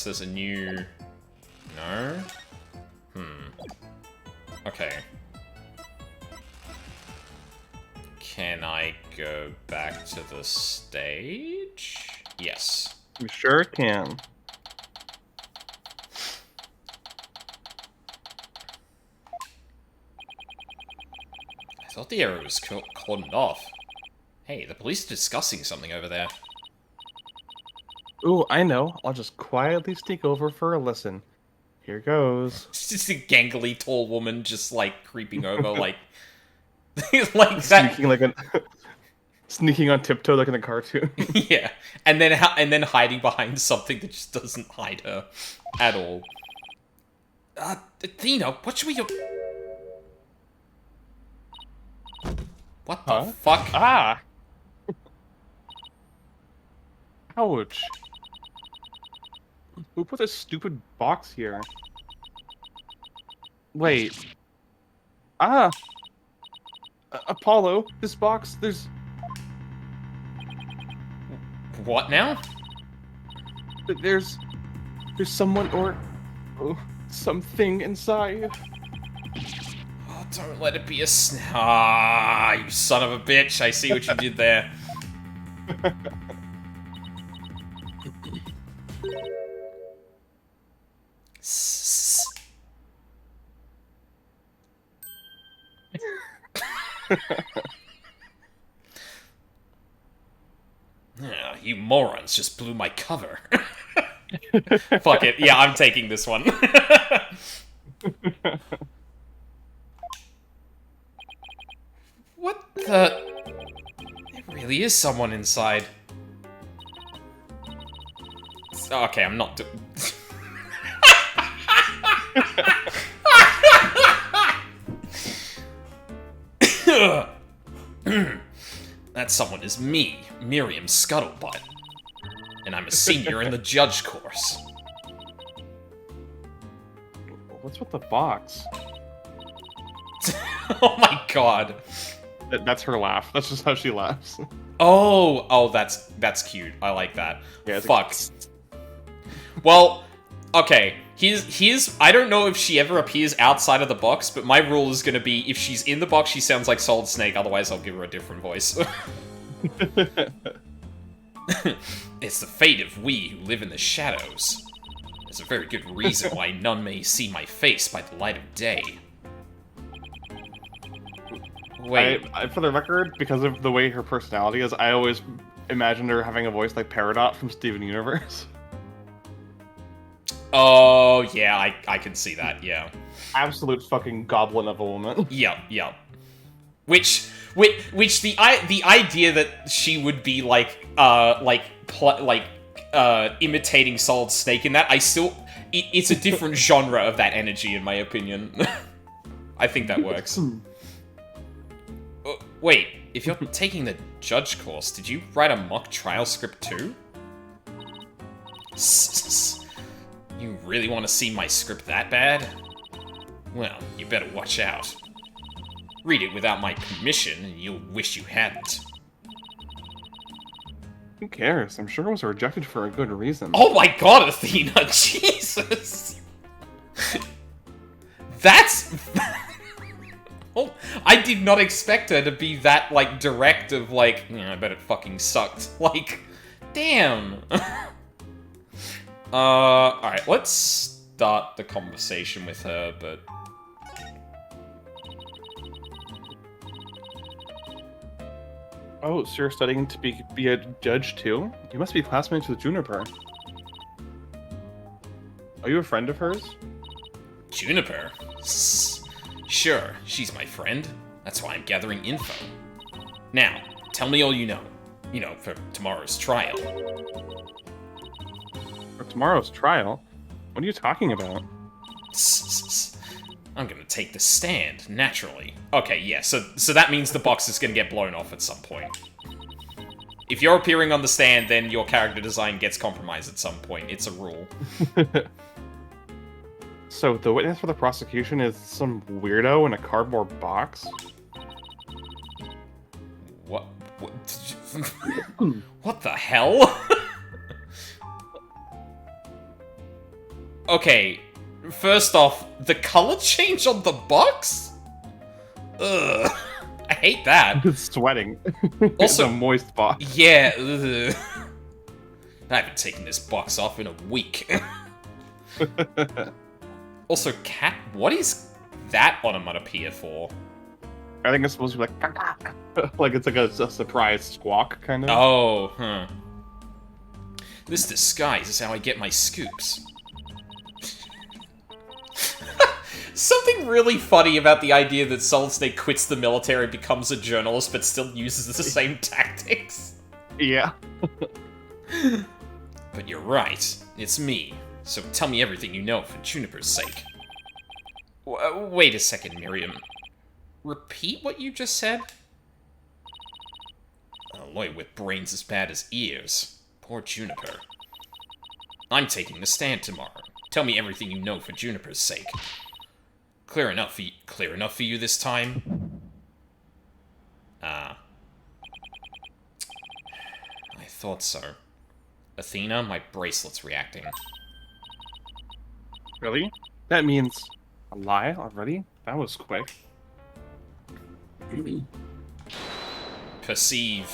there's a new... No? Okay. Can I go back to the stage? Yes. You sure can. I thought the area was cordoned off. Hey, the police are discussing something over there. Ooh, I know. I'll just quietly sneak over for a listen. Here goes. It's just a gangly tall woman just, like, creeping over, like... like that... Sneaking like sneaking on tiptoe like in a cartoon. Yeah. And then hiding behind something that just doesn't hide her at all. Athena, what should we do? What the fuck? Ah! Ouch. Who put this stupid box here? Wait. Ah! Apollo, this box, there's What now? there's someone or something inside. Oh, don't let it be a Ah, you son of a bitch. I see what you did there. Yeah, you morons just blew my cover. Fuck it. Yeah, I'm taking this one. What the... There really is someone inside. Okay, I'm not That someone is me, Miriam Scuttlebutt. And I'm a senior in the judge course. What's with the box? Oh my god. That's her laugh. That's just how she laughs. Oh, that's cute. I like that. Yeah, Fuck. Well, okay. Here's I don't know if she ever appears outside of the box, but my rule is gonna be if she's in the box, she sounds like Solid Snake. Otherwise, I'll give her a different voice. It's the fate of we who live in the shadows. There's a very good reason why none may see my face by the light of day. Wait. For the record, because of the way her personality is, I always imagined her having a voice like Peridot from Steven Universe. Oh, yeah, I can see that, yeah. Absolute fucking goblin of a woman. Yep. Which the idea that she would be imitating Solid Snake in that, it's a different genre of that energy in my opinion. I think that works. Wait, if you're taking the judge course, did you write a mock trial script too? You really want to see my script that bad? Well, you better watch out. Read it without my permission, and you'll wish you hadn't. Who cares? I'm sure it was rejected for a good reason. Oh my god, Athena! Jesus! That's... Oh, I did not expect her to be that, like, direct of, like, yeah, I bet it fucking sucked. Like, damn! Alright, let's start the conversation with her, but... Oh, so you're studying to be a judge too? You must be classmates with Juniper. Are you a friend of hers? Juniper? Sure, she's my friend. That's why I'm gathering info. Now, tell me all you know. You know, for tomorrow's trial. For tomorrow's trial? What are you talking about? I'm gonna take the stand, naturally. Okay, yeah, so that means the box is gonna get blown off at some point. If you're appearing on the stand, then your character design gets compromised at some point. It's a rule. So, the witness for the prosecution is some weirdo in a cardboard box? What? What the hell? Okay, first off, the color change on the box? Ugh. I hate that. It's sweating. Also, it's a moist box. Yeah, ugh. I haven't taken this box off in a week. Also, cat, what is that onomatopoeia for? I think it's supposed to be like, like it's like a surprise squawk, kind of. Oh, huh. This disguise is how I get my scoops. Something really funny about the idea that Solid Snake quits the military, becomes a journalist, but still uses the same tactics. Yeah. But you're right, it's me. So tell me everything you know for Juniper's sake. Wait a second, Miriam. Repeat what you just said? A lawyer with brains as bad as ears. Poor Juniper. I'm taking the stand tomorrow. Tell me everything you know for Juniper's sake. Clear enough for you this time? I thought so. Athena, my bracelet's reacting. Really? That means a lie already? That was quick. Perceive.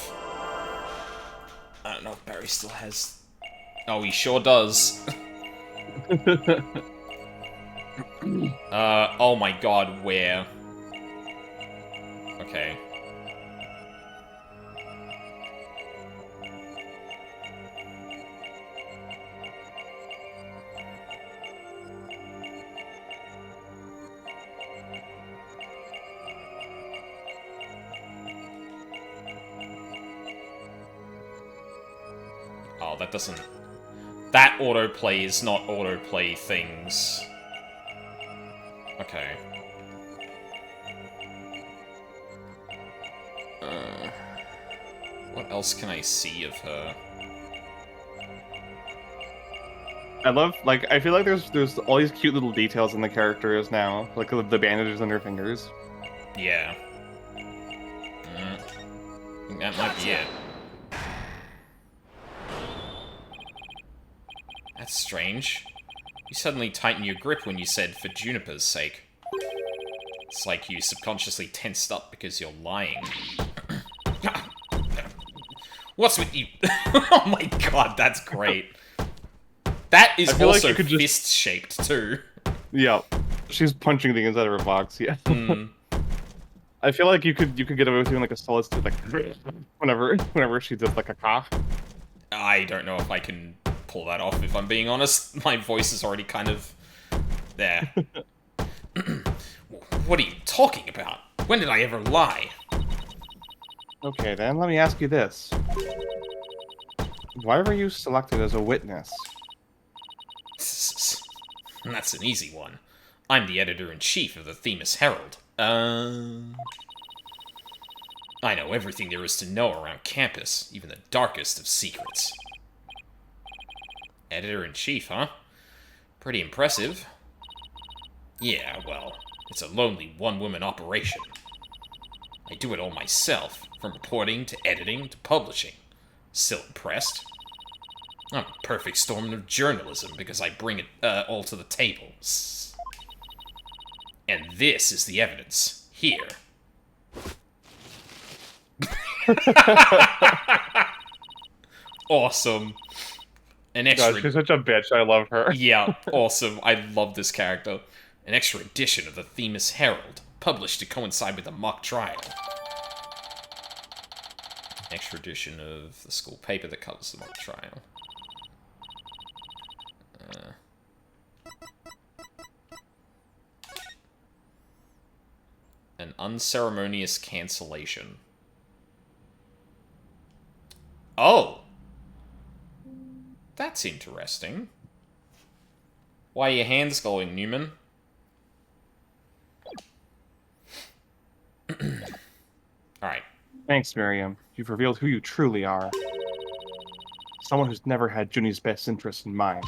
I don't know if Barry still has... Oh, he sure does. Oh my god, where? Okay. Oh, that doesn't... That autoplay is not autoplay things. Okay. What else can I see of her? I love, like, I feel like there's all these cute little details in the characters now, like the bandages on their fingers. Yeah. I think that might be it. That's strange. You suddenly tightened your grip when you said, for Juniper's sake. It's like you subconsciously tensed up because you're lying. What's with you? Oh my god, that's great. That is also like fist-shaped, too. Yeah. She's punching things out of her box, yeah. Mm. I feel like you could get away with doing like a solid state, like whenever she does like a cough. I don't know if I can pull that off, if I'm being honest. My voice is already kind of... there. What are you talking about? When did I ever lie? Okay, then let me ask you this. Why were you selected as a witness? That's an easy one. I'm the editor-in-chief of the Themis Herald. I know everything there is to know around campus, even the darkest of secrets. Editor-in-chief, huh? Pretty impressive. Yeah, well, it's a lonely one-woman operation. I do it all myself, from reporting to editing to publishing. Still impressed? I'm a perfect storm of journalism because I bring it all to the table. And this is the evidence. Here. Awesome. An extra... God, she's such a bitch. I love her. Yeah, awesome. I love this character. An extra edition of the Themis Herald, published to coincide with the mock trial. Extra edition of the school paper that covers the mock trial. An unceremonious cancellation. Oh! That's interesting. Why are your hands glowing, Newman? Alright. Thanks, Miriam. You've revealed who you truly are. Someone who's never had Junie's best interest in mind.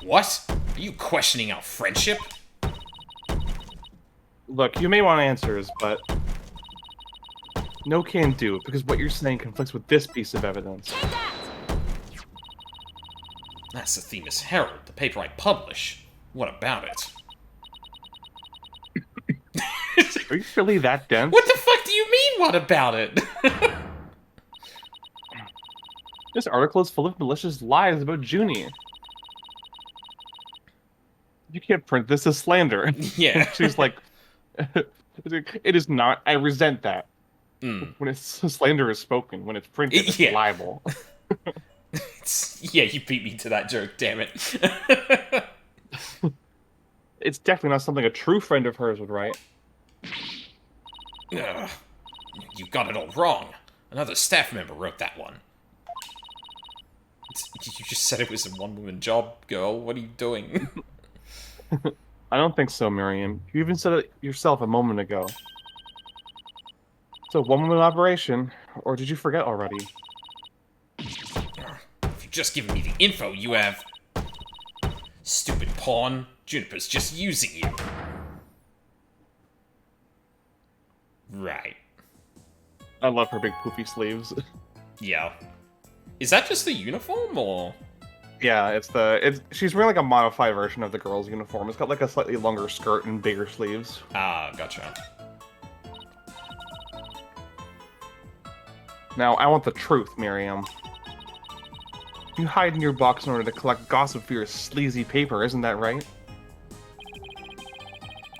What? Are you questioning our friendship? Look, you may want answers, but... No can do, because what you're saying conflicts with this piece of evidence. Take that! That's the Themis Herald, the paper I publish. What about it? Are you really that dense? What the fuck do you mean, what about it? This article is full of malicious lies about Junie. You can't print this as slander. Yeah. She's like, it is not. I resent that. Mm. When it's slander is spoken, when it's printed, it's Yeah. libel. Yeah, you beat me to that joke, damn it. It's definitely not something a true friend of hers would write. Ugh. You got it all wrong. Another staff member wrote that one. You just said it was a one-woman job, girl. What are you doing? I don't think so, Miriam. You even said it yourself a moment ago. It's a one-woman operation, or did you forget already? If you're just giving me the info, you have... Stupid pawn. Juniper's just using you. Right. I love her big poofy sleeves. Yeah. Is that just the uniform, or...? Yeah, she's wearing like a modified version of the girl's uniform. It's got like a slightly longer skirt and bigger sleeves. Ah, gotcha. Now, I want the truth, Miriam. You hide in your box in order to collect gossip for your sleazy paper, isn't that right?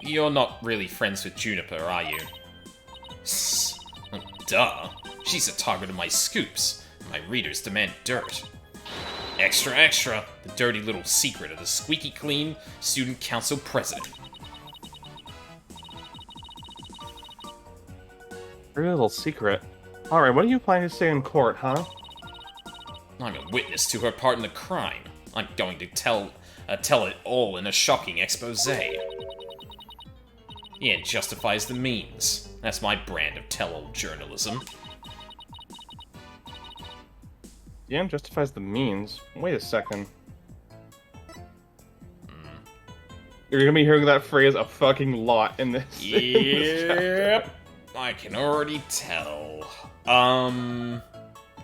You're not really friends with Juniper, are you? Duh. She's a target of my scoops. My readers demand dirt. Extra, extra! The dirty little secret of the squeaky clean student council president. Very little secret. Alright, what are you planning to say in court, huh? I'm a witness to her part in the crime. I'm going to tell it all in a shocking expose. The end justifies the means. That's my brand of tell-all journalism. The end justifies the means. Wait a second. You're gonna be hearing that phrase a fucking lot in this. Yep. I can already tell.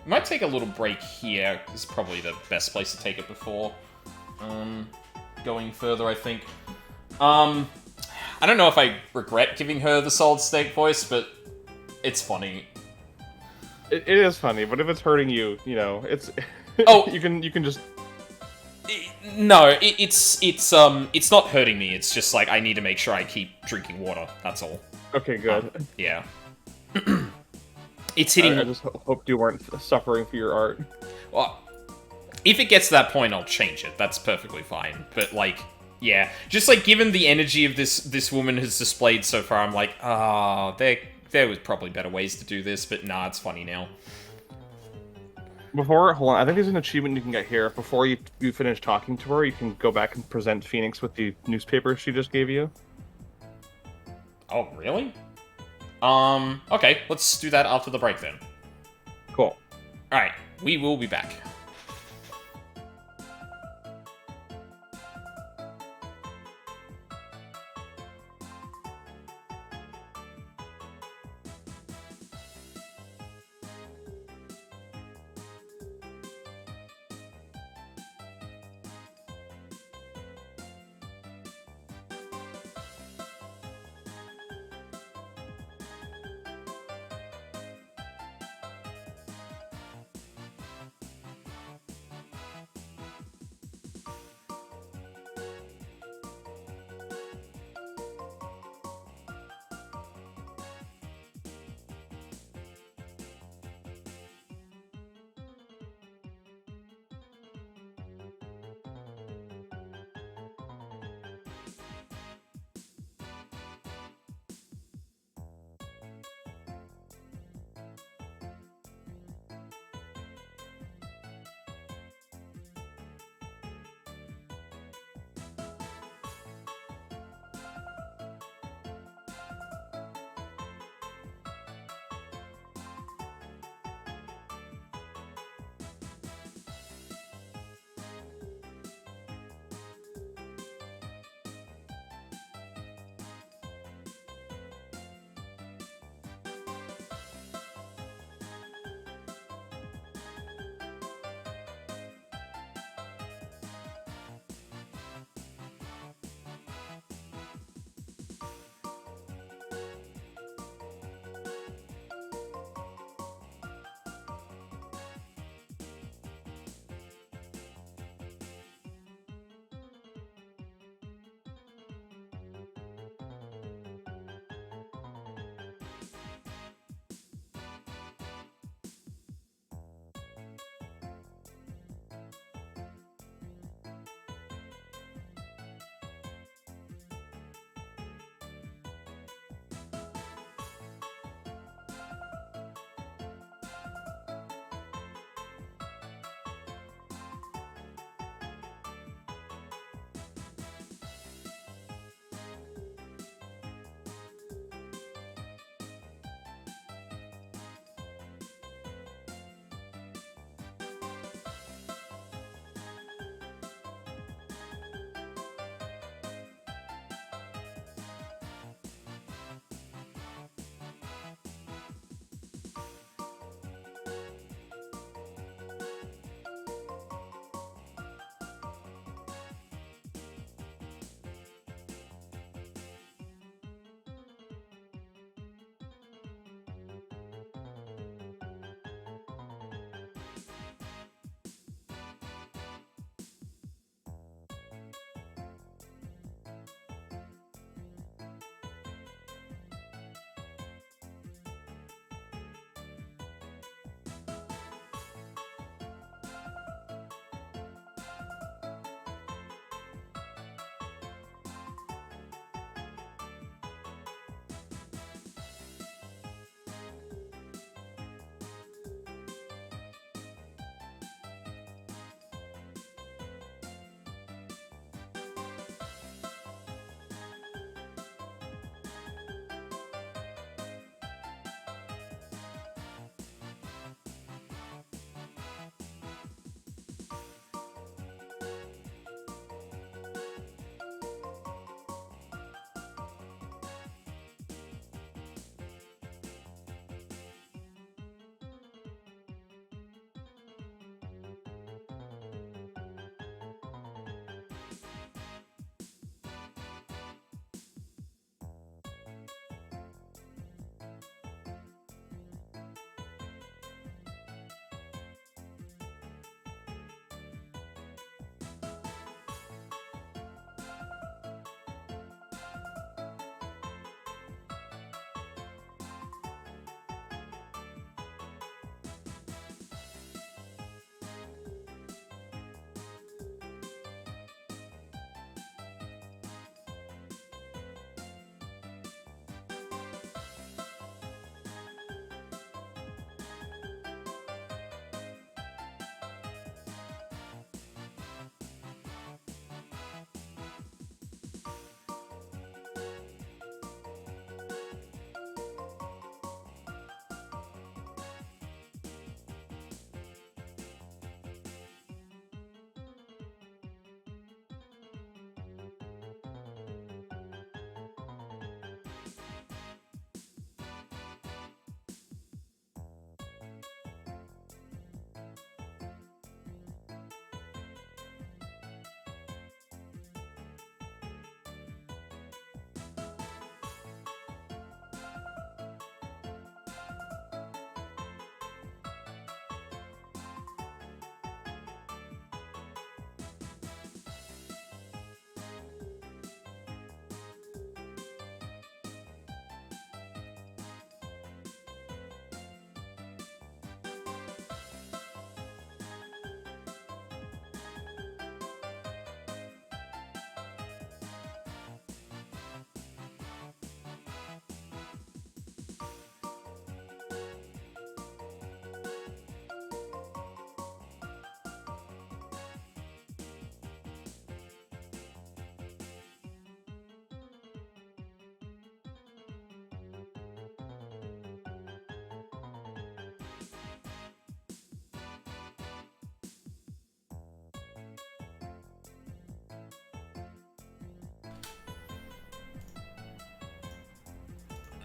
Might take a little break here. This is probably the best place to take it before going further, I think. I don't know if I regret giving her the solid snake voice, but it's funny. It is funny, but if it's hurting you, you know, it's Oh. you can just No, it's not hurting me. It's just like I need to make sure I keep drinking water. That's all. okay, good. Yeah. It's hitting. I just hoped you weren't suffering for your art. Well, if it gets to that point, I'll change it. That's perfectly fine. But like, yeah, just like given the energy of this woman has displayed so far, I'm like, there was probably better ways to do this, but nah, it's funny now. Hold on, I think there's an achievement you can get here. Before you finish talking to her, you can go back and present Phoenix with the newspaper she just gave you. Oh, really? Okay, let's do that after the break then. Cool. Alright, we will be back.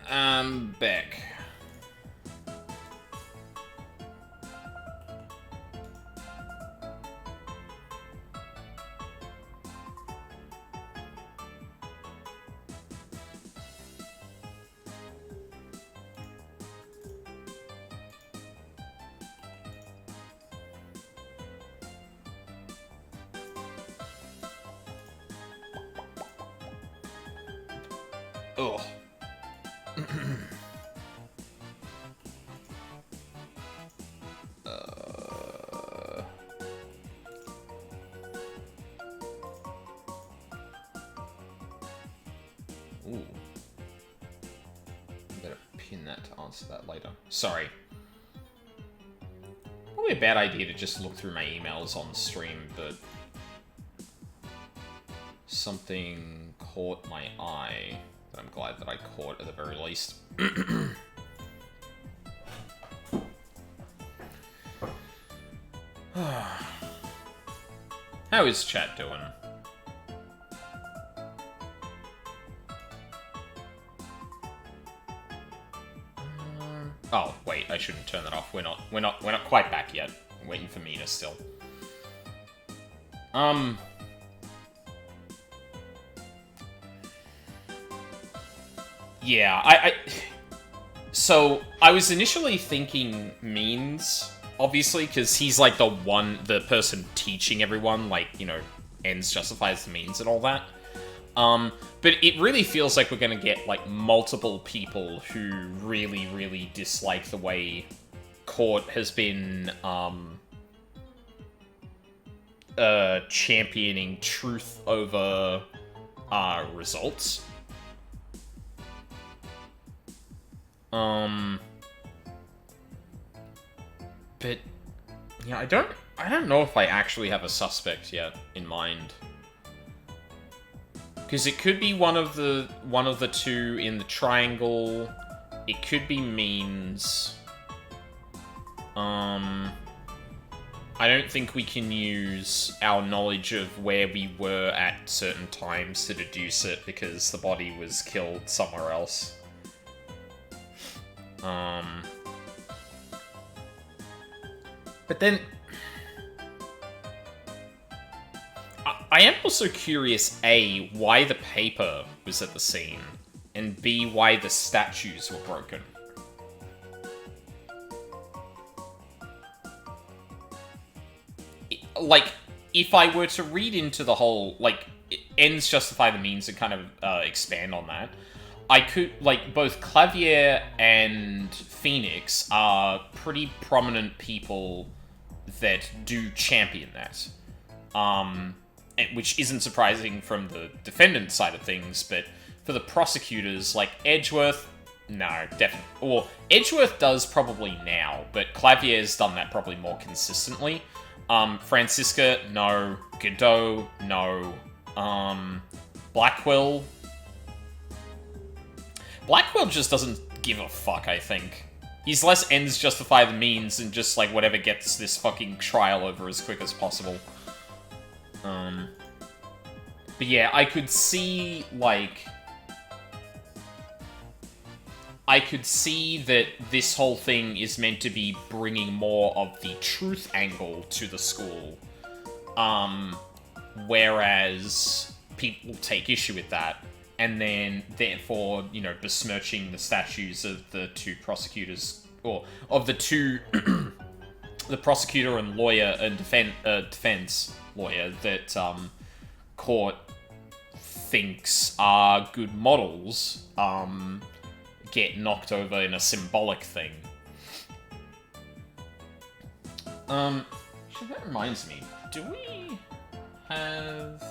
Back. Ugh. Ooh. Better pin that to answer that later. Sorry. Probably a bad idea to just look through my emails on stream, but something caught my eye that I'm glad that I caught at the very least. How is chat doing? Oh, wait, I shouldn't turn that off. We're not quite back yet. I'm waiting for Mina still. Yeah, so, I was initially thinking Means, obviously, because he's, like, the person teaching everyone, like, you know, ends justifies the means and all that. But it really feels like we're gonna get, like, multiple people who really, really dislike the way Court has been, championing truth over, results. But yeah, I don't know if I actually have a suspect yet in mind. Because it could be one of the two in the triangle. It could be Means. I don't think we can use our knowledge of where we were at certain times to deduce it because the body was killed somewhere else. But then I am also curious, A, why the paper was at the scene, and B, why the statues were broken. Like, if I were to read into the whole, like, ends justify the means and kind of expand on that, I could, like, both Clavier and Phoenix are pretty prominent people that do champion that. Which isn't surprising from the defendant side of things, but for the prosecutors, like Edgeworth, no, definitely. Or Edgeworth does probably now, but Clavier's done that probably more consistently. Francisca, no. Godot, no. Blackwell just doesn't give a fuck, I think. He's less ends justify the means and just, like, whatever gets this fucking trial over as quick as possible. But yeah, I could see, like... I could see that this whole thing is meant to be bringing more of the truth angle to the school. Whereas people take issue with that. And then, therefore, you know, besmirching the statues of the two prosecutors, or of the two, the prosecutor and lawyer and defense lawyer that court thinks are good models, get knocked over in a symbolic thing. Actually, that reminds me, do we have...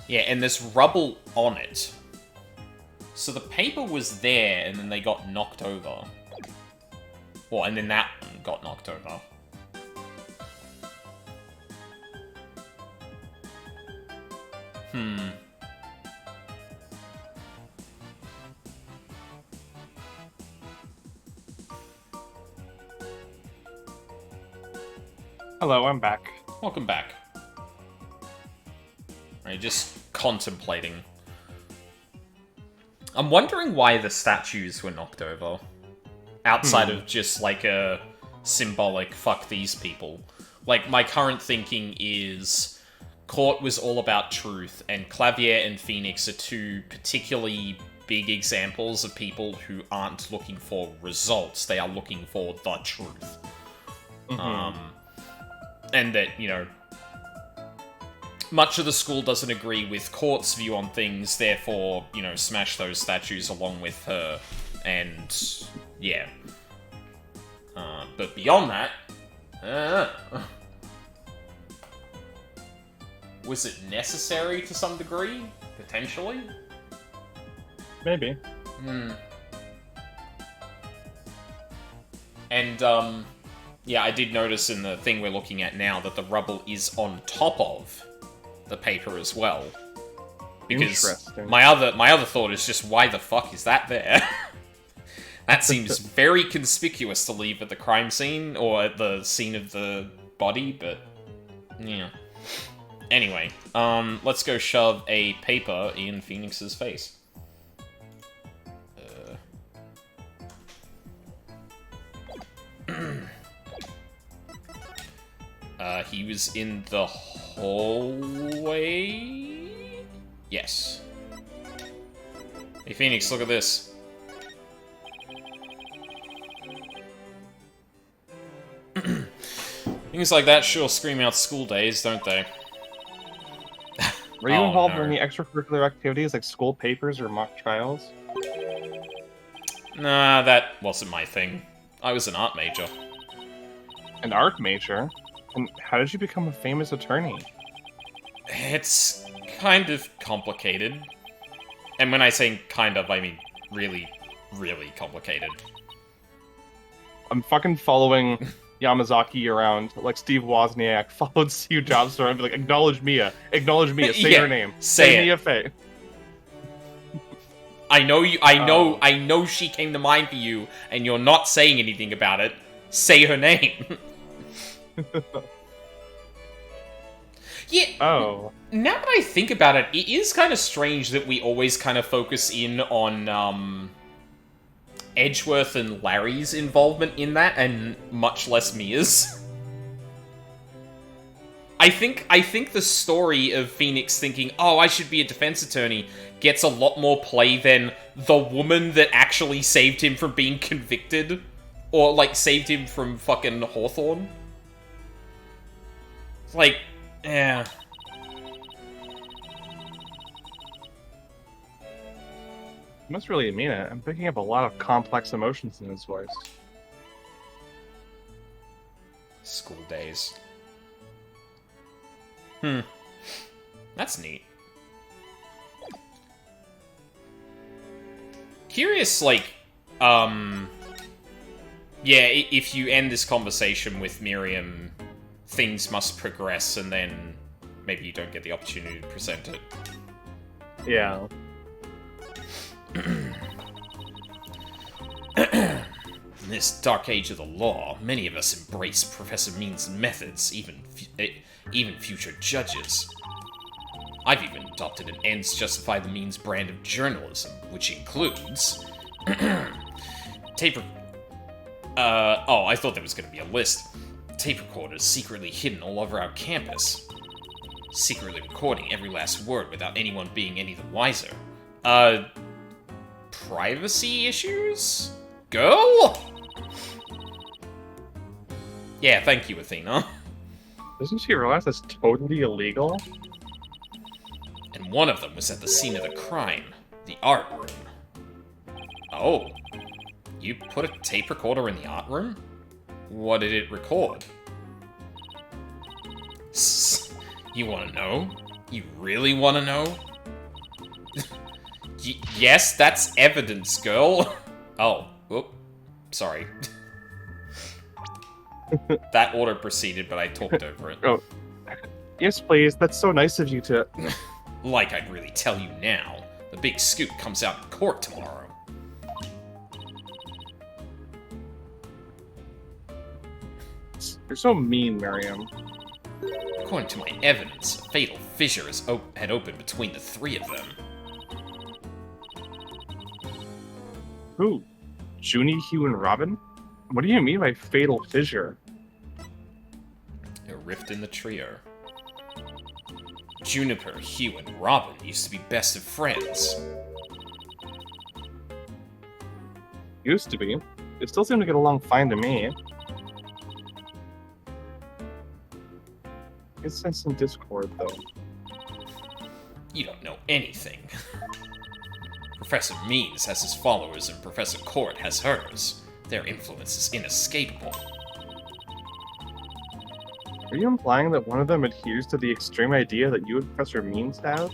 Yeah, and there's rubble on it. So the paper was there, and then they got knocked over. Well, and then that one got knocked over. Hello, I'm back. Welcome back. Just contemplating. I'm wondering why the statues were knocked over. Outside of just, like, a symbolic, fuck these people. Like, my current thinking is... Court was all about truth, and Clavier and Phoenix are two particularly big examples of people who aren't looking for results. They are looking for the truth. And that, you know... Much of the school doesn't agree with Court's view on things, therefore, you know, smash those statues along with her. And, yeah. But beyond that... was it necessary to some degree? Potentially? Maybe. And, yeah, I did notice in the thing we're looking at now that the rubble is on top of the paper as well. Because my other thought is just, why the fuck is that there? That seems very conspicuous to leave at the crime scene, or at the scene of the body, but... yeah. Anyway, let's go shove a paper in Phoenix's face. He was in the hallway? Yes. Hey, Phoenix, look at this. Things like that sure scream out school days, don't they? Were you involved in any extracurricular activities like school papers or mock trials? Nah, that wasn't my thing. I was an art major. An art major? And how did you become a famous attorney? It's kind of complicated. And when I say kind of, I mean really, really complicated. I'm fucking following Yamazaki around like Steve Wozniak followed Steve Jobs around and be like, acknowledge Mia, say her name, say Mia Fey. I know you. I know she came to mind for you, and you're not saying anything about it. Say her name. Yeah. Oh. Now that I think about it, it is kind of strange that we always kind of focus in on Edgeworth and Larry's involvement in that, and much less Mia's. I think the story of Phoenix thinking, oh, I should be a defense attorney, gets a lot more play than the woman that actually saved him from being convicted. Or, like, saved him from fucking Hawthorne. It's like, yeah. You must really mean it. I'm picking up a lot of complex emotions in his voice. School days. That's neat. Curious, like, yeah, if you end this conversation with Miriam, things must progress, and then maybe you don't get the opportunity to present it. Yeah. In this dark age of the law, many of us embrace Professor Mean's methods, even future judges. I've even adopted an ends justify the means brand of journalism, which includes... oh, I thought there was going to be a list. Tape recorders secretly hidden all over our campus. Secretly recording every last word without anyone being any the wiser. Privacy issues? Girl? Yeah, thank you, Athena. Doesn't she realize that's totally illegal? And one of them was at the scene of the crime, the art room. Oh, you put a tape recorder in the art room? What did it record? You want to know? You really want to know? Yes, that's evidence, girl. Oh, whoop. Sorry. That order proceeded, but I talked over it. Oh, yes, please. That's so nice of you to... Like I'd really tell you now. The big scoop comes out in court tomorrow. You're so mean, Miriam. According to my evidence, a fatal fissure had opened between the three of them. Who? Junie, Hugh, and Robin? What do you mean by fatal fissure? A rift in the trio. Juniper, Hugh, and Robin used to be best of friends. Used to be. They still seem to get along fine to me. I sense some discord, though. You don't know anything. Professor Means has his followers and Professor Court has hers. Their influence is inescapable. Are you implying that one of them adheres to the extreme idea that you and Professor Means have?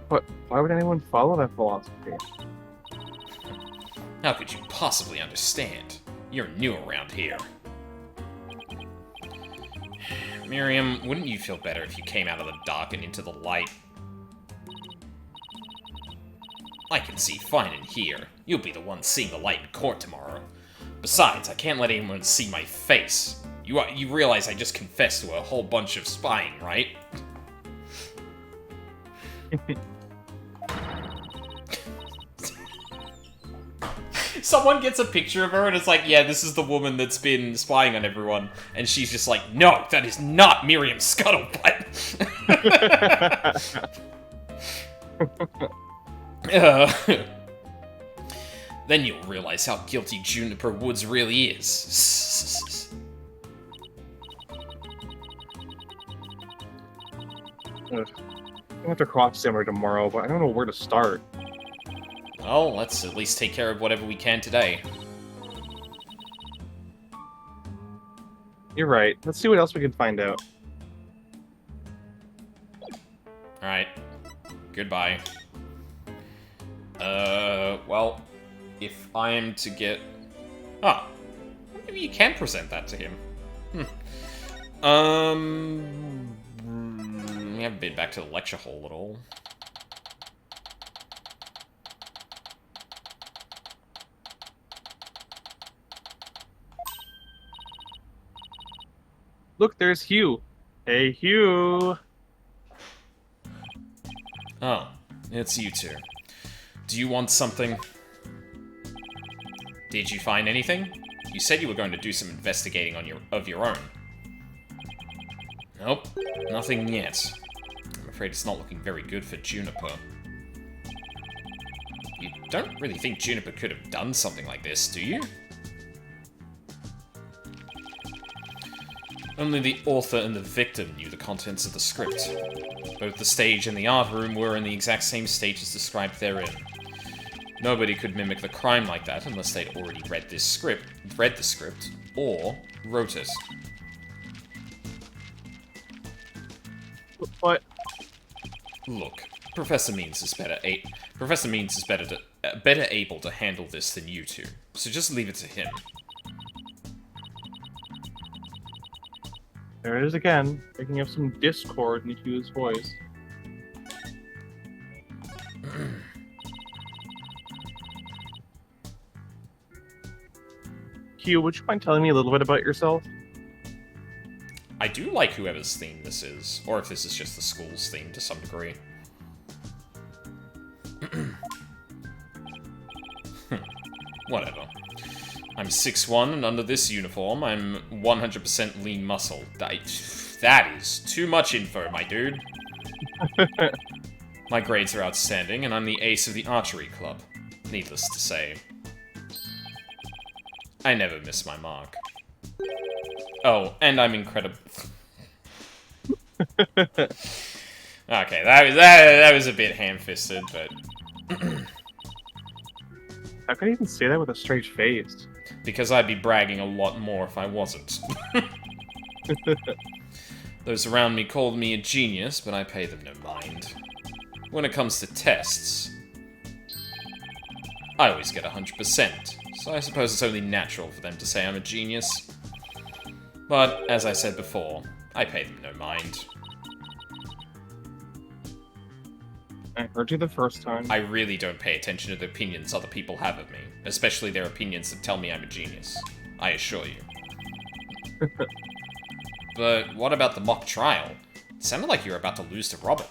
But why would anyone follow that philosophy? How could you possibly understand? You're new around here. Miriam, wouldn't you feel better if you came out of the dark and into the light? I can see fine in here. You'll be the one seeing the light in court tomorrow. Besides, I can't let anyone see my face. You realize I just confessed to a whole bunch of spying, right? Someone gets a picture of her and it's like, yeah, this is the woman that's been spying on everyone. And she's just like, no, that is not Miriam Scuttlebutt. Then you'll realize how guilty Juniper Woods really is. Ugh. I have to cross simmer tomorrow, but I don't know where to start. Well, let's at least take care of whatever we can today. You're right. Let's see what else we can find out. Alright. Goodbye. Well, if I am to get... Ah, maybe you can present that to him. We haven't been back to the lecture hall at all. Look, there's Hugh. Hey, Hugh. Oh, it's you two. Do you want something? Did you find anything? You said you were going to do some investigating of your own. Nope, nothing yet. I'm afraid it's not looking very good for Juniper. You don't really think Juniper could have done something like this, do you? Only the author and the victim knew the contents of the script. Both the stage and the art room were in the exact same stages described therein. Nobody could mimic the crime like that unless they'd already read the script, or wrote it. What? Look, Professor Means is better able to handle this than you two, so just leave it to him. There it is again, picking up some discord in Hugh's voice. Hugh, would you mind telling me a little bit about yourself? I do like whoever's theme this is, or if this is just the school's theme to some degree. Whatever. I'm 6'1", and under this uniform, I'm 100% lean muscle. That is too much info, my dude. My grades are outstanding, and I'm the ace of the archery club. Needless to say. I never miss my mark. Oh, and I'm incredible. Okay, that was a bit ham-fisted, but... How can you even say that with a straight face? Because I'd be bragging a lot more if I wasn't. Those around me called me a genius, but I pay them no mind. When it comes to tests, I always get 100%, so I suppose it's only natural for them to say I'm a genius. But, as I said before, I pay them no mind. I heard you the first time. I really don't pay attention to the opinions other people have of me, especially their opinions that tell me I'm a genius. I assure you. But what about the mock trial? It sounded like you were about to lose to Robin.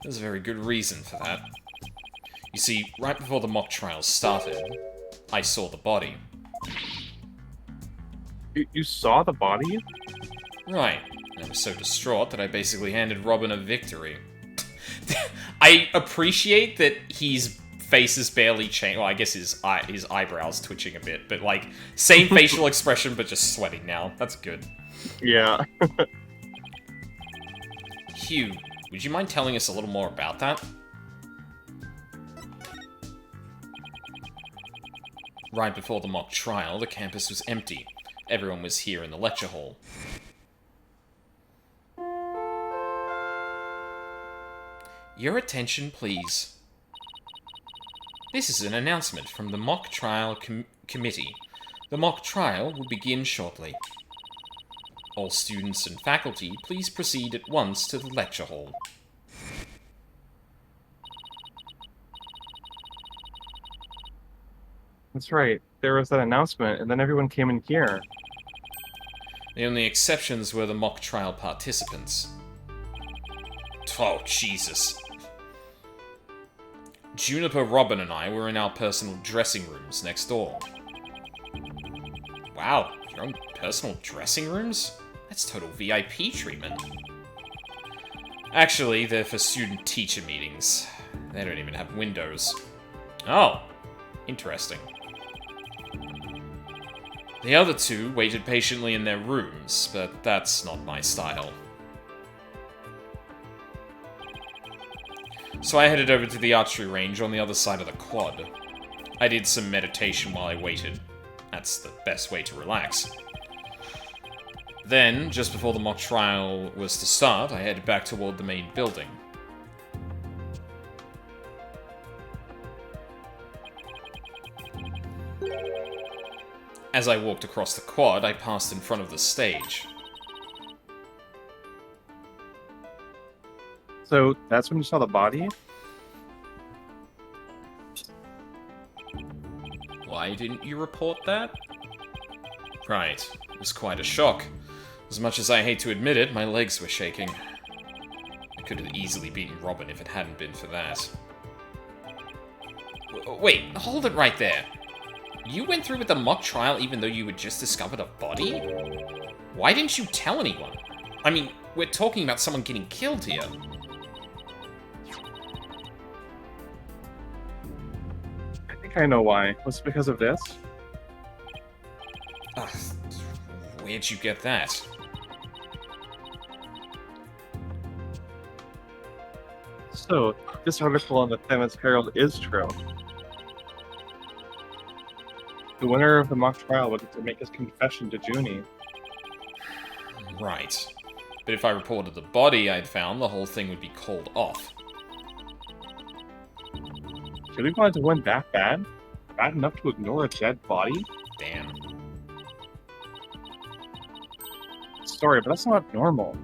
There's a very good reason for that. You see, right before the mock trial started, I saw the body. You saw the body? Right. And I was so distraught that I basically handed Robin a victory. I appreciate that his face is barely changed. Well, I guess his eyebrows twitching a bit, but like, same facial expression, but just sweating now. That's good. Yeah. Hugh, would you mind telling us a little more about that? Right before the mock trial, the campus was empty. Everyone was here in the lecture hall. Your attention, please. This is an announcement from the mock trial committee. The mock trial will begin shortly. All students and faculty, please proceed at once to the lecture hall. That's right. There was that announcement, and then everyone came in here. The only exceptions were the mock trial participants. Oh, Jesus. Juniper, Robin, and I were in our personal dressing rooms next door. Wow, your own personal dressing rooms? That's total VIP treatment. Actually, they're for student-teacher meetings. They don't even have windows. Oh, interesting. The other two waited patiently in their rooms, but that's not my style. So I headed over to the archery range on the other side of the quad. I did some meditation while I waited. That's the best way to relax. Then, just before the mock trial was to start, I headed back toward the main building. As I walked across the quad, I passed in front of the stage. So that's when you saw the body? Why didn't you report that? Right, it was quite a shock. As much as I hate to admit it, my legs were shaking. I could have easily beaten Robin if it hadn't been for that. Wait, hold it right there. You went through with the mock trial even though you had just discovered a body? Why didn't you tell anyone? I mean, we're talking about someone getting killed here. I think I know why. Was it because of this? Where'd you get that? So, this article on the Famous Herald is true. The winner of the mock trial would get to make his confession to Junie. Right. But if I reported the body I'd found, the whole thing would be called off. Junie wanted to win that bad? Bad enough to ignore a dead body? Damn. Sorry, but that's not normal.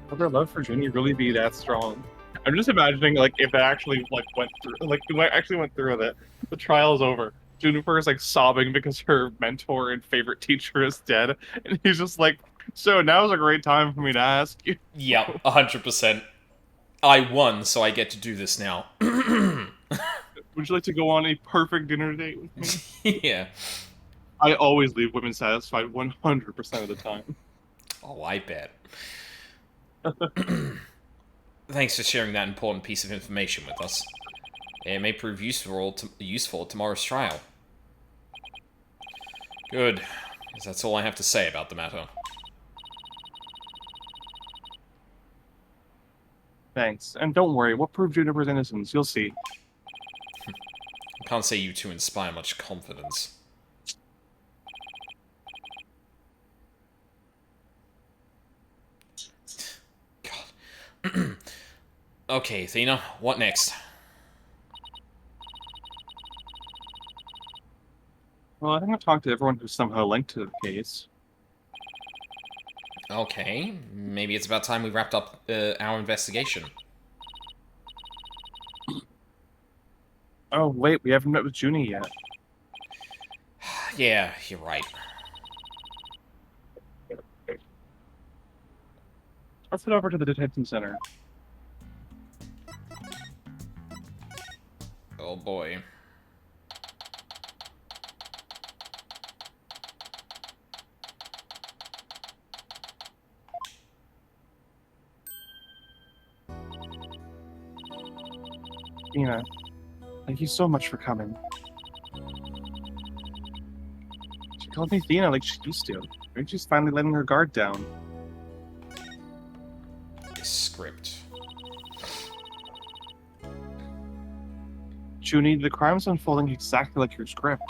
Would their love for Junie really be that strong? I'm just imagining, like, if it actually, like, went through, like, if I actually went through with it, the trial's over. Juniper is, like, sobbing because her mentor and favorite teacher is dead, and he's just like, so now's a great time for me to ask you. Yeah, 100%. I won, so I get to do this now. Would you like to go on a perfect dinner date with me? Yeah. I always leave women satisfied 100% of the time. Oh, I bet. Thanks for sharing that important piece of information with us. It may prove useful at tomorrow's trial. Good, 'cause that's all I have to say about the matter. Thanks. And don't worry, we'll prove Juniper's innocence. You'll see. I can't say you two inspire much confidence. God. Okay, Athena, what next? Well, I think I've talked to everyone who's somehow linked to the case. Okay, maybe it's about time we wrapped up our investigation. Oh, wait, we haven't met with Junie yet. Yeah, you're right. Let's head over to the detention center. Oh boy. Tina, thank you so much for coming. She called me Tina like she used to. Maybe she's finally letting her guard down. This script. Junie, the crime's unfolding exactly like your script.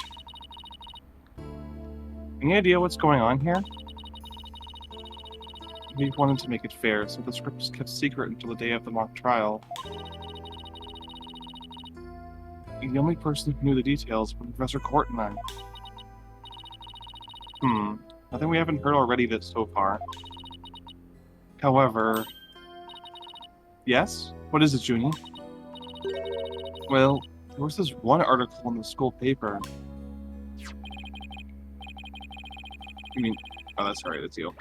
Any idea what's going on here? We wanted to make it fair, so the script was kept secret until the day of the mock trial. The only person who knew the details were Professor Court and I. Nothing we haven't heard already this so far. However... Yes? What is it, Junie? Well, there was this one article in the school paper. You mean... Oh, that's right, that's you.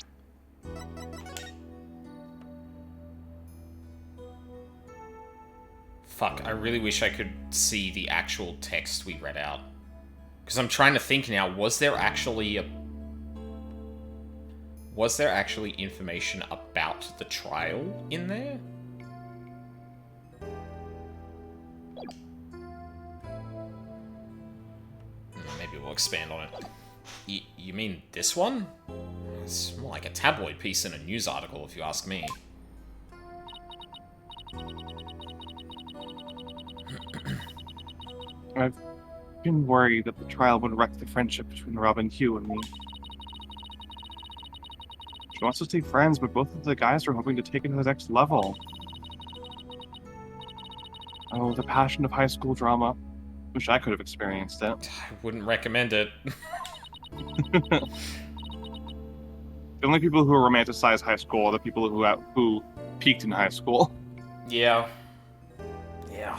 Fuck, I really wish I could see the actual text we read out. Because I'm trying to think now, was there actually information about the trial in there? Maybe we'll expand on it. You mean this one? It's more like a tabloid piece than a news article, if you ask me. I've been worried that the trial would wreck the friendship between Robin, Hugh, and me. She wants to stay friends, but both of the guys are hoping to take it to the next level. Oh, the passion of high school drama. Wish I could have experienced it. I wouldn't recommend it. The only people who romanticize high school are the people who peaked in high school. Yeah. Yeah.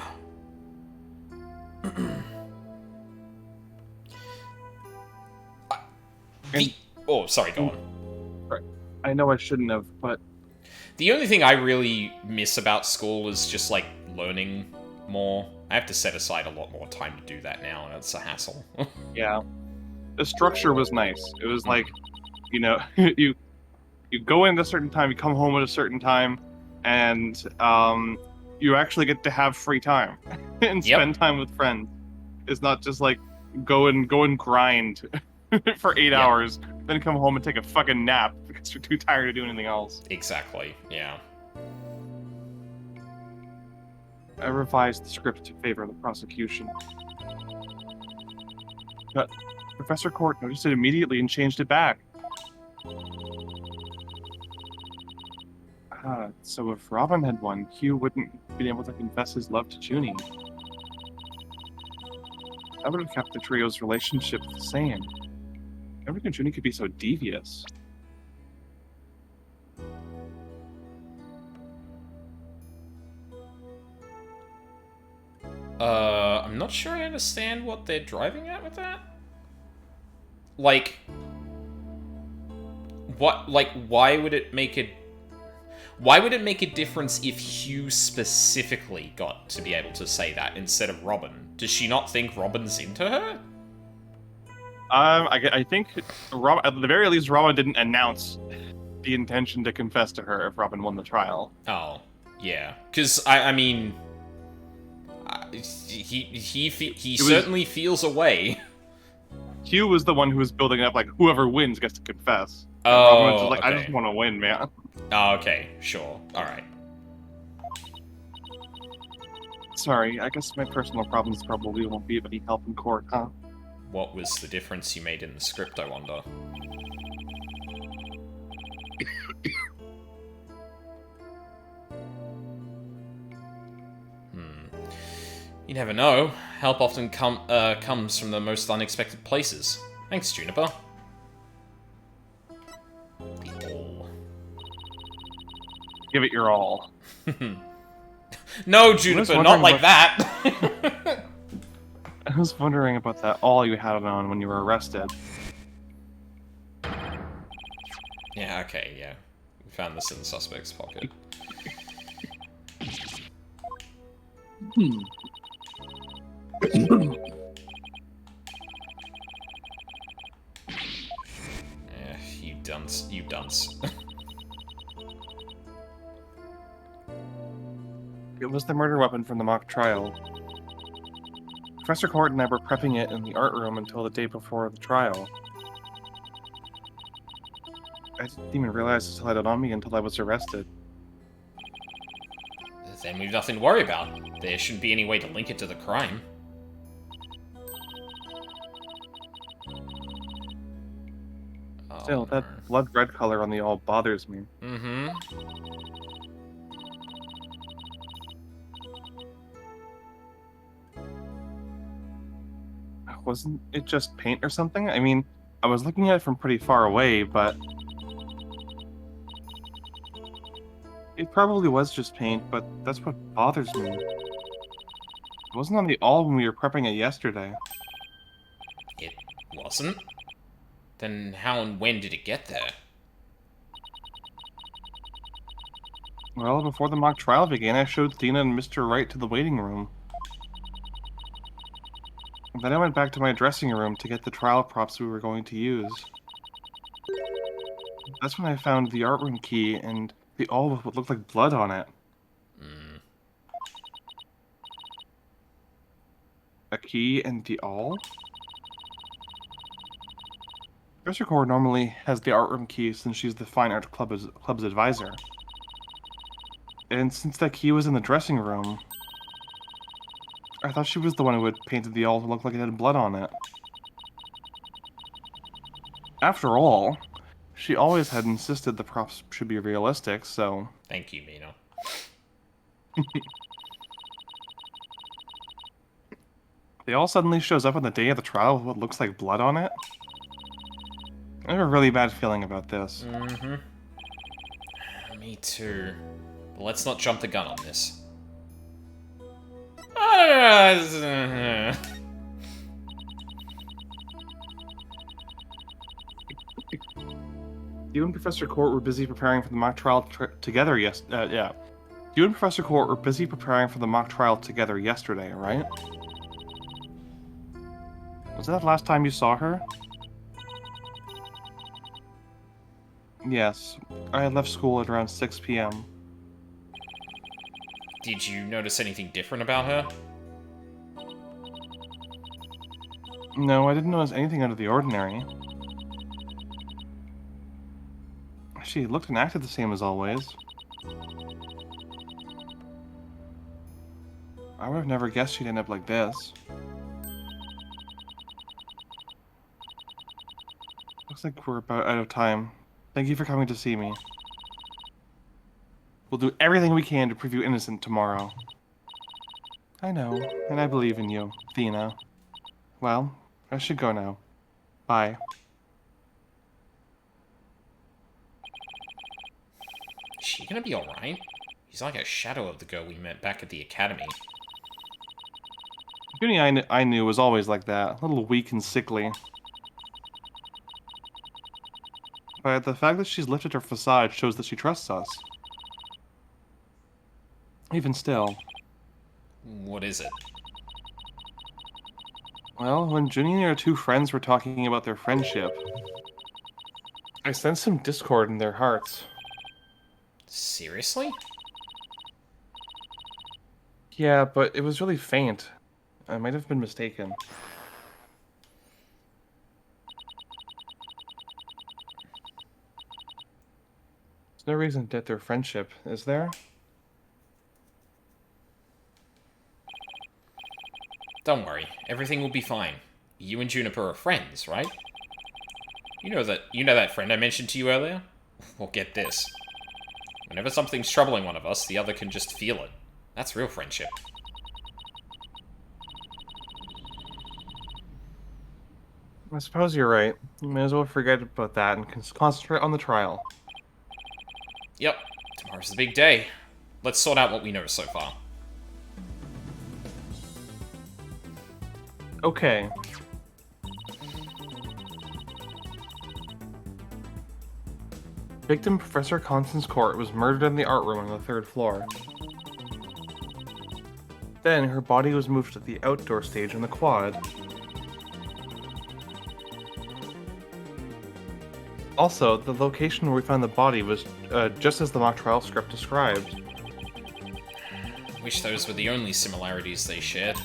Oh, sorry, go on. Right. I know I shouldn't have, but... The only thing I really miss about school is just, like, learning more. I have to set aside a lot more time to do that now, and it's a hassle. Yeah. The structure was nice. It was like, you know, you go in at a certain time, you come home at a certain time, and you actually get to have free time and spend time with friends. It's not just like go and grind for 8 hours, then come home and take a fucking nap because you're too tired to do anything else. Exactly, yeah. I revised the script to favor the prosecution. But Professor Court noticed it immediately and changed it back. So if Robin had won, Hugh wouldn't have been able to confess his love to Junie. That would have kept the trio's relationship the same. Never knew Junie could be so devious. I'm not sure I understand what they're driving at with that. Like, what? Like, why would it make a difference if Hugh specifically got to be able to say that instead of Robin? Does she not think Robin's into her? I think Robin, at the very least, Robin didn't announce the intention to confess to her if Robin won the trial. Oh, yeah. Because I mean, he certainly feels a way. Hugh was the one who was building it up, like whoever wins gets to confess. Oh, Robin was just like, okay. I just want to win, man. Oh, okay, sure, all right. Sorry, I guess my personal problems probably won't be of any help in court, huh? What was the difference you made in the script, I wonder? You never know. Help often comes from the most unexpected places. Thanks, Juniper. The all. Give it your all. No, Juniper, not like that! I was wondering about that all you had on when you were arrested. Yeah, okay, yeah. Found this in the suspect's pocket. You dunce. You dunce. It was the murder weapon from the mock trial. Professor Court and I were prepping it in the art room until the day before the trial. I didn't even realize this had it on me until I was arrested. Then we've nothing to worry about. There shouldn't be any way to link it to the crime. Still, that blood red color on the all bothers me. Mm-hmm. Wasn't it just paint or something? I mean, I was looking at it from pretty far away, but... It probably was just paint, but that's what bothers me. It wasn't on the all when we were prepping it yesterday. It wasn't? Then how and when did it get there? Well, before the mock trial began, I showed Thena and Mr. Wright to the waiting room. And then I went back to my dressing room to get the trial props we were going to use. That's when I found the art room key and the all with what looked like blood on it. A key and the all? Professor Core normally has the art room key since she's the Fine Art Club's advisor. And since that key was in the dressing room, I thought she was the one who had painted the all to look like it had blood on it. After all, she always had insisted the props should be realistic, so... Thank you, Mino. They all suddenly shows up on the day of the trial with what looks like blood on it. I have a really bad feeling about this. Mm-hmm. Me too. But let's not jump the gun on this. You and Professor Court were busy preparing for the mock trial together yeah. You and Professor Court were busy preparing for the mock trial together yesterday, right? Was that the last time you saw her? Yes. I had left school at around 6 p.m. Did you notice anything different about her? No, I didn't notice anything out of the ordinary. She looked and acted the same as always. I would have never guessed she'd end up like this. Looks like we're about out of time. Thank you for coming to see me. We'll do everything we can to prove you innocent tomorrow. I know, and I believe in you, Thena. Well, I should go now. Bye. Is she gonna be alright? He's like a shadow of the girl we met back at the academy. Junie I knew was always like that, a little weak and sickly. But the fact that she's lifted her facade shows that she trusts us. Even still. What is it? Well, when Junie and her two friends were talking about their friendship, I sensed some discord in their hearts. Seriously? Yeah, but it was really faint. I might have been mistaken. There's no reason to doubt their friendship, is there? Don't worry, everything will be fine. You and Juniper are friends, right? You know that friend I mentioned to you earlier? Well, get this. Whenever something's troubling one of us, the other can just feel it. That's real friendship. I suppose you're right. You may as well forget about that and concentrate on the trial. Yep, tomorrow's the big day. Let's sort out what we know so far. Okay. Victim Professor Constance Court was murdered in the art room on the 3rd floor. Then her body was moved to the outdoor stage on the quad. Also, the location where we found the body was just as the mock trial script described. Wish those were the only similarities they shared.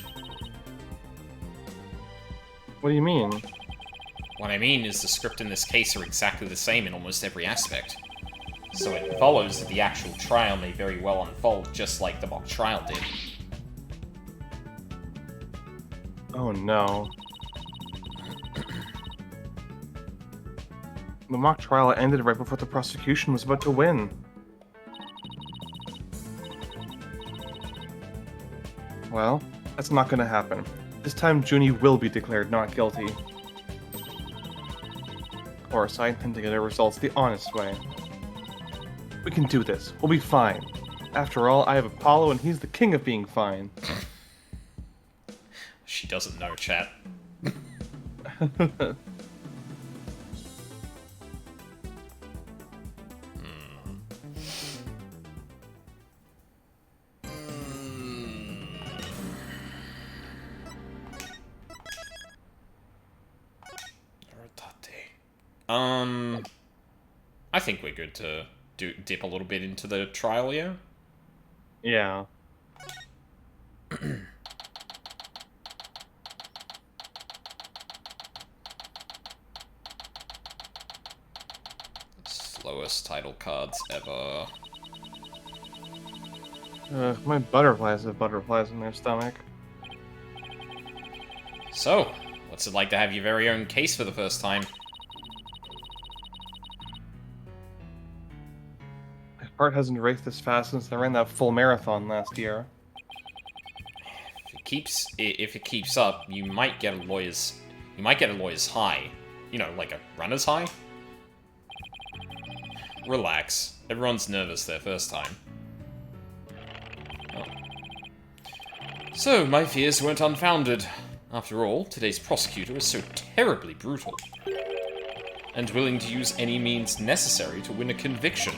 What do you mean? What I mean is the script in this case are exactly the same in almost every aspect. So it follows that the actual trial may very well unfold just like the mock trial did. Oh no. The mock trial ended right before the prosecution was about to win. Well, that's not gonna happen. This time Junie will be declared not guilty. Of course, I intend to get our results the honest way. We can do this. We'll be fine. After all, I have Apollo and he's the king of being fine. She doesn't know, chat. I think we're good to dip a little bit into the trial, yeah? Yeah. Slowest title cards ever. My butterflies have butterflies in their stomach. So, what's it like to have your very own case for the first time? My heart hasn't raced this fast since I ran that full marathon last year. If it keeps up, you might get a lawyer's high. You know, like a runner's high? Relax. Everyone's nervous their first time. Oh. So, my fears weren't unfounded. After all, today's prosecutor is so terribly brutal. And willing to use any means necessary to win a conviction.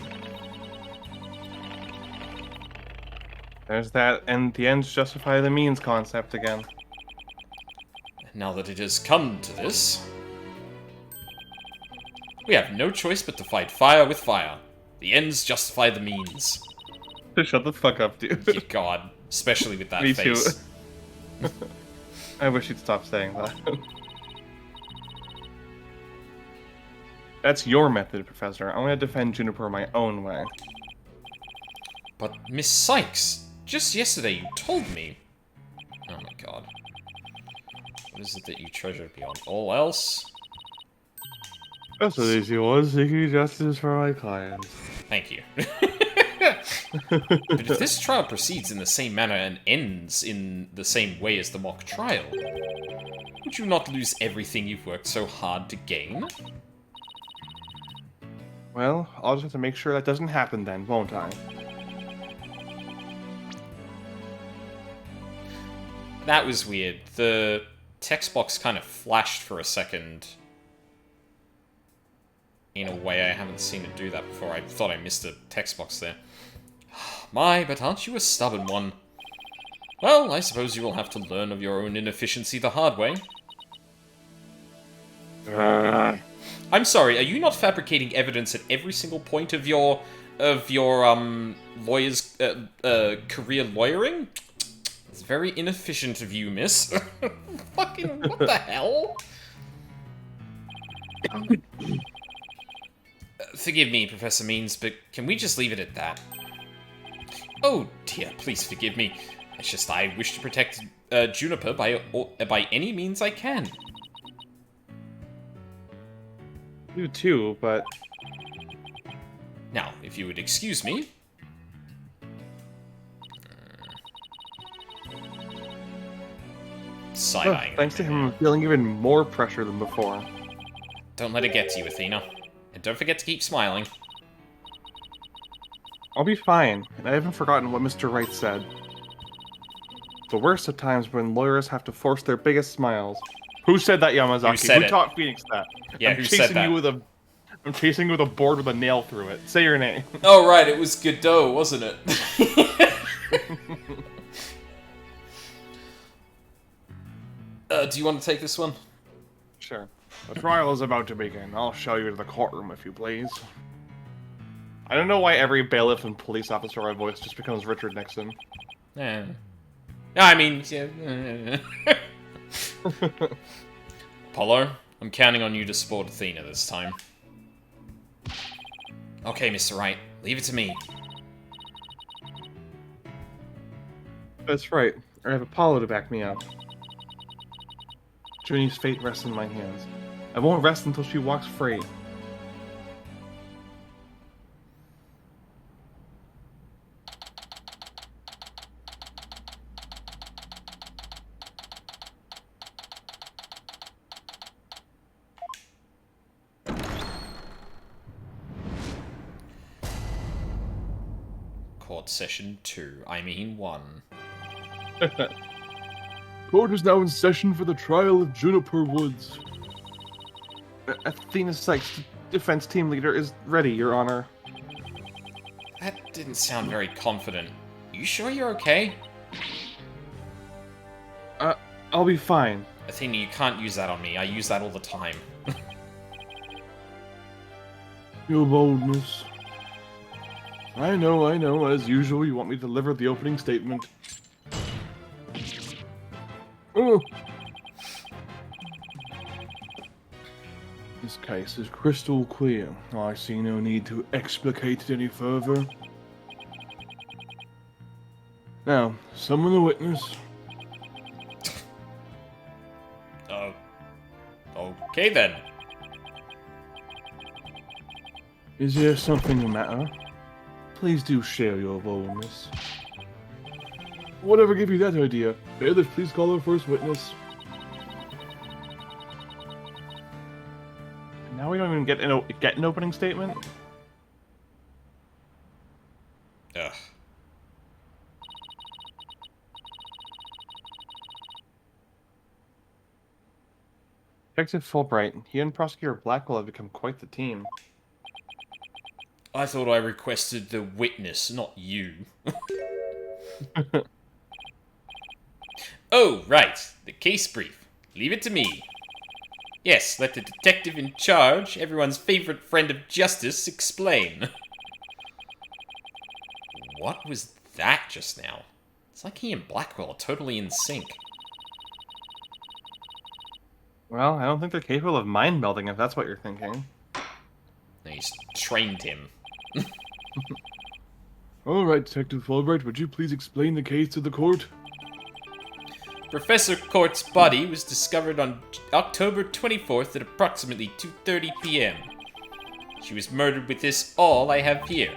There's that, and the ends justify the means concept again. Now that it has come to this, we have no choice but to fight fire with fire. The ends justify the means. Shut the fuck up, dude. Good God, especially with that Me face. too. I wish you'd stop saying that. That's your method, Professor. I'm gonna defend Juniper my own way. But, Miss Sykes, just yesterday you told me... Oh my God. What is it that you treasure beyond all else? That's what easy was, seeking justice for my clients. Thank you. But if this trial proceeds in the same manner and ends in the same way as the mock trial, would you not lose everything you've worked so hard to gain? Well, I'll just have to make sure that doesn't happen then, won't I? That was weird. The text box kind of flashed for a second. In a way I haven't seen it do that before. I thought I missed a text box there. My, but aren't you a stubborn one? Well, I suppose you will have to learn of your own inefficiency the hard way. I'm sorry, are you not fabricating evidence at every single point of your lawyer's career lawyering? It's very inefficient of you, miss. Fucking what the hell? Forgive me, Professor Means, but can we just leave it at that? Oh dear, please forgive me. It's just I wish to protect Juniper by any means I can. You too, but... Now, if you would excuse me... Side-eyeing. Thanks to him, I'm feeling even more pressure than before. Don't let it get to you, Athena. And don't forget to keep smiling. I'll be fine, and I haven't forgotten what Mr. Wright said. The worst of times when lawyers have to force their biggest smiles. Who said that, Yamazaki? Who said it? Taught Phoenix that? Yeah, I'm who chasing said that? you with a I'm chasing with a board with a nail through it. Say your name. Oh, right, it was Godot, wasn't it? Do you want to take this one? Sure. The trial is about to begin. I'll show you to the courtroom if you please. I don't know why every bailiff and police officer I voice just becomes Richard Nixon. Yeah. I mean, yeah. Apollo, I'm counting on you to support Athena this time. Okay, Mr. Wright, leave it to me. That's right. I have Apollo to back me up. Junie's fate rests in my hands. I won't rest until she walks free. Court session 2. I mean 1. Court is now in session for the trial of Juniper Woods. Athena Sykes, defense team leader, is ready, Your Honor. That didn't sound very confident. You sure you're okay? I'll be fine. Athena, you can't use that on me. I use that all the time. Your boldness. I know. As usual, you want me to deliver the opening statement. Oh. This case is crystal clear. I see no need to explicate it any further. Now, summon the witness. Okay then. Is there something the matter? Please do share your boldness. Whatever gave you that idea? Bailiff, please call our first witness. Now we don't even get an opening statement? Ugh. Detective Fulbright, he and Prosecutor Blackwell have become quite the team. I thought I requested the witness, not you. Oh, right. The case brief. Leave it to me. Yes, let the detective in charge, everyone's favorite friend of justice, explain. What was that just now? It's like he and Blackwell are totally in sync. Well, I don't think they're capable of mind melding if that's what you're thinking. He's trained him. Alright, Detective Fulbright, would you please explain the case to the court? Professor Court's body was discovered on October 24th at approximately 2:30 p.m. She was murdered with this all I have here.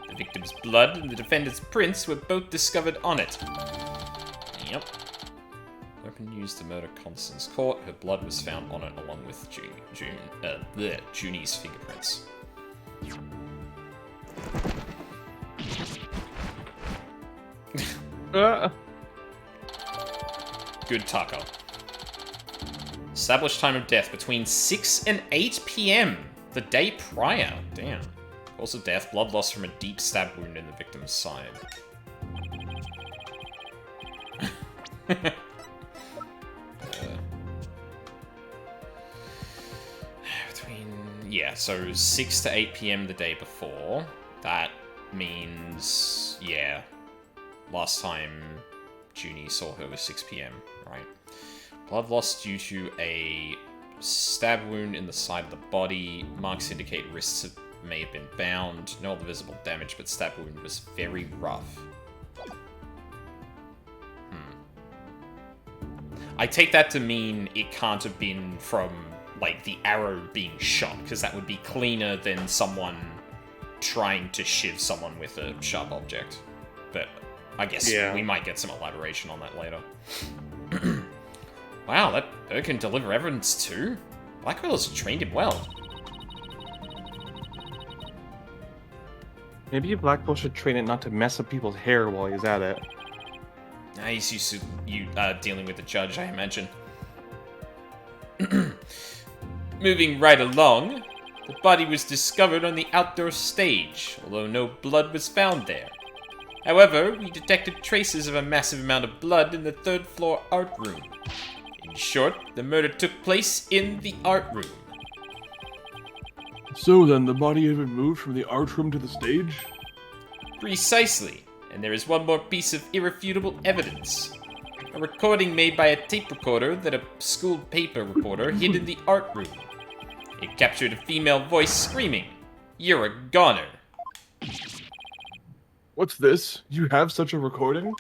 The victim's blood and the defendant's prints were both discovered on it. Yep. Weapon used to murder Constance Court. Her blood was found on it along with Junie's fingerprints. Good taco. Established time of death between 6 and 8 p.m. the day prior. Damn. Cause of death, blood loss from a deep stab wound in the victim's side. Yeah, so 6 to 8 p.m. the day before. That means, yeah, last time Junie saw her was 6 p.m., right? Blood loss due to a stab wound in the side of the body. Marks indicate wrists may have been bound. No other visible damage, but stab wound was very rough. I take that to mean it can't have been from, like, the arrow being shot, because that would be cleaner than someone trying to shiv someone with a sharp object. But I guess we might get some elaboration on that later. Wow, that bird can deliver evidence too? Blackwell has trained him well. Maybe Blackwell should train it not to mess up people's hair while he's at it. He's used to dealing with the judge, I imagine. Moving right along, The body was discovered on the outdoor stage, although no blood was found there. However, we detected traces of a massive amount of blood in the third-floor art room. In short, the murder took place in the art room. So then, the body had been moved from the art room to the stage? Precisely, and there is one more piece of irrefutable evidence. A recording made by a tape recorder that a school paper reporter hid in the art room. It captured a female voice screaming, "You're a goner." What's this? You have such a recording?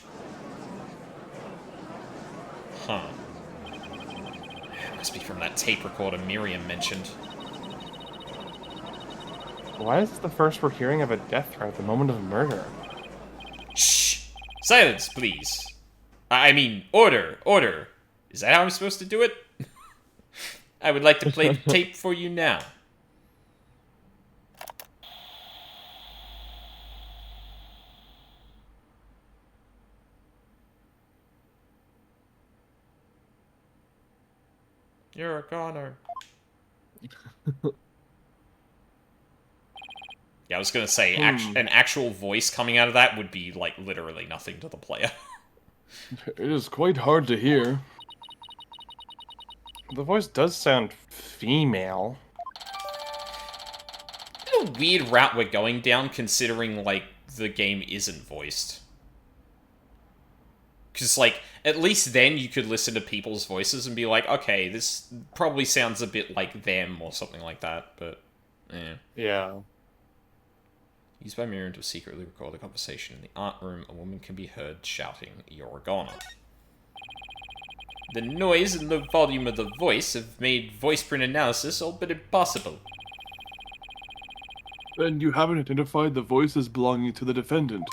Huh. It must be from that tape recorder Miriam mentioned. Why is this the first we're hearing of a death threat at the moment of murder? Shh! Silence, please. I mean, order, order. Is that how I'm supposed to do it? I would like to play the tape for you now. You're a goner. Yeah, I was gonna say, an actual voice coming out of that would be, like, literally nothing to the player. It is quite hard to hear. The voice does sound female. It's a weird route we're going down, considering, like, the game isn't voiced. Because, like, at least then you could listen to people's voices and be like, okay, this probably sounds a bit like them or something like that, but, eh. Yeah. Used by Miriam to secretly record the conversation. In the art room, a woman can be heard shouting, "You're a goner." The noise and the volume of the voice have made voice print analysis all but impossible. Then you haven't identified the voice as belonging to the defendant.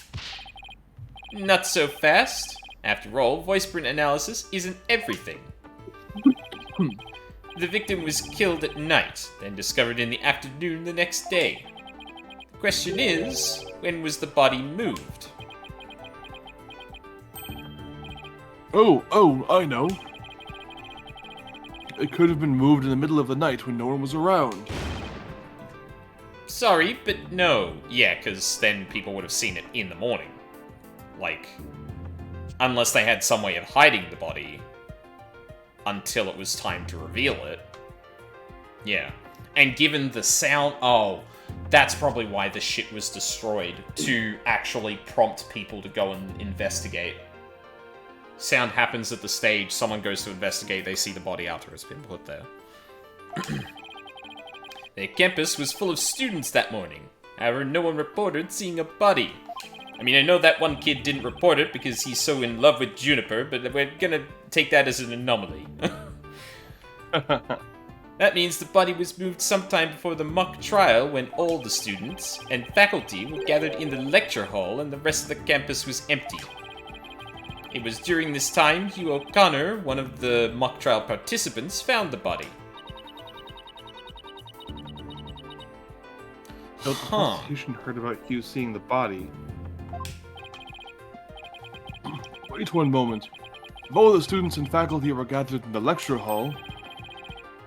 Not so fast. After all, voice print analysis isn't everything. The victim was killed at night, then discovered in the afternoon the next day. The question is, when was the body moved? Oh, I know. It could have been moved in the middle of the night when no one was around. Sorry, but no. Yeah, because then people would have seen it in the morning. Like, unless they had some way of hiding the body until it was time to reveal it. Yeah. And given the sound... Oh, that's probably why the shit was destroyed, to actually prompt people to go and investigate. Sound happens at the stage, someone goes to investigate, they see the body after it's been put there. Their campus was full of students that morning. However, no one reported seeing a body. I mean, I know that one kid didn't report it because he's so in love with Juniper, but we're gonna take that as an anomaly. That means the body was moved sometime before the mock trial when all the students and faculty were gathered in the lecture hall and the rest of the campus was empty. It was during this time Hugh O'Connor, one of the mock trial participants, found the body. The prosecution heard about Hugh seeing the body. Wait one moment. If all the students and faculty were gathered in the lecture hall,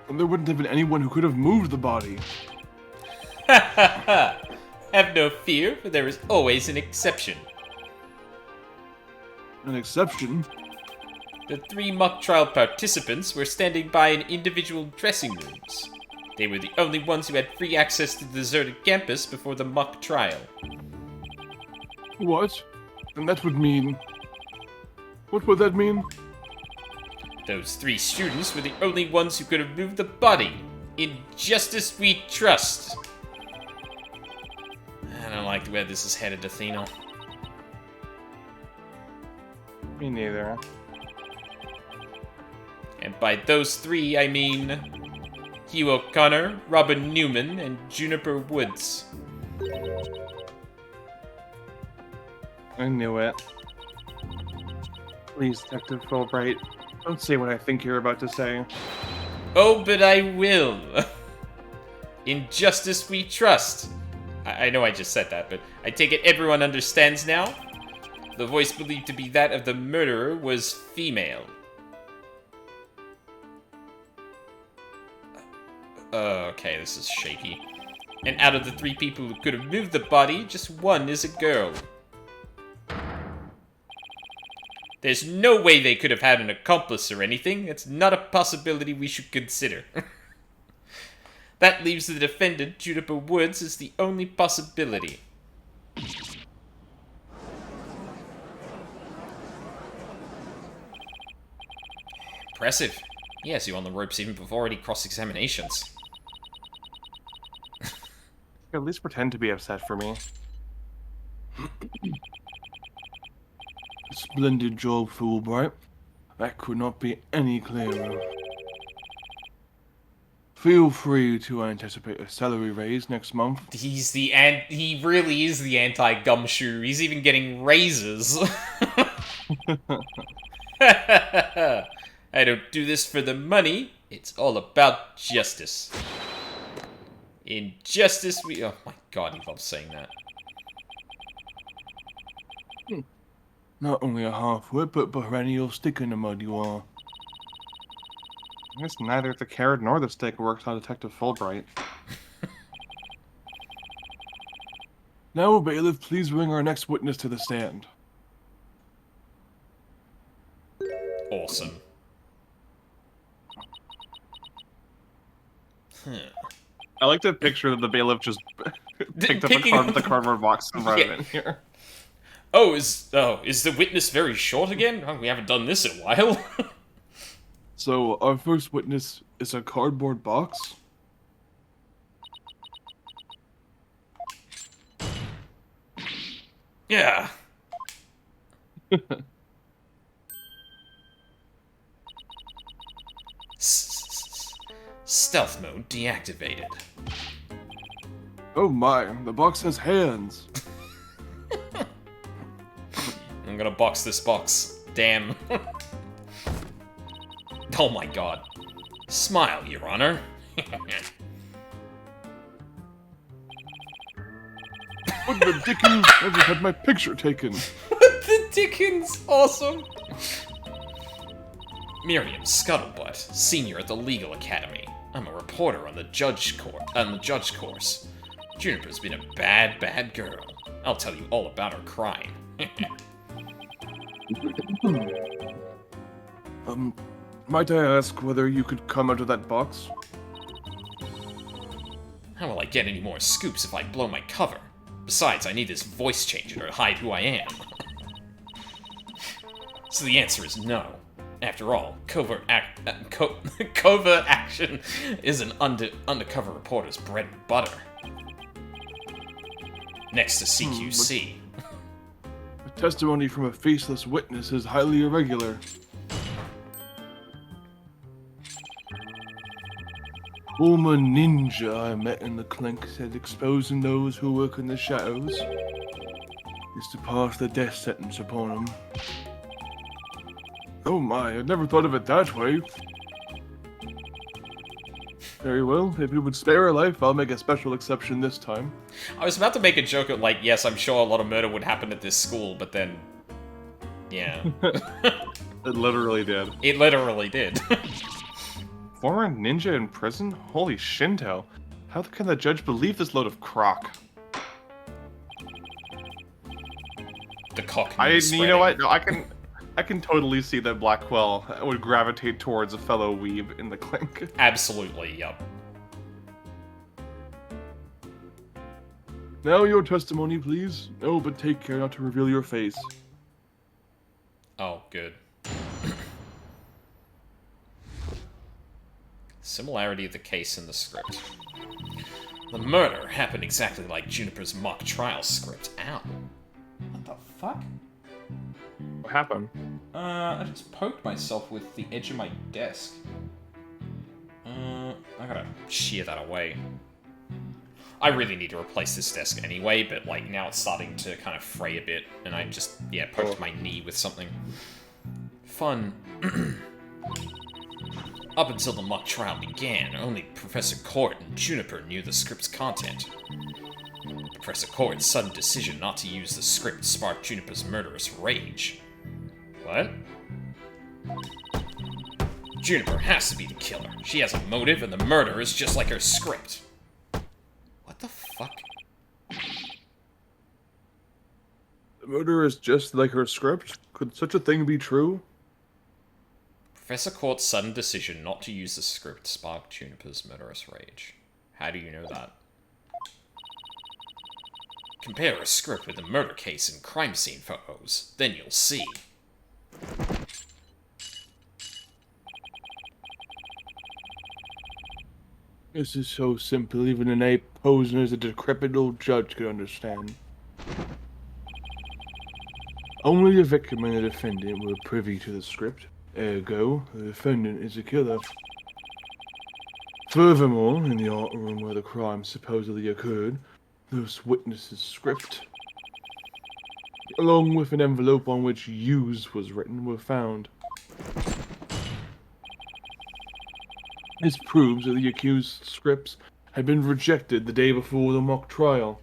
then there wouldn't have been anyone who could have moved the body. Ha ha ha! Have no fear, for there is always an exception. An exception? The 3 mock trial participants were standing by in individual dressing rooms. They were the only ones who had free access to the deserted campus before the mock trial. What? And that would mean... What would that mean? Those 3 students were the only ones who could have moved the body. In justice we trust. I don't like where this is headed, Athena. Me neither. And by those 3, I mean... Hugh O'Connor, Robin Newman, and Juniper Woods. I knew it. Please, Detective Fulbright, don't say what I think you're about to say. Oh, but I will. In justice we trust. I know I just said that, but I take it everyone understands now? The voice believed to be that of the murderer was female. Okay, this is shaky. And out of the 3 people who could have moved the body, just 1 is a girl. There's no way they could have had an accomplice or anything. It's not a possibility we should consider. That leaves the defendant, Juniper Woods, as the only possibility. Impressive. He has you on the ropes even before any cross-examinations. At least pretend to be upset for me. Splendid job, Fulbright. That could not be any clearer. Feel free to anticipate a salary raise next month. He really is the anti-gumshoe. He's even getting raises. I don't do this for the money. It's all about justice. In justice, we... Oh my god, he loves saying that. Not only a half-wit, but perennial stick in the mud you are. I guess neither the carrot nor the stick works on Detective Fulbright. Now, bailiff, please bring our next witness to the stand. Awesome. I like to picture that the bailiff just picked up the cardboard box and brought it in here. Oh, is the witness very short again? Oh, we haven't done this in a while. So, our first witness is a cardboard box. Yeah. Stealth mode deactivated. Oh my, the box has hands. I'm gonna box this box. Damn. Oh my god. Smile, Your Honor. What the dickens? I just had my picture taken. What the dickens? Awesome. Miriam Scuttlebutt, senior at the Legal Academy. I'm a reporter on the judge course. Juniper's been a bad, bad girl. I'll tell you all about her crime. Might I ask whether you could come out of that box? How will I get any more scoops if I blow my cover? Besides, I need this voice changer to hide who I am. So the answer is no. After all, covert action is an undercover reporter's bread and butter. Next to CQC. The testimony from a faceless witness is highly irregular. Former ninja I met in the clink said exposing those who work in the shadows is to pass the death sentence upon them. Oh my, I never thought of it that way. Very well, if you would spare her life, I'll make a special exception this time. I was about to make a joke of, like, yes, I'm sure a lot of murder would happen at this school, but then... Yeah. It literally did. It literally did. Former ninja in prison? Holy Shinto. How can the judge believe this load of crock? The cock You know what? No, I can totally see that Blackwell would gravitate towards a fellow weeb in the clink. Absolutely, yep. Now your testimony, please. No, but take care not to reveal your face. Oh, good. Similarity of the case in the script. The murder happened exactly like Juniper's mock trial script. Ow. What the fuck? What happened? I just poked myself with the edge of my desk. I gotta shear that away. I really need to replace this desk anyway, but like now it's starting to kind of fray a bit, and I just, yeah, poked my knee with something. Fun. Up until the mock trial began, only Professor Court and Juniper knew the script's content. Professor Court's sudden decision not to use the script sparked Juniper's murderous rage. What? Juniper has to be the killer. She has a motive, and the murder is just like her script. What What the fuck? The murder is just like her script? Could such a thing be true? Professor Court's sudden decision not to use the script sparked Juniper's murderous rage. How do you know that? Compare a script with a murder case and crime scene photos. Then you'll see. This is so simple, even an ape posing as a decrepit old judge could understand. Only the victim and the defendant were privy to the script. Ergo, the defendant is a killer. Furthermore, in the art room where the crime supposedly occurred, those witnesses' script, along with an envelope on which "use" was written, were found. This proves that the accused's scripts had been rejected the day before the mock trial.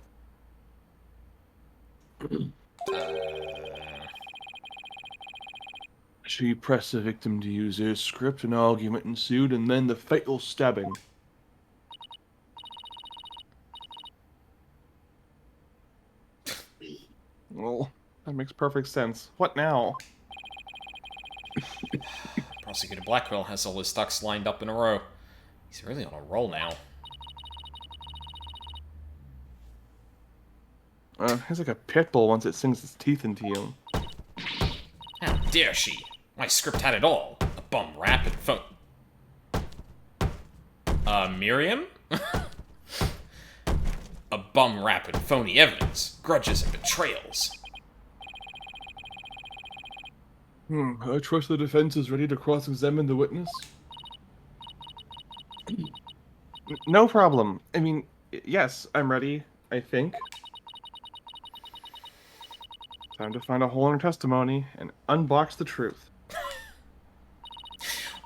She pressed the victim to use her script, an argument ensued, and then the fatal stabbing. Well, that makes perfect sense. What now? Prosecutor Blackwell has all his ducks lined up in a row. He's really on a roll now. It's like a pit bull once it sinks its teeth into you. How dare she? My script had it all. A bum rap and phone... Miriam? A bum rap and phony evidence. Grudges and betrayals. I trust the defense is ready to cross-examine the witness. No problem. I mean, yes, I'm ready, I think. Time to find a hole in her testimony and unbox the truth.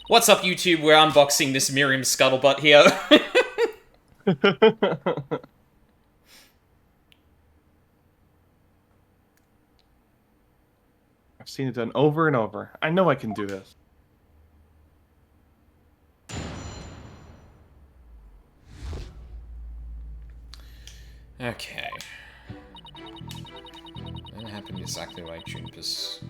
What's up, YouTube? We're unboxing this Miriam scuttlebutt here. I've seen it done over and over. I know I can do this. Okay. That happened exactly like Juniper's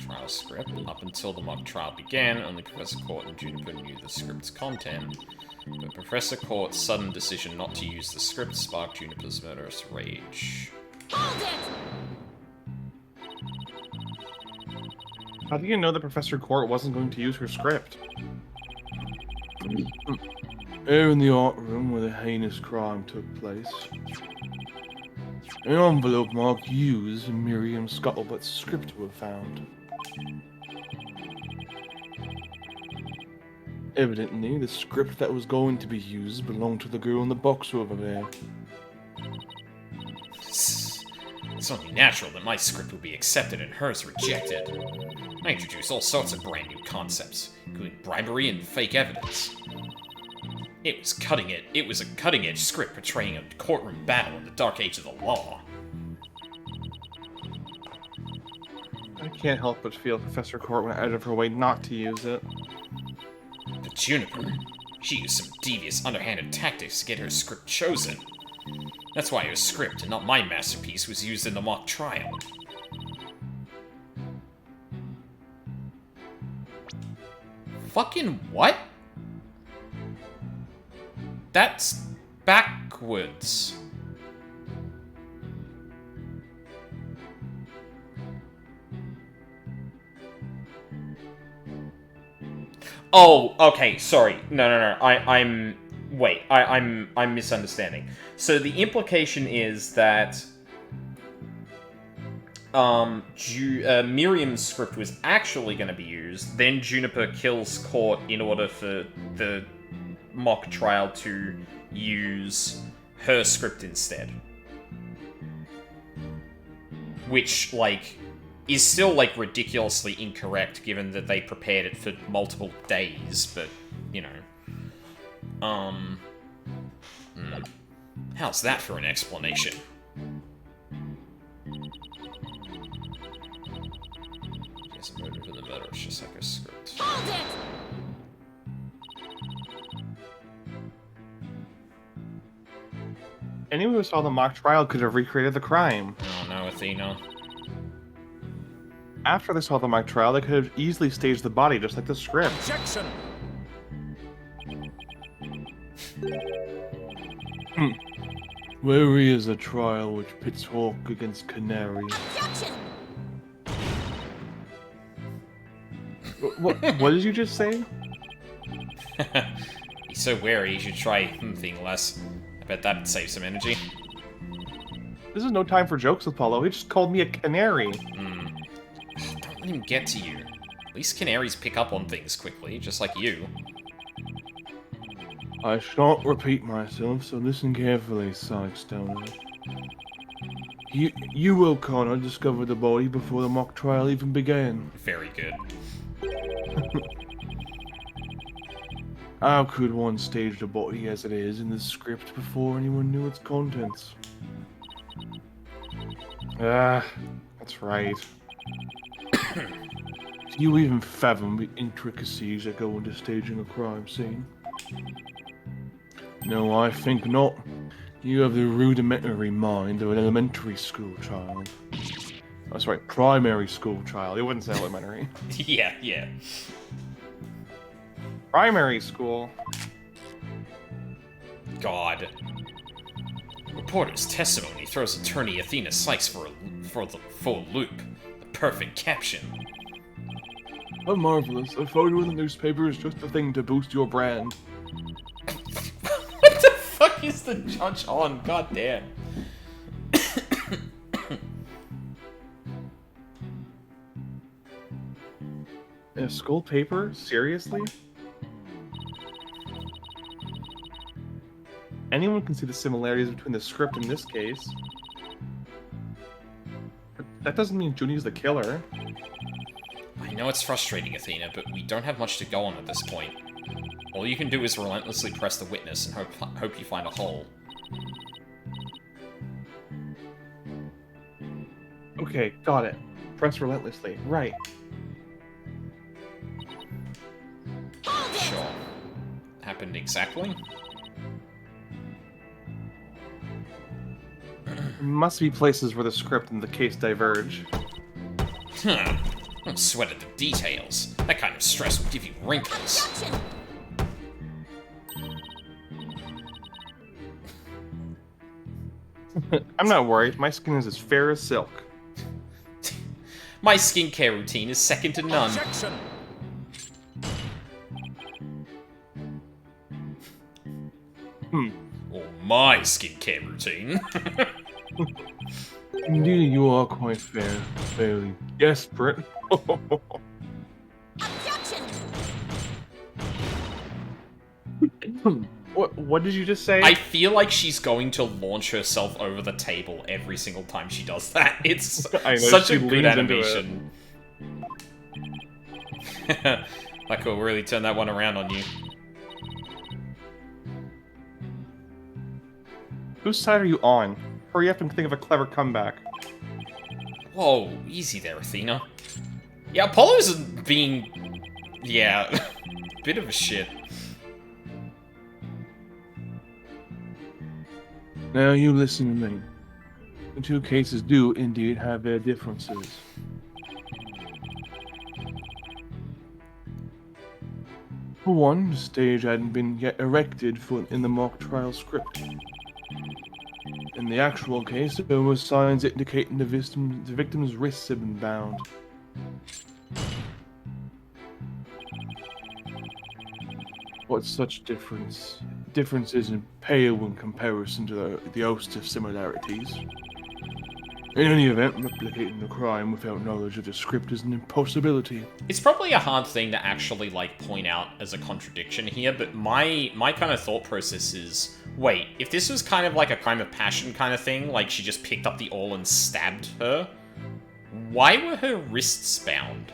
trial script. Up until the mock trial began, only Professor Court and Juniper knew the script's content. But Professor Court's sudden decision not to use the script sparked Juniper's murderous rage. Hold it! How do you know that Professor Court wasn't going to use her script? Here in the art room where the heinous crime took place, an envelope marked "Use" and Miriam Scuttlebutt's script were found. Evidently, the script that was going to be used belonged to the girl in the box over there. It's only natural that my script would be accepted and hers rejected. I introduced all sorts of brand new concepts, including bribery and fake evidence. It was a cutting-edge script portraying a courtroom battle in the dark age of the law. I can't help but feel Professor Court went out of her way not to use it. But Juniper, she used some devious, underhanded tactics to get her script chosen. That's why her script, and not my masterpiece, was used in the mock trial. Fucking what? That's backwards. Oh, okay, sorry. No. I'm misunderstanding. So the implication is that Miriam's script was actually going to be used, then Juniper kills Court in order for the mock trial to use her script instead. Which, like, is still, like, ridiculously incorrect given that they prepared it for multiple days, but, you know. How's that for an explanation? Yes, a murder for the murder, it's just like a script. Hold it! Anyone who saw the mock trial could have recreated the crime. Oh no, Athena. After they saw the mock trial, they could have easily staged the body just like the script. Objection! Where is a trial which pits Hawk against Canary? Objection! What did you just say? He's so wary, you should try thing less. I bet that'd save some energy. This is no time for jokes, Apollo. He just called me a canary. Don't let him get to you. At least canaries pick up on things quickly, just like you. I shan't repeat myself, so listen carefully, Sonic Stoner. You, O'Connor, discovered the body before the mock trial even began. Very good. How could one stage the body as it is in the script before anyone knew its contents? Ah, that's right. Do you even fathom the intricacies that go into staging a crime scene? No, I think not. You have the rudimentary mind of an elementary school child. Oh, sorry, primary school child. It wouldn't say elementary. yeah. Primary school. God. Reporter's testimony throws attorney Athena Sykes for the full loop. The perfect caption. How marvelous. A photo in the newspaper is just a thing to boost your brand. What the fuck is the judge on? God damn. A school paper? Seriously? Anyone can see the similarities between the script in this case. But that doesn't mean Junie's the killer. I know it's frustrating, Athena, but we don't have much to go on at this point. All you can do is relentlessly press the witness and hope you find a hole. Okay, got it. Press relentlessly. Right. Sure. Happened exactly? There must be places where the script and the case diverge. Don't sweat at the details. That kind of stress will give you wrinkles. Objection! I'm not worried. My skin is as fair as silk. My skincare routine is second to none. Objection! Or my skincare routine. Indeed, you are quite fairly desperate. Objection! What did you just say? I feel like she's going to launch herself over the table every single time she does that. It's I know, such she a good leans into animation. Like, will really turn that one around on you. Whose side are you on? Hurry up and think of a clever comeback. Whoa, easy there, Athena. Yeah, Apollo's being... yeah, bit of a shit. Now you listen to me. The two cases do indeed have their differences. For one, the stage hadn't been yet erected in the mock trial script. In the actual case, there were signs indicating the victim's wrists had been bound. What's such differences in pale in comparison to the host of similarities. In any event, replicating the crime without knowledge of the script is an impossibility. It's probably a hard thing to actually, like, point out as a contradiction here, but my kind of thought process is, wait, if this was kind of like a crime of passion kind of thing, like she just picked up the awl and stabbed her, why were her wrists bound?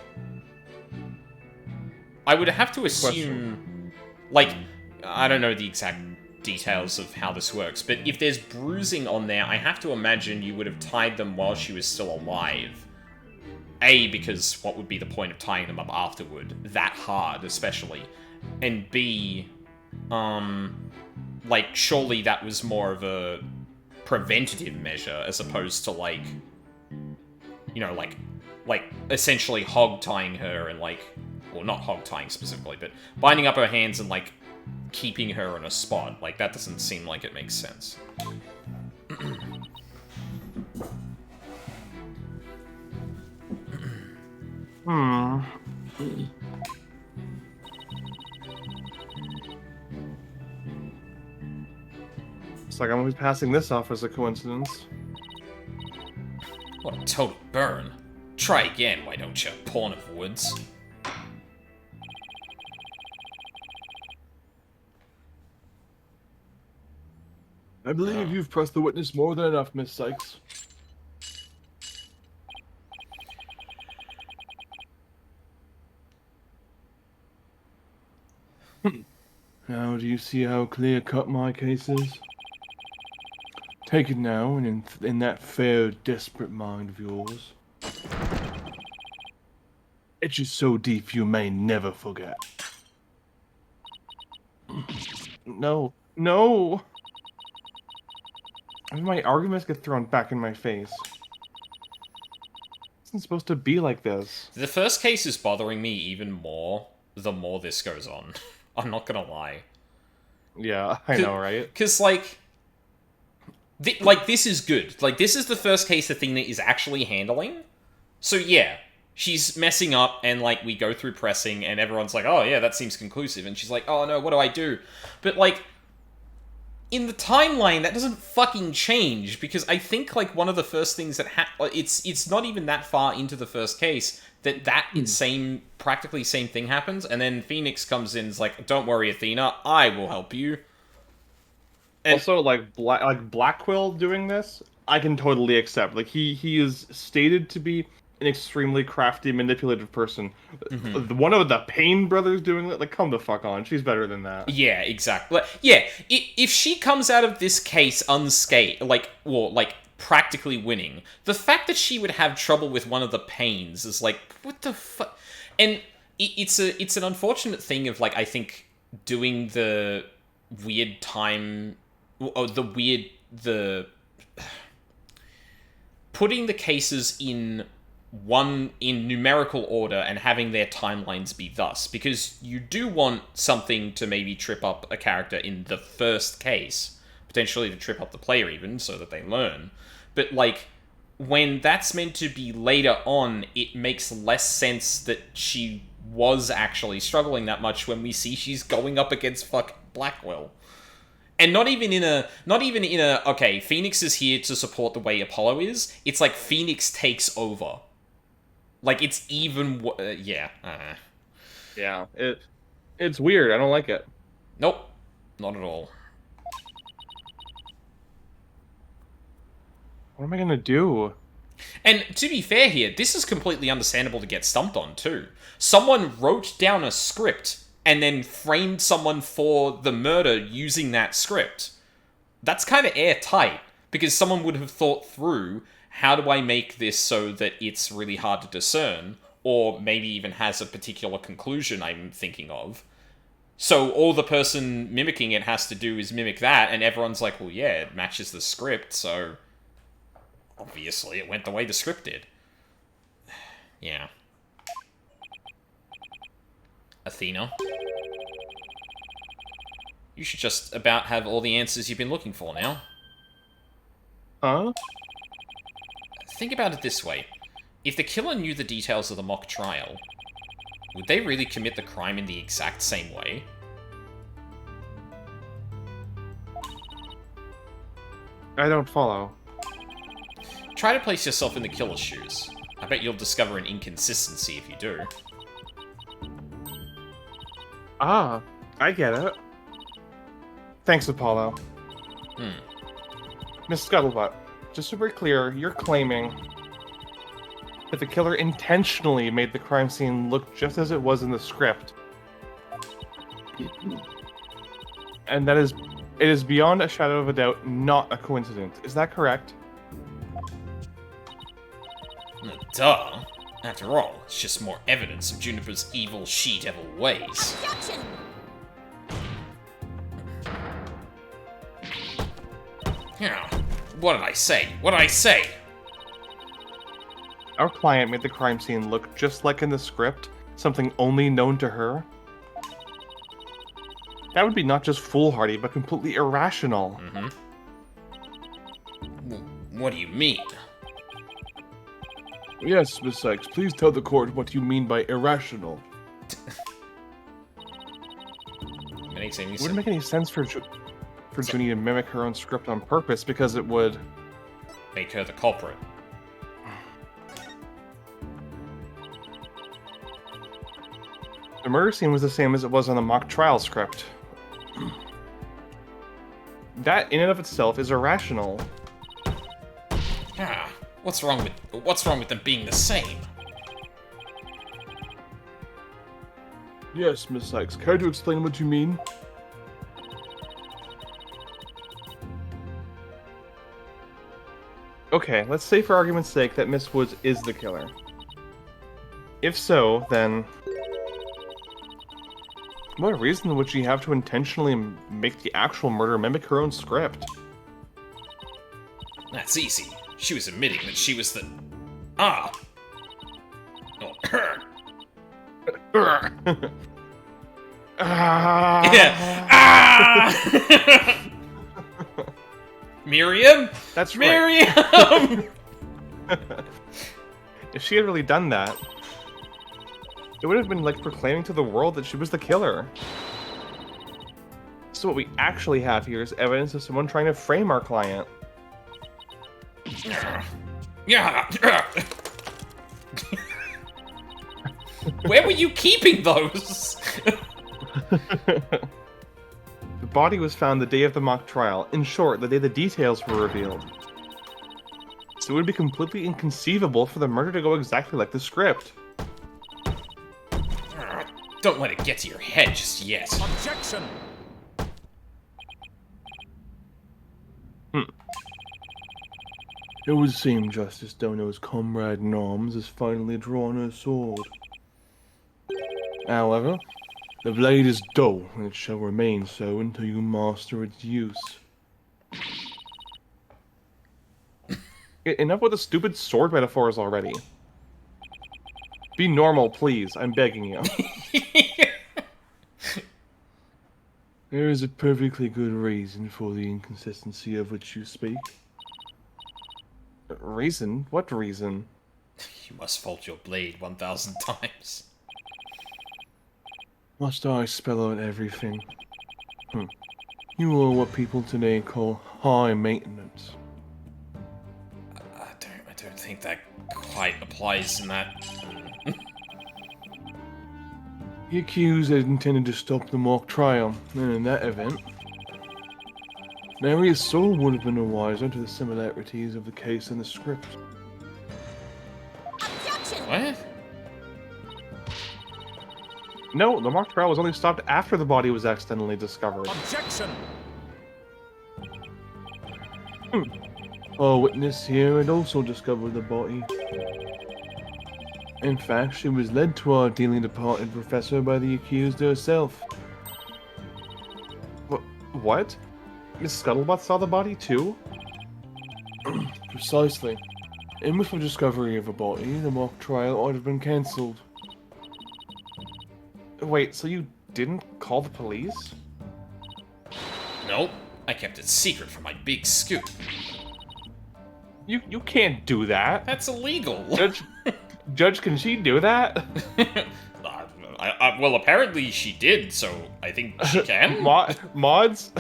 I would have to assume, like, I don't know the exact details of how this works, but if there's bruising on there, I have to imagine you would have tied them while she was still alive. A, because what would be the point of tying them up afterward? That hard, especially. And B, like, surely that was more of a preventative measure as opposed to, like, you know, like essentially hog tying her and, like, well, not hog tying specifically, but binding up her hands and, like, keeping her in a spot. Like, that doesn't seem like it makes sense. It's like I'm always passing this off as a coincidence. What a total burn. Try again, why don't you, pawn of woods? I believe you've pressed the witness more than enough, Miss Sykes. Now, do you see how clear-cut my case is? Take it now, and in that fair, desperate mind of yours. Etches so deep you may never forget. No. No! My arguments get thrown back in my face. It isn't supposed to be like this. The first case is bothering me even more the more this goes on. I'm not gonna lie. Yeah, I know, right? Because, like... this is good. Like, this is the first case Athena is actually handling. So, yeah. She's messing up, and, like, we go through pressing, and everyone's like, oh, yeah, that seems conclusive. And she's like, oh, no, what do I do? But, like, in the timeline, that doesn't fucking change, because I think, like, one of the first things that it's not even that far into the first case that practically same thing happens, and then Phoenix comes in and is like, don't worry, Athena, I will help you. And also, like Blackquill doing this, I can totally accept. Like, he is stated to be an extremely crafty, manipulative person. One of the Payne brothers doing it, like, come the fuck on. She's better than that. Yeah, exactly. Yeah, if she comes out of this case unscathed, practically winning, the fact that she would have trouble with one of the Paynes is like, what the fuck? And it's an unfortunate thing of, like, I think doing the weird time, or putting the cases in numerical order and having their timelines be thus, because you do want something to maybe trip up a character in the first case, potentially to trip up the player even, so that they learn. But, like, when that's meant to be later on, it makes less sense that she was actually struggling that much when we see she's going up against fuck Blackwell. And not even in a, okay, Phoenix is here to support the way Apollo is. It's like Phoenix takes over. Like, it's even, yeah. Yeah, it's weird. I don't like it. Nope. Not at all. What am I gonna do? And to be fair here, this is completely understandable to get stumped on, too. Someone wrote down a script and then framed someone for the murder using that script. That's kind of airtight, because someone would have thought through, how do I make this so that it's really hard to discern, or maybe even has a particular conclusion I'm thinking of. So all the person mimicking it has to do is mimic that, and everyone's like, well, yeah, it matches the script, so obviously it went the way the script did. Yeah. Athena? You should just about have all the answers you've been looking for now. Huh? Think about it this way. If the killer knew the details of the mock trial, would they really commit the crime in the exact same way? I don't follow. Try to place yourself in the killer's shoes. I bet you'll discover an inconsistency if you do. Ah, I get it. Thanks, Apollo. Miss Scuttlebutt, just so we're clear, you're claiming that the killer intentionally made the crime scene look just as it was in the script. And it is beyond a shadow of a doubt not a coincidence. Is that correct? Duh. After all, it's just more evidence of Juniper's evil she-devil ways. Objection! Yeah. What did I say? What did I say? Our client made the crime scene look just like in the script, something only known to her. That would be not just foolhardy, but completely irrational. What do you mean? Yes, Miss Sykes, please tell the court what you mean by irrational. Makes any It sense. wouldn't make any sense for Junie to mimic her own script on purpose, because it would... Make her the culprit. The murder scene was the same as it was on the mock trial script. That, in and of itself, is irrational. Ah, what's wrong with them being the same? Yes, Miss Sykes, care to explain what you mean? Okay, let's say for argument's sake that Miss Woods is the killer. If so, then... what reason would she have to intentionally make the actual murder mimic her own script? That's easy. She was admitting that she was the... Ah! Oh, her! Yeah. Ah! Miriam? That's right. Miriam! If she had really done that, it would have been like proclaiming to the world that she was the killer. So what we actually have here is evidence of someone trying to frame our client. Yeah. Where were you keeping those? The body was found the day of the mock trial. In short, the day the details were revealed. So it would be completely inconceivable for the murder to go exactly like the script. Don't let it get to your head just yet. Objection! It would seem Justice Dono's comrade in arms has finally drawn her sword. However, the blade is dull, and it shall remain so until you master its use. Enough with the stupid sword metaphors already. Be normal, please. I'm begging you. There is a perfectly good reason for the inconsistency of which you speak. Reason? What reason? You must fold your blade 1,000 times. Must I spell out everything? You are what people today call high maintenance. I don't think that quite applies in that. The accused had intended to stop the mock trial, and in that event, Mary's soul would have been a wiser to the similarities of the case and the script. Objection! What? No, the mock trial was only stopped after the body was accidentally discovered. Objection! Our witness here had also discovered the body. In fact, she was led to our dearly departed professor by the accused herself. What? Miss Scuttlebutt saw the body too? Precisely. And with the discovery of a body, the mock trial ought to have been cancelled. Wait, so you didn't call the police? Nope. I kept it secret for my big scoop. You can't do that. That's illegal. Judge, can she do that? Well, apparently she did, so I think she can. Mods?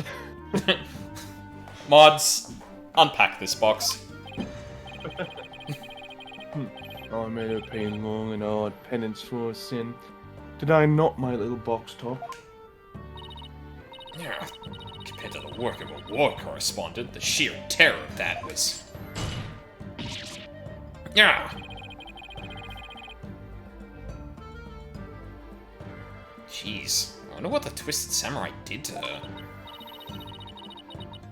Mods, unpack this box. I made her pay long and hard penance for her sin. Did I not, my little box top? Yeah. Compared to the work of a war correspondent, the sheer terror of that was... Yeah. Jeez. I wonder what the Twisted Samurai did to her.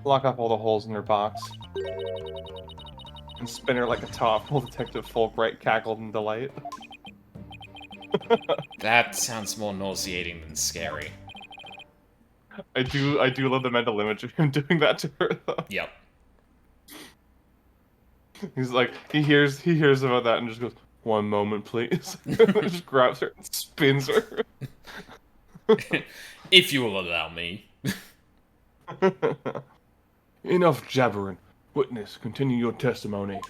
Lock up all the holes in her box. And spin her like a top while Detective Fulbright cackled in delight. That sounds more nauseating than scary. I do love the mental image of him doing that to her, though. Yep. He's like, he hears about that and just goes, "1 moment, please." Just grabs her and spins her. If you will allow me. Enough jabbering. Witness, continue your testimony.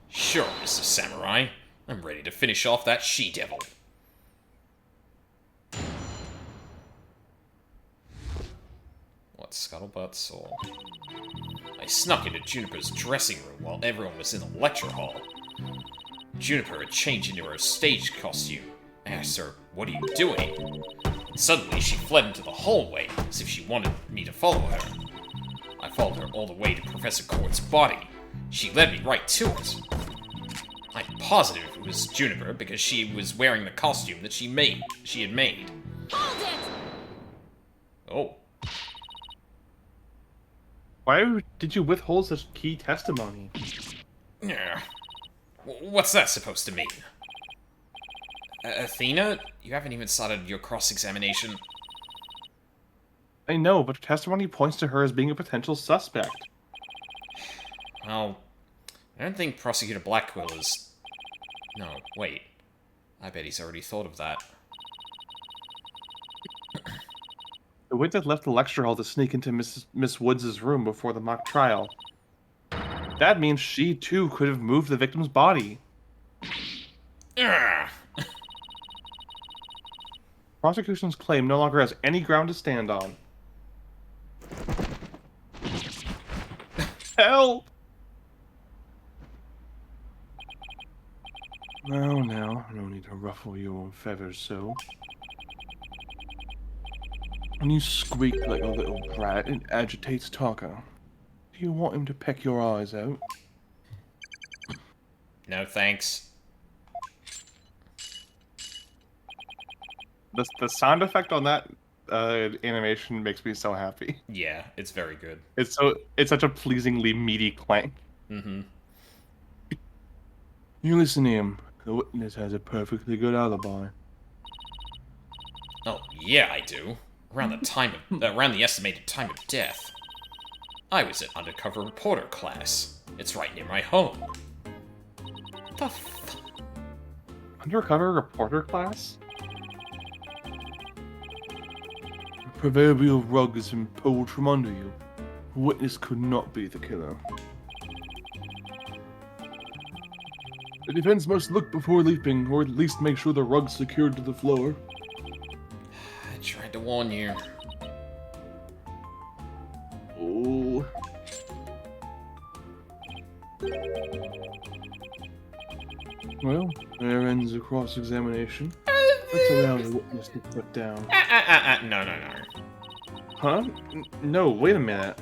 Sure, Mr. Samurai. I'm ready to finish off that she-devil. What Scuttlebutt saw? I snuck into Juniper's dressing room while everyone was in the lecture hall. Juniper had changed into her stage costume. I asked her, "What are you doing?" And suddenly she fled into the hallway, as if she wanted me to follow her. I followed her all the way to Professor Court's body. She led me right to it. I'm positive it was Juniper because she was wearing the costume that she had made. Hold it! Oh. Why did you withhold such key testimony? Yeah. What's that supposed to mean? Athena? You haven't even started your cross-examination. I know, but her testimony points to her as being a potential suspect. Well, I don't think Prosecutor Blackquill is... No, wait. I bet he's already thought of that. The witness left the lecture hall to sneak into Miss Woods' room before the mock trial. That means she, too, could have moved the victim's body. Ugh. Prosecution's claim no longer has any ground to stand on. Help! Now, no need to ruffle your feathers so. When you squeak like a little brat, it agitates Taka. Do you want him to peck your eyes out? No thanks. The sound effect on that animation makes me so happy. Yeah, it's very good. It's such a pleasingly meaty clank. Mm-hmm. You listen to him. The witness has a perfectly good alibi. Oh, yeah, I do. Around the estimated time of death. I was at undercover reporter class. It's right near my home. What the fuck? Undercover reporter class? The proverbial rug has been pulled from under you. The witness could not be the killer. The defense must look before leaping, or at least make sure the rug's secured to the floor. I tried to warn you. Oh. Well, there ends the cross-examination. Let's allow the witness to put down. No. Huh? No, wait a minute.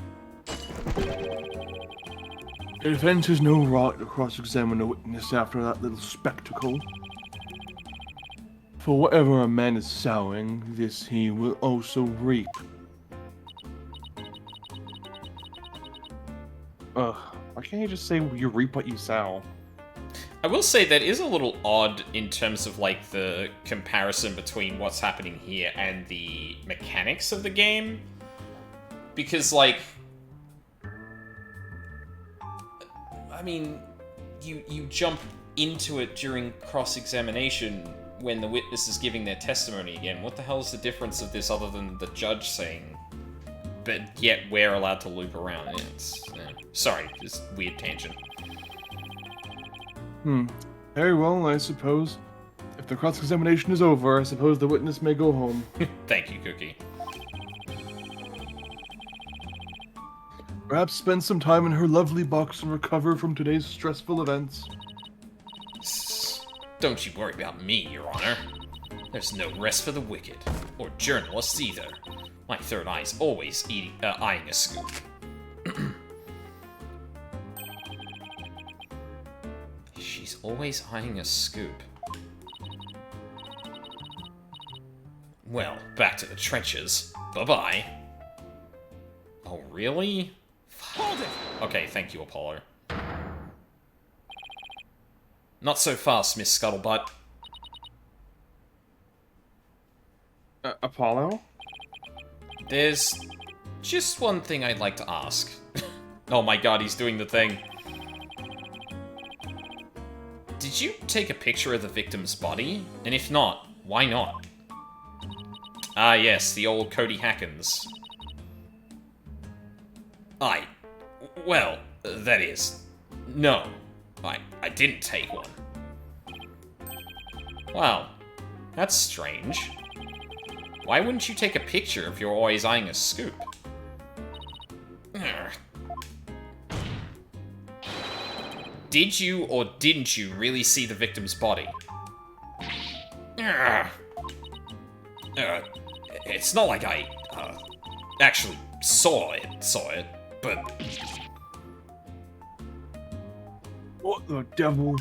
The defense has no right to cross-examine a witness after that little spectacle. For whatever a man is sowing, this he will also reap. Ugh, why can't you just say you reap what you sow? I will say that is a little odd in terms of, like, the comparison between what's happening here and the mechanics of the game. Because, like... I mean, you jump into it during cross-examination when the witness is giving their testimony again. What the hell is the difference of this other than the judge saying, but yet we're allowed to loop around? Sorry, just weird tangent. Very well, I suppose. If the cross-examination is over, I suppose the witness may go home. Thank you, Cookie. Perhaps spend some time in her lovely box and recover from today's stressful events. Don't you worry about me, Your Honor. There's no rest for the wicked, or journalists either. My third eye's always eyeing a scoop. She's always eyeing a scoop. Well, back to the trenches. Bye-bye. Oh, really? Hold it! Okay, thank you, Apollo. Not so fast, Miss Scuttlebutt. Apollo? There's just one thing I'd like to ask. Oh my god, he's doing the thing. Did you take a picture of the victim's body? And if not, why not? Ah yes, the old Cody Hackins. Well, that is... No, I didn't take one. Wow, that's strange. Why wouldn't you take a picture if you're always eyeing a scoop? Did you or didn't you really see the victim's body? It's not like I, actually saw it, but... What the devil?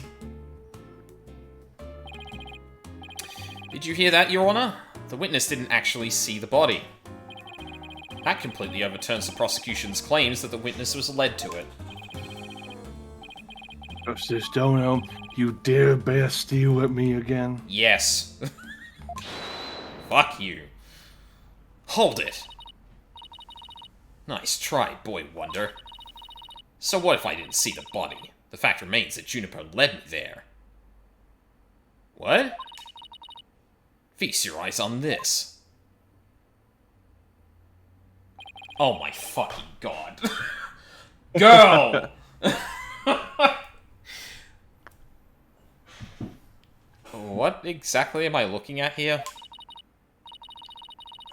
Did you hear that, Your Honor? The witness didn't actually see the body. That completely overturns the prosecution's claims that the witness was led to it. Justice Dono, you dare bear steel at me again? Yes. Fuck you. Hold it. Nice try, Boy Wonder. So what if I didn't see the body? The fact remains that Juniper led me there. What? Feast your eyes on this. Oh my fucking god. Girl! What exactly am I looking at here?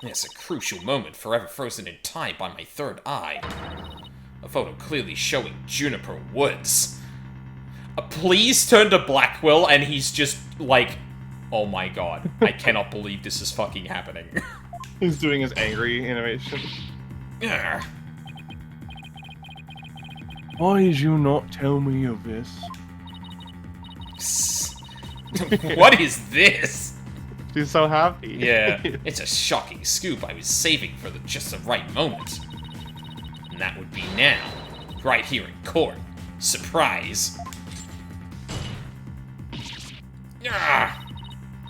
It's a crucial moment forever frozen in time by my third eye. A photo clearly showing Juniper Woods. Please turn to Blackwell and he's just like, oh my god, I cannot believe this is fucking happening. He's doing his angry animation. Why did you not tell me of this? What is this? She's so happy. Yeah, it's a shocking scoop I was saving for just the right moment. And that would be now, right here in court. Surprise!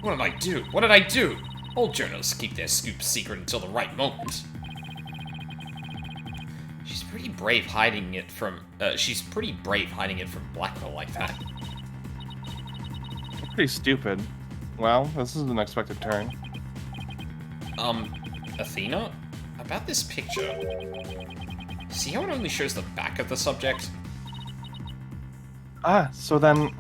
What did I do? What did I do? All journalists keep their scoop secret until the right moment. She's pretty brave hiding it from Blackwell like that. Pretty stupid. Well, this is an unexpected turn. Athena? About this picture. See how it only shows the back of the subject? Ah, so then...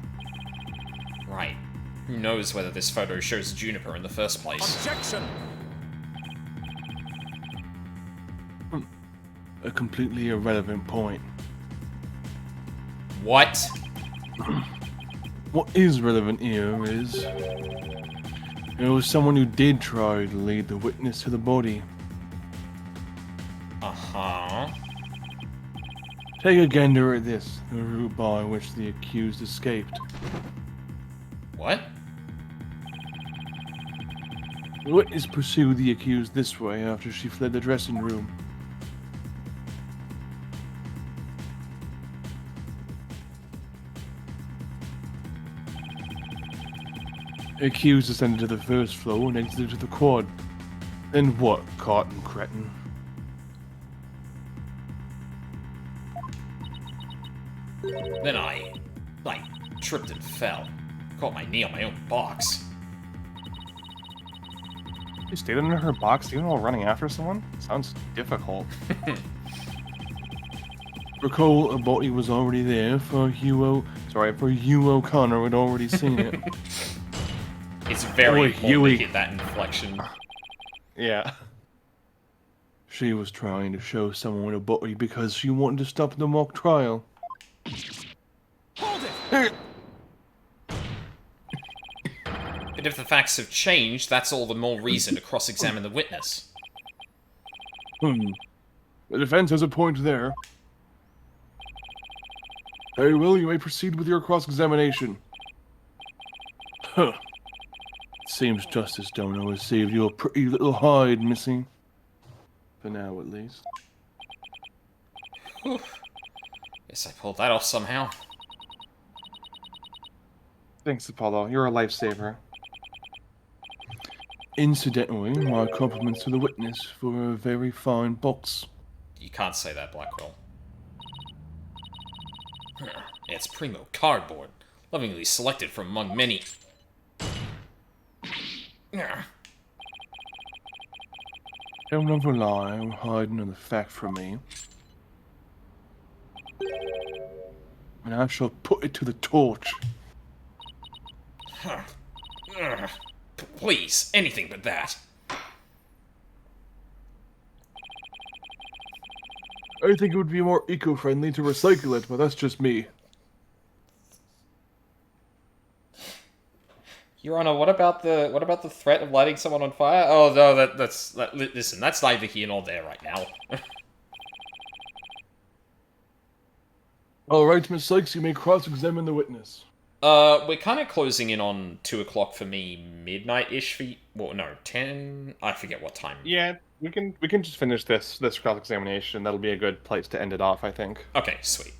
Right. Who knows whether this photo shows Juniper in the first place? Objection! A completely irrelevant point. What? What is relevant here is... There was someone who did try to lead the witness to the body. Uh-huh. Take a gander at this, the route by which the accused escaped. What? The witness pursued the accused this way after she fled the dressing room. The accused ascended to the first floor and exited to the quad. Then what, Cotton Cretin? Then I tripped and fell. Caught my knee on my own box. She stayed under her box even while running after someone? Sounds difficult. Recall a body was already there for Hugh O'Connor had already seen it. It's very Oi, important Huey. to hit that inflection. Yeah. She was trying to show someone a body because she wanted to stop the mock trial. Hold it! But if the facts have changed, that's all the more reason to cross-examine the witness. The defense has a point there. Very well, you may proceed with your cross-examination. Huh. Seems Justice Dono has saved you a pretty little hide, Missy. For now, at least. Whew. Guess I pulled that off somehow. Thanks, Apollo. You're a lifesaver. Incidentally, my compliments to the witness for a very fine box. You can't say that, Blackwell. It's primo cardboard, lovingly selected from among many. Don't never lie or hide another fact from me. And I shall put it to the torch. Please, anything but that. I think it would be more eco-friendly to recycle it, but that's just me. Your Honor, what about the threat of lighting someone on fire? Oh no, listen, that's neither here nor there right now. Alright, Miss Sykes, you may cross-examine the witness. We're kind of closing in on 2 o'clock for me, midnight-ish for well, no, 10. I forget what time. Yeah, we can just finish this cross examination. That'll be a good place to end it off, I think. Okay, sweet.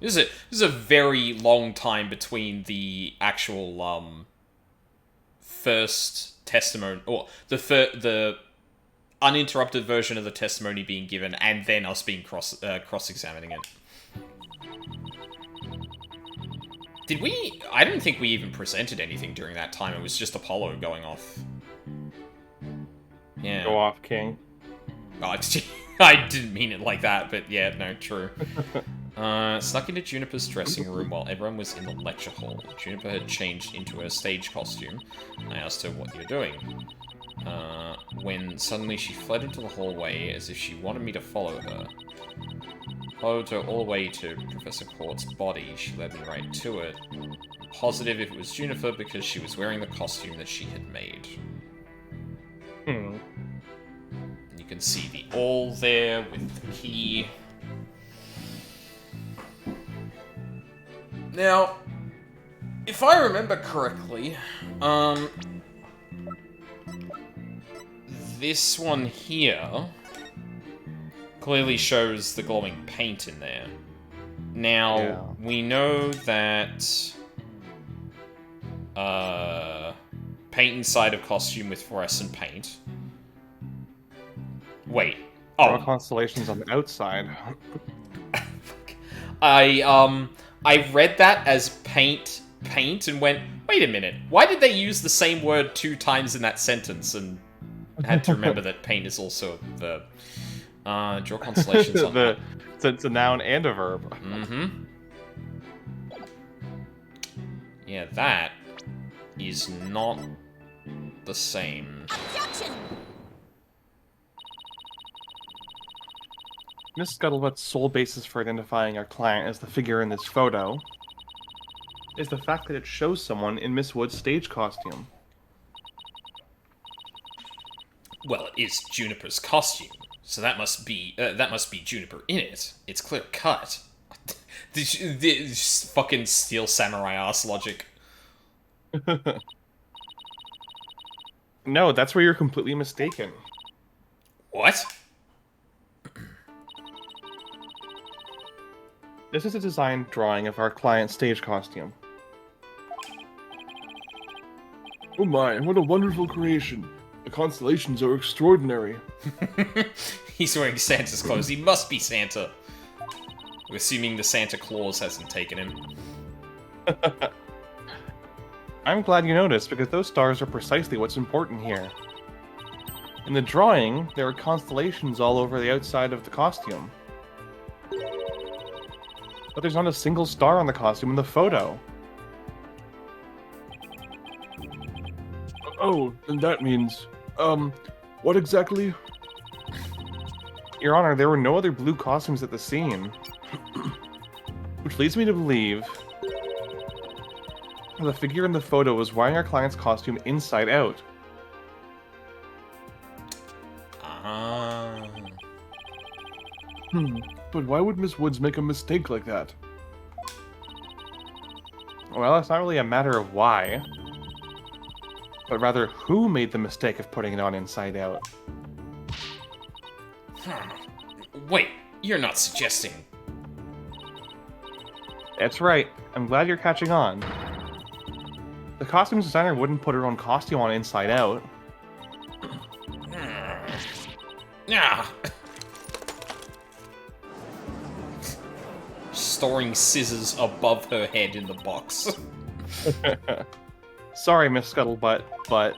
This is a very long time between the actual first testimony, or the uninterrupted version of the testimony being given, and then us being cross-examining it. Did we? I don't think we even presented anything during that time. It was just Apollo going off. Yeah. Go off, King. Oh, I didn't mean it like that, but yeah, no, true. Snuck into Juniper's dressing room while everyone was in the lecture hall. Juniper had changed into her stage costume. I asked her what you're doing. When suddenly she fled into the hallway as if she wanted me to follow her. Followed her all the way to Professor Court's body. She led me right to it. I'm positive if it was Juniper because she was wearing the costume that she had made. You can see the awl there with the key. Now, if I remember correctly, this one here clearly shows the glowing paint in there. Now, we know that paint inside of costume with fluorescent paint. Wait. There are constellations on the outside. I read that as paint, and went, wait a minute, why did they use the same word 2 times in that sentence? And had to remember that paint is also a verb. Draw constellations on It's a noun and a verb. Mm-hmm. Yeah, that is not the same. Objection! Miss Scuttlebutt's sole basis for identifying our client as the figure in this photo is the fact that it shows someone in Miss Wood's stage costume. Well, it is Juniper's costume, so that must be Juniper in it. It's clear cut. This fucking Steel Samurai ass logic. No, that's where you're completely mistaken. What? This is a design drawing of our client's stage costume. Oh my, what a wonderful creation. The constellations are extraordinary. He's wearing Santa's clothes. He must be Santa. We're assuming the Santa Claus hasn't taken him. I'm glad you noticed, because those stars are precisely what's important here. In the drawing, there are constellations all over the outside of the costume. But there's not a single star on the costume in the photo. Oh, and that means... what exactly? Your Honor, there were no other blue costumes at the scene. Which leads me to believe... the figure in the photo was wearing our client's costume inside out. But why would Miss Woods make a mistake like that? Well, it's not really a matter of why, but rather who made the mistake of putting it on inside out. Wait, you're not suggesting... That's right. I'm glad you're catching on. The costume designer wouldn't put her own costume on inside out. Ah! Storing scissors above her head in the box. Sorry, Miss Scuttlebutt, but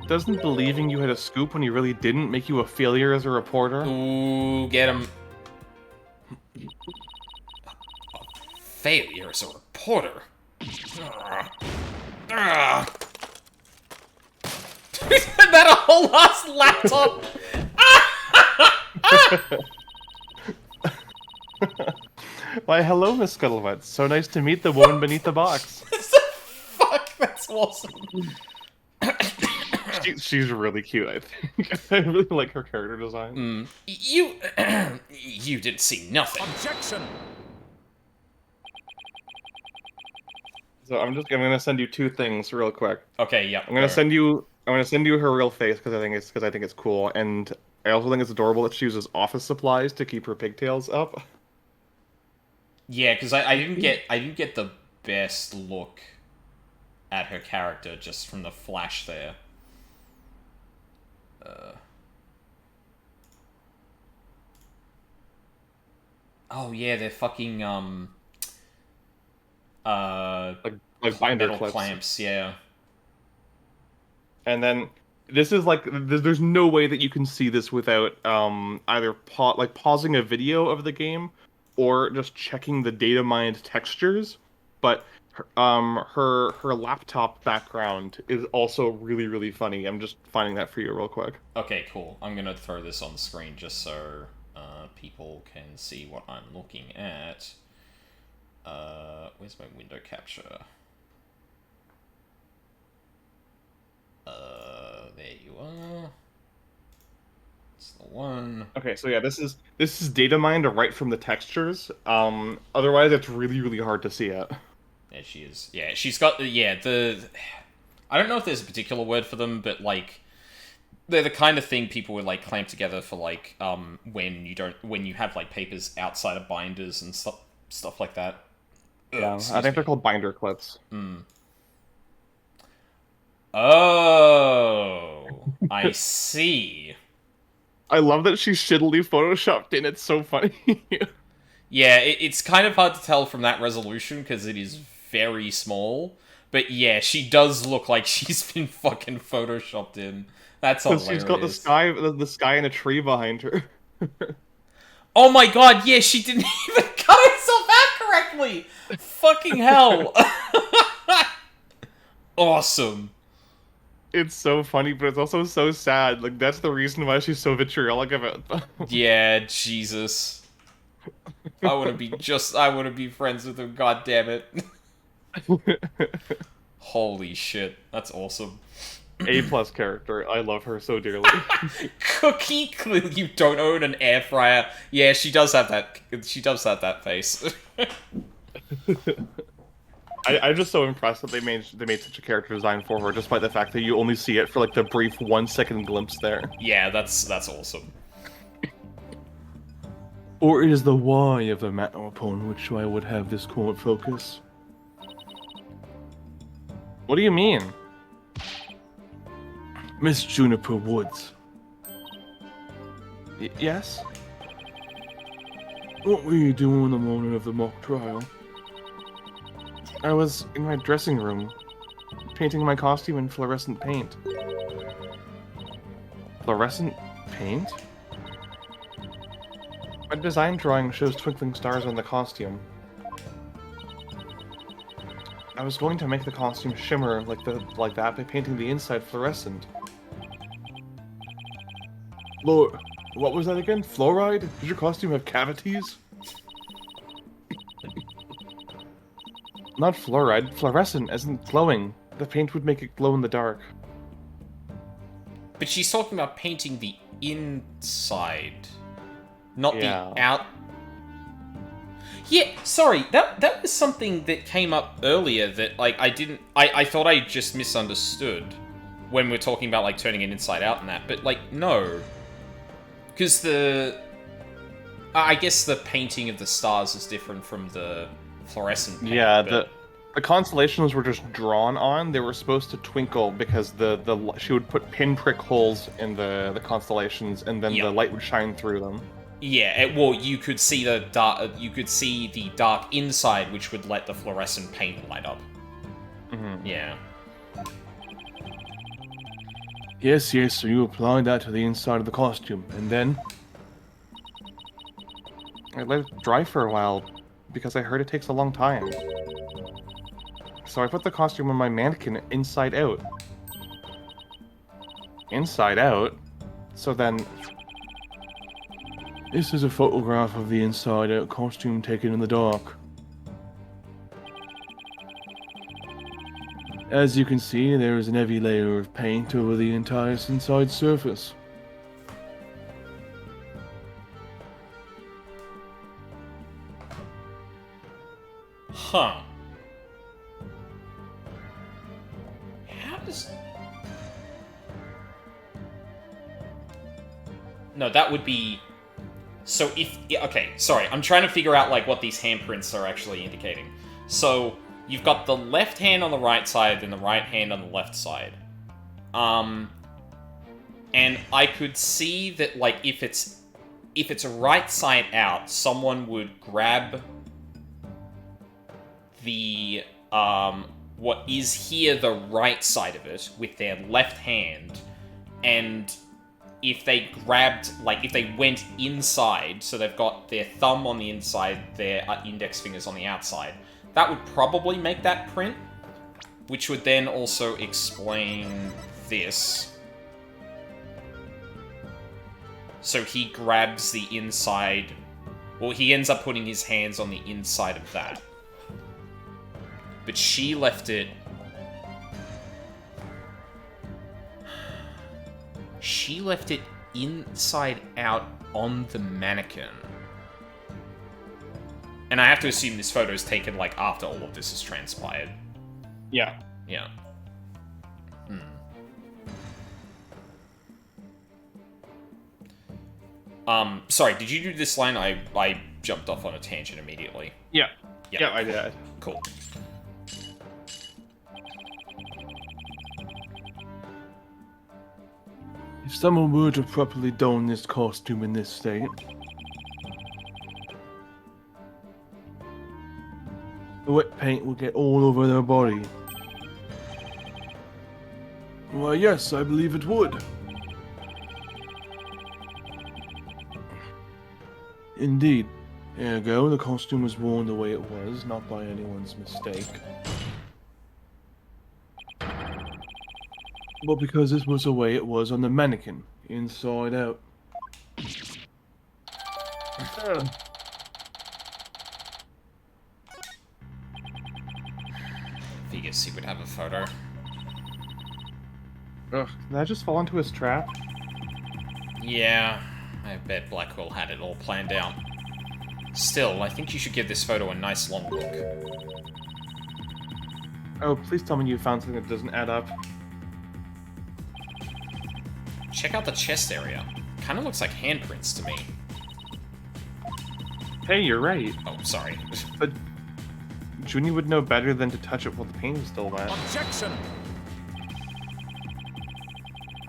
doesn't believing you had a scoop when you really didn't make you a failure as a reporter? Ooh, get him. Failure as a reporter. That a whole ass laptop. Why, hello, Miss Scuttlebutt. So nice to meet the woman beneath the box. Fuck, that's awesome. She's really cute, I think. I really like her character design. You, you didn't see nothing. Objection! So I'm gonna send you two things real quick. Okay, yeah. I'm gonna send you her real face because I think it's cool, and I also think it's adorable that she uses office supplies to keep her pigtails up. Yeah, because I didn't get the best look at her character just from the flash there. Oh yeah, they're fucking Like binder metal clips. clamps, yeah. And then this is like there's no way that you can see this without either pausing a video of the game or just checking the data mined textures. But her laptop background is also really, really funny. I'm just finding that for you real quick. Okay, cool. I'm gonna throw this on the screen just so people can see what I'm looking at. Where's my window capture? There you are. It's the one. Okay, so yeah, this is data mined right from the textures. Otherwise it's really, really hard to see it. There she is. Yeah, she's got the. I don't know if there's a particular word for them, but like, they're the kind of thing people would like clamp together for like when you have like papers outside of binders and stuff like that. Yeah, I think they're called binder clips. Oh, I see. I love that she's shittily photoshopped in. It's so funny. Yeah, it's kind of hard to tell from that resolution because it is very small. But yeah, she does look like she's been fucking photoshopped in. That's hilarious. She's got the sky and a tree behind her. Oh my god, yeah, she didn't even cut herself out correctly! Fucking hell. Awesome. It's so funny, but it's also so sad. Like, that's the reason why she's so vitriolic about them. Yeah, Jesus. I want to be friends with him, god damn it. Holy shit, that's awesome. A+ character. I love her so dearly. Cookie, clearly you don't own an air fryer. Yeah, she does have that. She does have that face. I'm just so impressed that they made such a character design for her, despite the fact that you only see it for like the brief 1-second glimpse there. Yeah, that's awesome. Or it is the why of the matter upon which I would have this court focus. What do you mean? Miss Juniper Woods. Yes? What were you doing the morning of the mock trial? I was in my dressing room, painting my costume in fluorescent paint. Fluorescent paint? My design drawing shows twinkling stars on the costume. I was going to make the costume shimmer like that by painting the inside fluorescent. Lord, what was that again? Fluoride? Does your costume have cavities? Not fluoride, fluorescent, as in glowing. The paint would make it glow in the dark. But she's talking about painting the inside, not the Yeah. out. Yeah, sorry, that was something that came up earlier that, like, I thought I just misunderstood when we're talking about, like, turning it inside out and that, but, like, no. Because I guess the painting of the stars is different from the fluorescent paint, Yeah, but... The constellations were just drawn on. They were supposed to twinkle because she would put pinprick holes in the constellations, and then the light would shine through them. Yeah, well, you could see the dark. You could see the dark inside, which would let the fluorescent paint light up. Mm-hmm. Yeah. Yes, so you apply that to the inside of the costume, and then... I let it dry for a while, because I heard it takes a long time. So I put the costume on my mannequin inside out. Inside out? So then... This is a photograph of the inside-out costume taken in the dark. As you can see, there is an heavy layer of paint over the entire inside surface. Huh. How does... No, that would be... So if... Okay, sorry. I'm trying to figure out, like, what these handprints are actually indicating. So, you've got the left hand on the right side and the right hand on the left side. And I could see that, like, if it's a right side out, someone would grab the, what is here the right side of it with their left hand, and if they grabbed, like, if they went inside, so they've got their thumb on the inside, their index fingers on the outside, that would probably make that print, which would then also explain this. So he grabs the inside, well, he ends up putting his hands on the inside of that. But she left it... She left it inside out on the mannequin. And I have to assume this photo is taken, like, after all of this has transpired. Yeah. Yeah. Sorry, did you do this line? I jumped off on a tangent immediately. Yeah. Yeah, I did. Cool. If someone were to properly don this costume in this state, the wet paint will get all over their body. Why, yes, I believe it would. Indeed. Ergo, the costume was worn the way it was, not by anyone's mistake. But because this was the way it was on the mannequin, inside out. Figures he would have a photo. Ugh, did I just fall into his trap? Yeah, I bet Blackwell had it all planned out. Still, I think you should give this photo a nice long look. Oh, please tell me you found something that doesn't add up. Check out the chest area. Kinda looks like handprints to me. Hey, you're right. Oh, sorry. But Junie would know better than to touch it while the paint is still wet. Objection!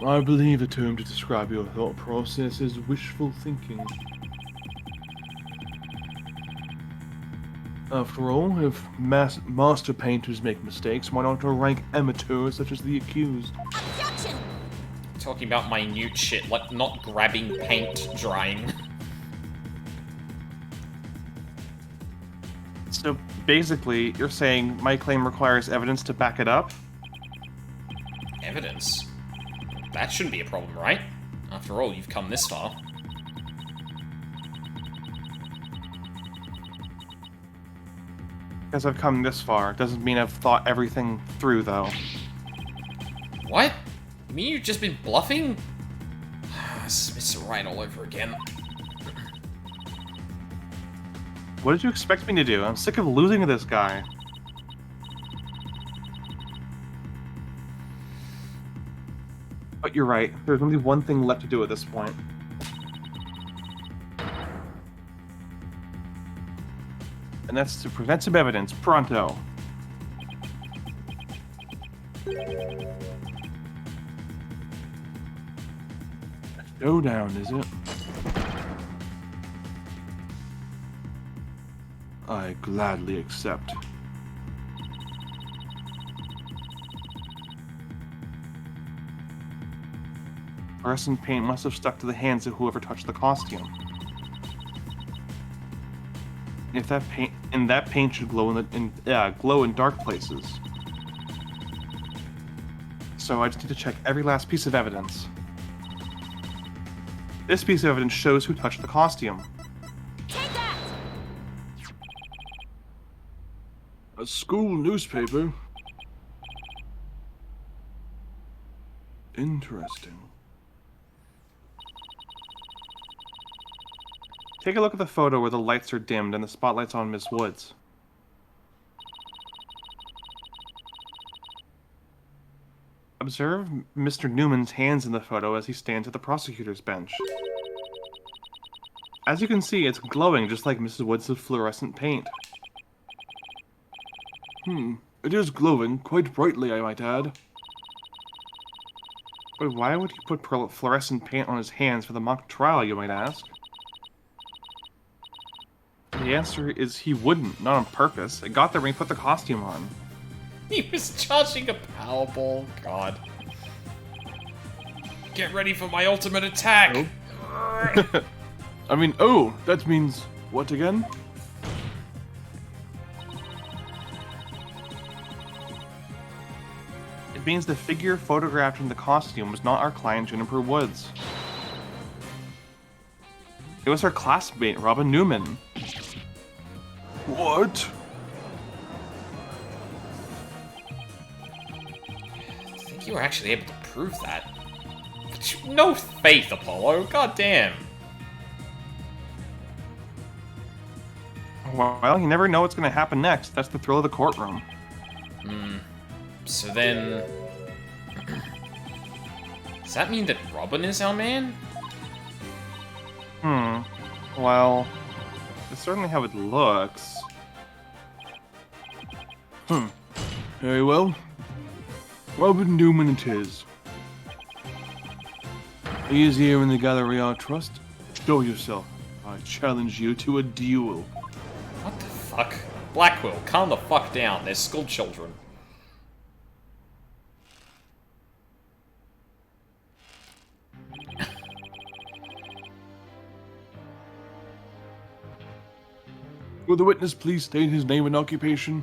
I believe the term to describe your thought process is wishful thinking. After all, if master painters make mistakes, why not rank amateurs such as the accused? Objection! Talking about minute shit, like not grabbing paint drying. So basically, you're saying my claim requires evidence to back it up? Evidence? That shouldn't be a problem, right? After all, you've come this far. Because I've come this far, doesn't mean I've thought everything through, though. What? You mean you've just been bluffing? It's right all over again. What did you expect me to do? I'm sick of losing to this guy. But you're right, there's only one thing left to do at this point. And that's to present some evidence, pronto. Showdown, is it? I gladly accept. Fluorescent paint must have stuck to the hands of whoever touched the costume. If that paint should glow glow in dark places. So I just need to check every last piece of evidence. This piece of evidence shows who touched the costume. Take that! A school newspaper? Interesting. Take a look at the photo where the lights are dimmed and the spotlight's on Miss Woods. Observe Mr. Newman's hands in the photo as he stands at the prosecutor's bench. As you can see, it's glowing just like Mrs. Woods' fluorescent paint. It is glowing, quite brightly, I might add. But why would he put fluorescent paint on his hands for the mock trial, you might ask? The answer is he wouldn't, not on purpose. It got there when he put the costume on. He was charging a Powerball. God. Get ready for my ultimate attack! I mean, oh, that means what again? It means the figure photographed in the costume was not our client Juniper Woods. It was her classmate, Robin Newman. What? I think you were actually able to prove that. No faith, Apollo. God damn. Well, you never know what's going to happen next. That's the thrill of the courtroom. So then... Does that mean that Robin is our man? Well, it's certainly how it looks. Very well. Robin Newman it is. He is here in the gallery, I trust. Show yourself. I challenge you to a duel. What the fuck? Blackwell, calm the fuck down. They're school children. Will the witness please state his name and occupation?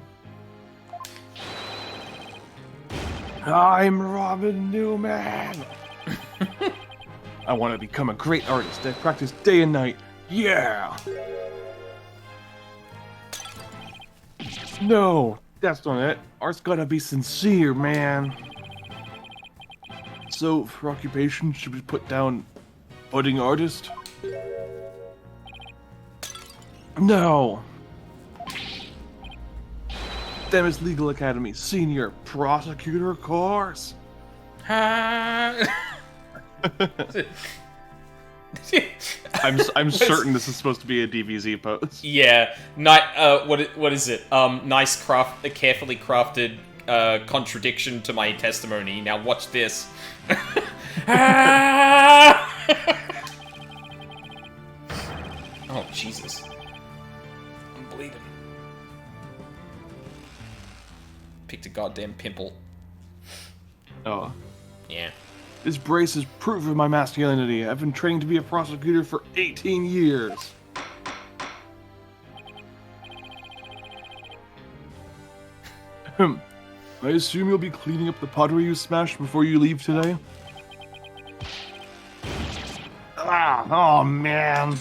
I'm Robin Newman. I want to become a great artist. I practice day and night. Yeah. No, that's not it. Art's gotta be sincere, man. So, for occupation, should we put down budding artist? No. Demis Legal Academy Senior Prosecutor course. I'm certain this is supposed to be a DBZ pose. Yeah, what is it? Nice carefully crafted contradiction to my testimony. Now watch this. Oh Jesus! I'm bleeding. Picked a goddamn pimple. Oh. Yeah. This brace is proof of my masculinity. I've been trained to be a prosecutor for 18 years. I assume you'll be cleaning up the pottery you smashed before you leave today? Oh man.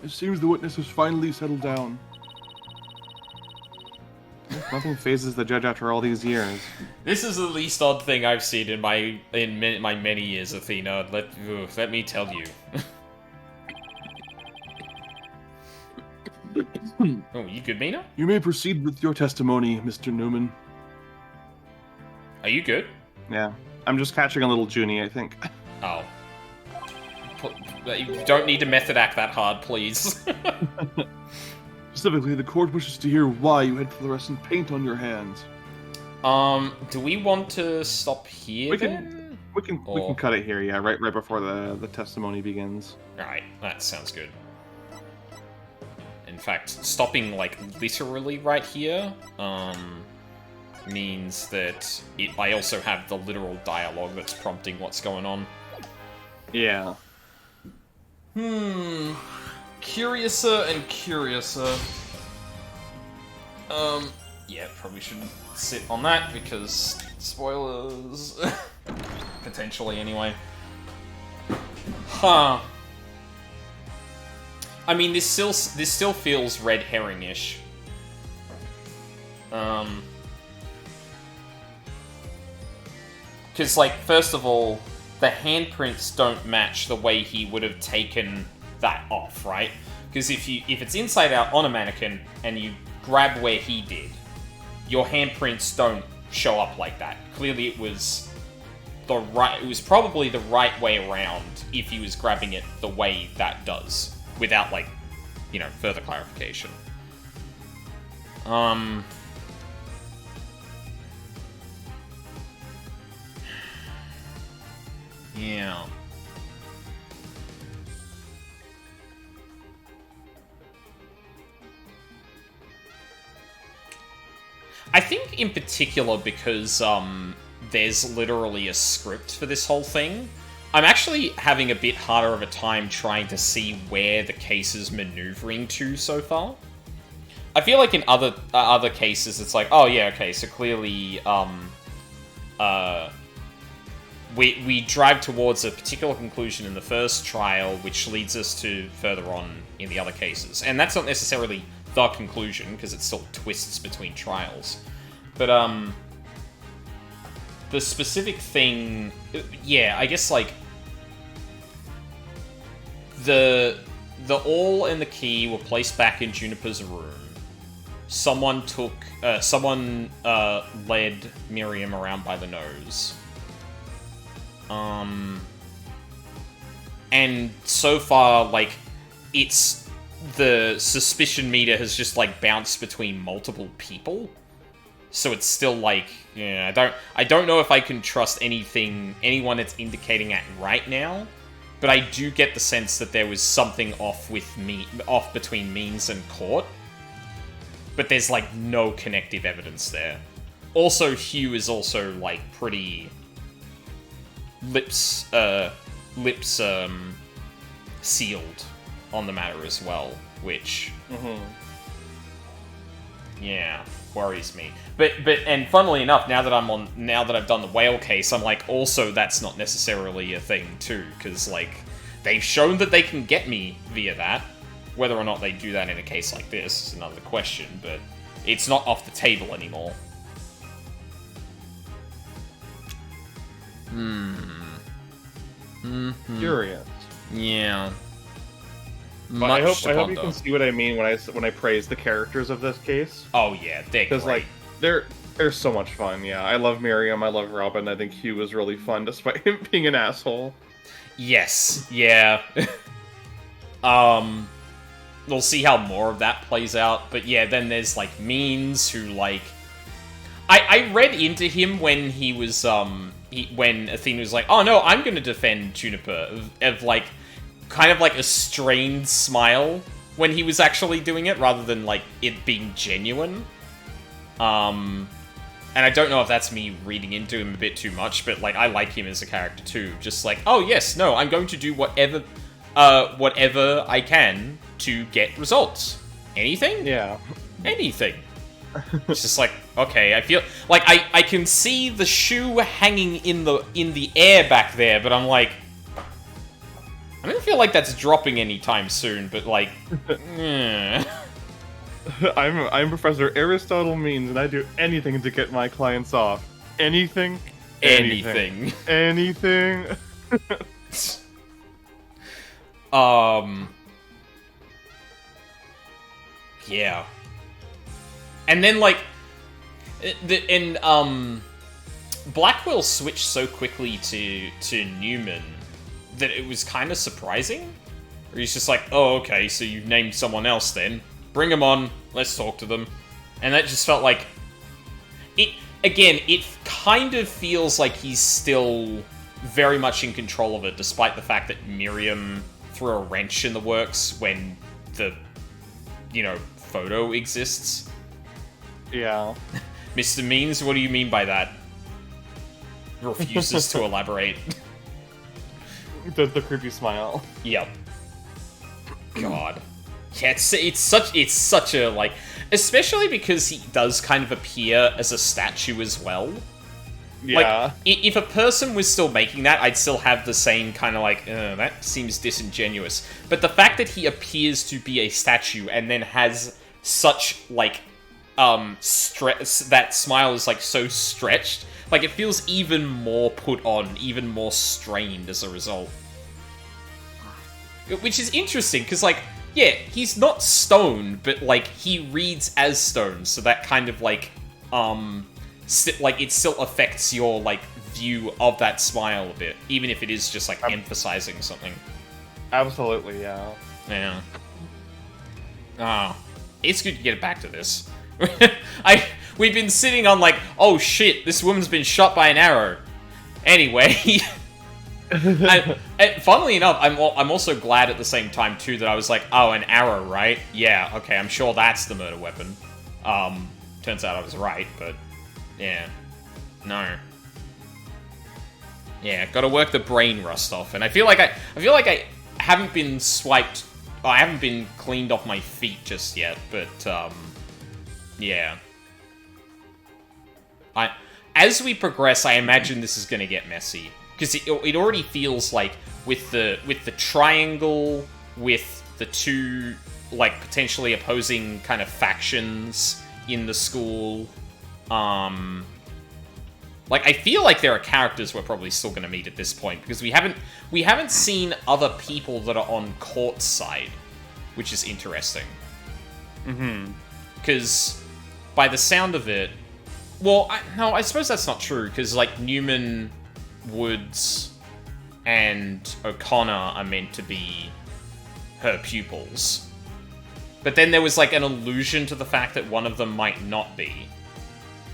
It seems the witness has finally settled down. Nothing phases the judge after all these years. This is the least odd thing I've seen in my many years, Athena. Let me tell you. Oh, you good, Mina? You may proceed with your testimony, Mr. Newman. Are you good? Yeah. I'm just catching a little Junie, I think. Oh. You don't need to method act that hard, please. Specifically, the court wishes to hear why you had fluorescent paint on your hands. Do we want to stop here We then? we can cut it here, yeah, right before the testimony begins. Alright, that sounds good. In fact, stopping, like, literally right here, means that I also have the literal dialogue that's prompting what's going on. Yeah. Curiouser and curiouser. Yeah, probably shouldn't sit on that because spoilers. Potentially, anyway. Huh. I mean, this still feels red herring-ish. Because, like, first of all, the handprints don't match the way he would have taken that off, right? Because if it's inside out on a mannequin and you grab where he did, your handprints don't show up like that. Clearly, it was probably the right way around if he was grabbing it the way that does, without, like, you know, further clarification. Yeah. I think in particular because there's literally a script for this whole thing, I'm actually having a bit harder of a time trying to see where the case is maneuvering to so far. I feel like in other cases it's like, oh yeah, okay, so clearly we drive towards a particular conclusion in the first trial, which leads us to further on in the other cases. And that's not necessarily the conclusion, because it still twists between trials. But, the specific thing... Yeah, I guess, like... The awl and the key were placed back in Juniper's room. Someone led Miriam around by the nose. And so far, like, the suspicion meter has just, like, bounced between multiple people. So it's still, like, yeah, I don't know if I can trust anyone it's indicating at right now, but I do get the sense that there was something off between Means and Court. But there's, like, no connective evidence there. Also, Hugh is also, like, pretty... lips sealed on the matter as well, which yeah, worries me. But and funnily enough, now that I've done the whale case, I'm like, also that's not necessarily a thing too, because like they've shown that they can get me via that. Whether or not they do that in a case like this is another question, but it's not off the table anymore. Curious. Yeah. But I hope you can see what I mean when I praise the characters of this case. Oh yeah, they're because like they're so much fun. Yeah, I love Miriam. I love Robin. I think Hugh was really fun despite him being an asshole. Yes. Yeah. We'll see how more of that plays out. But yeah, then there's like Means who like I read into him when he was when Athena was like, oh no, I'm gonna defend Juniper, of like kind of like a strained smile when he was actually doing it rather than like it being genuine. And I don't know if that's me reading into him a bit too much, but like I like him as a character too. Just like, oh yes, no, I'm going to do whatever I can to get results. Anything? Yeah. Anything. It's just like, okay, I feel like I can see the shoe hanging in the air back there, but I'm like, I don't feel like that's dropping anytime soon, but like, I'm Professor Aristotle Means, and I do anything to get my clients off. Anything. Anything. Yeah. And then like, Blackwell switched so quickly to Newman that it was kind of surprising. Or he's just like, oh, okay, so you've named someone else then. Bring them on, let's talk to them. And that just felt like... It kind of feels like he's still very much in control of it, despite the fact that Miriam threw a wrench in the works when the, photo exists. Yeah. Mr. Means, what do you mean by that? Refuses to elaborate. The creepy smile. Yep. God. Yeah, it's such a, like... Especially because he does kind of appear as a statue as well. Yeah. Like, if a person was still making that, I'd still have the same kind of like, that seems disingenuous. But the fact that he appears to be a statue and then has such, like, that smile is, like, so stretched, like, it feels even more put on, even more strained as a result. Which is interesting, because, like, yeah, he's not stone, but, like, he reads as stone, so that kind of, like, it still affects your, like, view of that smile a bit, even if it is just, like, emphasizing something. Absolutely, yeah. Yeah. It's good to get back to this. We've been sitting on, like, oh shit, this woman's been shot by an arrow. Anyway... and funnily enough, I'm also glad at the same time, too, that I was like, oh, an arrow, right? Yeah, okay, I'm sure that's the murder weapon. Turns out I was right, but... Yeah. No. Yeah, gotta work the brain rust off, and I feel like I haven't been swiped... I haven't been cleaned off my feet just yet, but, yeah. As we progress, I imagine this is gonna get messy. Because it already feels like with the triangle, with the two, like, potentially opposing kind of factions in the school, like, I feel like there are characters we're probably still going to meet at this point, because we haven't seen other people that are on Court's side, which is interesting. Mm-hmm. Because by the sound of it, well, I suppose that's not true, because, like, Newman, Woods, and O'Connor are meant to be her pupils. But then there was, like, an allusion to the fact that one of them might not be.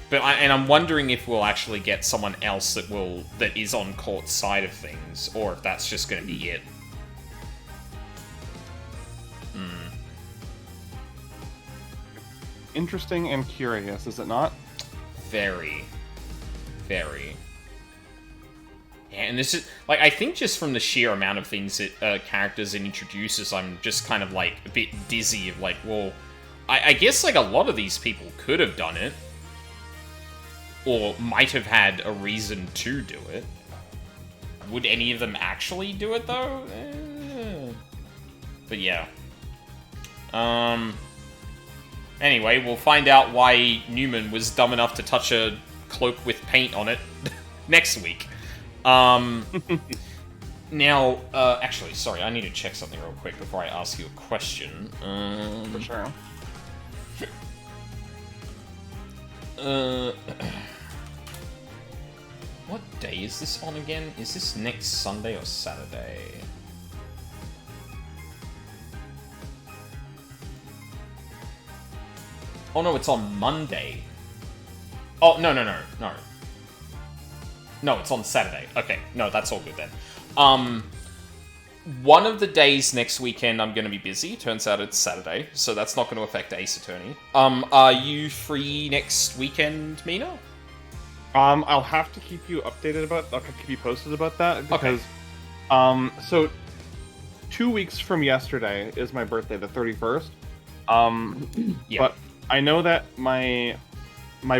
But I'm wondering if we'll actually get someone else that is on Court's side of things, or if that's just going to be it. Interesting and curious, is it not? Very. Very. Yeah, and this is, like, I think just from the sheer amount of things that characters it introduces, I'm just kind of, like, a bit dizzy of, like, well, I guess, like, a lot of these people could have done it. Or might have had a reason to do it. Would any of them actually do it, though? But yeah. Anyway, we'll find out why Newman was dumb enough to touch a cloak with paint on it next week. Now, actually, sorry, I need to check something real quick before I ask you a question. For sure. What day is this on again? Is this next Sunday or Saturday? Oh no, it's on Monday. Oh, no. No, it's on Saturday. Okay, no, that's all good then. One of the days next weekend I'm going to be busy. Turns out it's Saturday, so that's not going to affect Ace Attorney. Are you free next weekend, Mina? I'll have to keep you updated about. I'll keep you posted about that because, so 2 weeks from yesterday is my birthday, the 31st. Yeah. But I know that my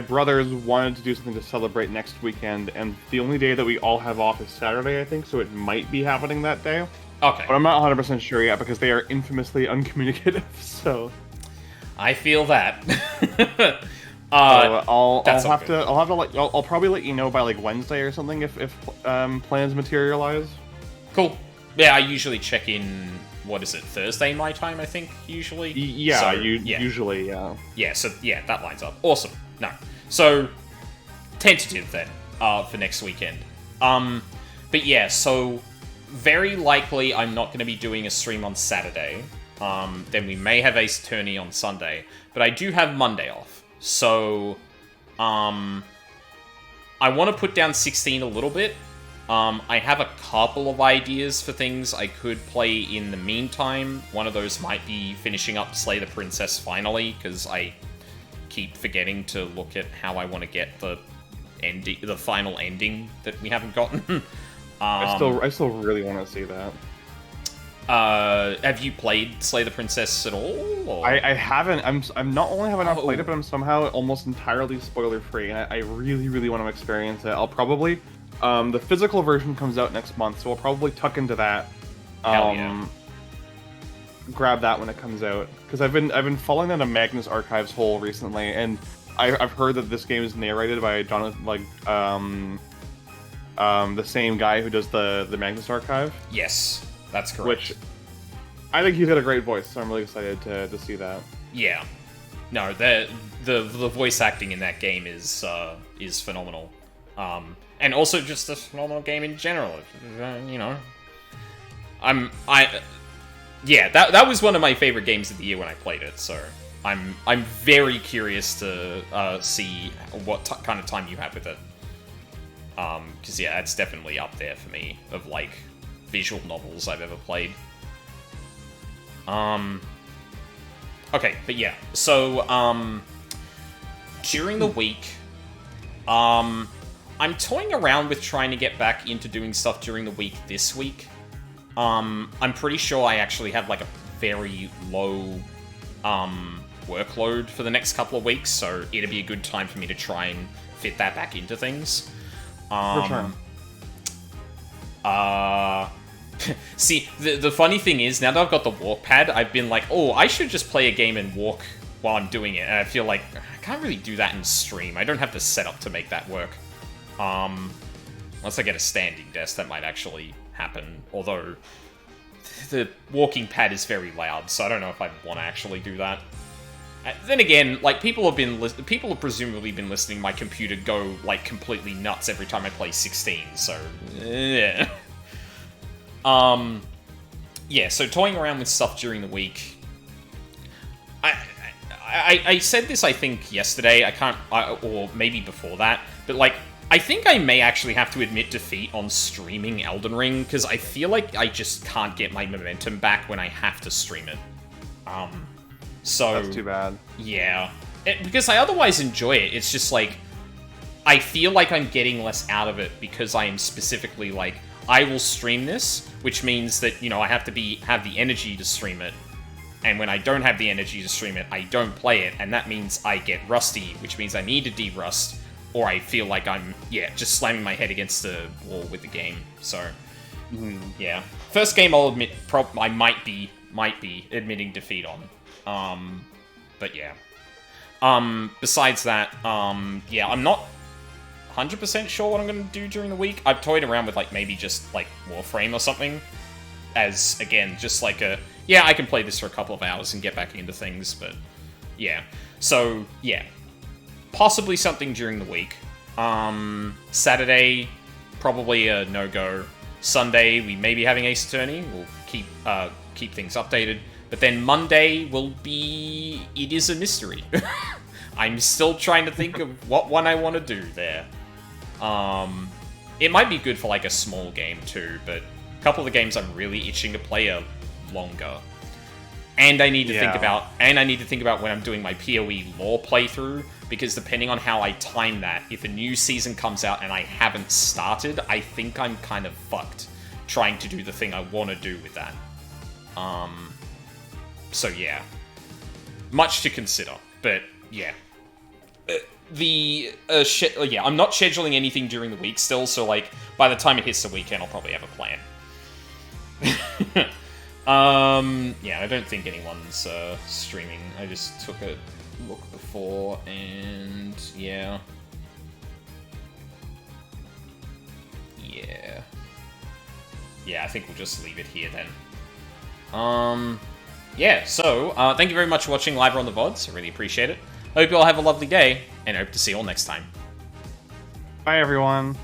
brothers wanted to do something to celebrate next weekend, and the only day that we all have off is Saturday, I think, so it might be happening that day. Okay. But I'm not 100% sure yet because they are infamously uncommunicative, so... I feel that. I'll probably let you know by like Wednesday or something if plans materialize. Cool. Yeah, I usually check in, what is it, Thursday my time, I think, usually? Yeah, So, usually, yeah. Yeah, so, yeah, that lines up. Awesome. No. So, tentative then, for next weekend. But yeah, so, very likely I'm not going to be doing a stream on Saturday. Then we may have Ace Attorney on Sunday. But I do have Monday off. So, I want to put down 16 a little bit. I have a couple of ideas for things I could play in the meantime. One of those might be finishing up Slay the Princess finally, because I keep forgetting to look at how I want to get the final ending that we haven't gotten. I still really want to see that. Have you played Slay the Princess at all? Or? I haven't. I'm not only have I not played it, but I'm somehow almost entirely spoiler free, and I really, really want to experience it. I'll probably the physical version comes out next month, so I'll probably tuck into that. Hell yeah. Grab that when it comes out, because I've been following down a Magnus Archives hole recently, and I've heard that this game is narrated by Jonathan, the same guy who does the Magnus Archive. Yes, that's correct. Which I think he's got a great voice, so I'm really excited to see that. Yeah, no, the voice acting in that game is phenomenal, and also just a phenomenal game in general. You know, yeah, that was one of my favorite games of the year when I played it. So I'm very curious to see what kind of time you have with it. Because yeah, it's definitely up there for me of like visual novels I've ever played. Okay, but yeah, so during the week, I'm toying around with trying to get back into doing stuff during the week this week. I'm pretty sure I actually have like a very low workload for the next couple of weeks, so it'd be a good time for me to try and fit that back into things. Return. See, the funny thing is, now that I've got the walk pad, I've been like, oh, I should just play a game and walk while I'm doing it, and I feel like I can't really do that in stream. I don't have the setup to make that work. Once I get a standing desk, that might actually happen, although the walking pad is very loud, so I don't know if I want to actually do that. Then again, like, people have presumably been listening to my computer go, like, completely nuts every time I play 16, so, yeah. Yeah, so toying around with stuff during the week. I said this, I think, yesterday, or maybe before that, but, like, I think I may actually have to admit defeat on streaming Elden Ring, because I feel like I just can't get my momentum back when I have to stream it. So That's too bad. Yeah. Because I otherwise enjoy it, it's just, like, I feel like I'm getting less out of it because I am specifically, like, I will stream this, which means that, you know, I have to have the energy to stream it. And when I don't have the energy to stream it, I don't play it, and that means I get rusty, which means I need to de-rust, or I feel like I'm, just slamming my head against the wall with the game. So, yeah. First game I'll admit, I might be admitting defeat on. But yeah. Besides that, yeah, I'm not 100% sure what I'm going to do during the week. I've toyed around with, like, maybe just, like, Warframe or something. As, again, just like I can play this for a couple of hours and get back into things, but, yeah. So, yeah. Possibly something during the week. Saturday, probably a no-go. Sunday, we may be having Ace Attorney. We'll keep things updated. But then Monday it is a mystery. I'm still trying to think of what one I want to do there. It might be good for, like, a small game, too, but a couple of the games I'm really itching to play are longer. And I need to think about when I'm doing my PoE lore playthrough, because depending on how I time that, if a new season comes out and I haven't started, I think I'm kind of fucked trying to do the thing I want to do with that. So yeah. Much to consider, but yeah. I'm not scheduling anything during the week still, so, like, by the time it hits the weekend, I'll probably have a plan. Yeah, I don't think anyone's streaming. I just took a look before, and yeah. Yeah, I think we'll just leave it here then. Yeah, so, thank you very much for watching live or on the VODs. I really appreciate it. Hope you all have a lovely day, and I hope to see you all next time. Bye, everyone.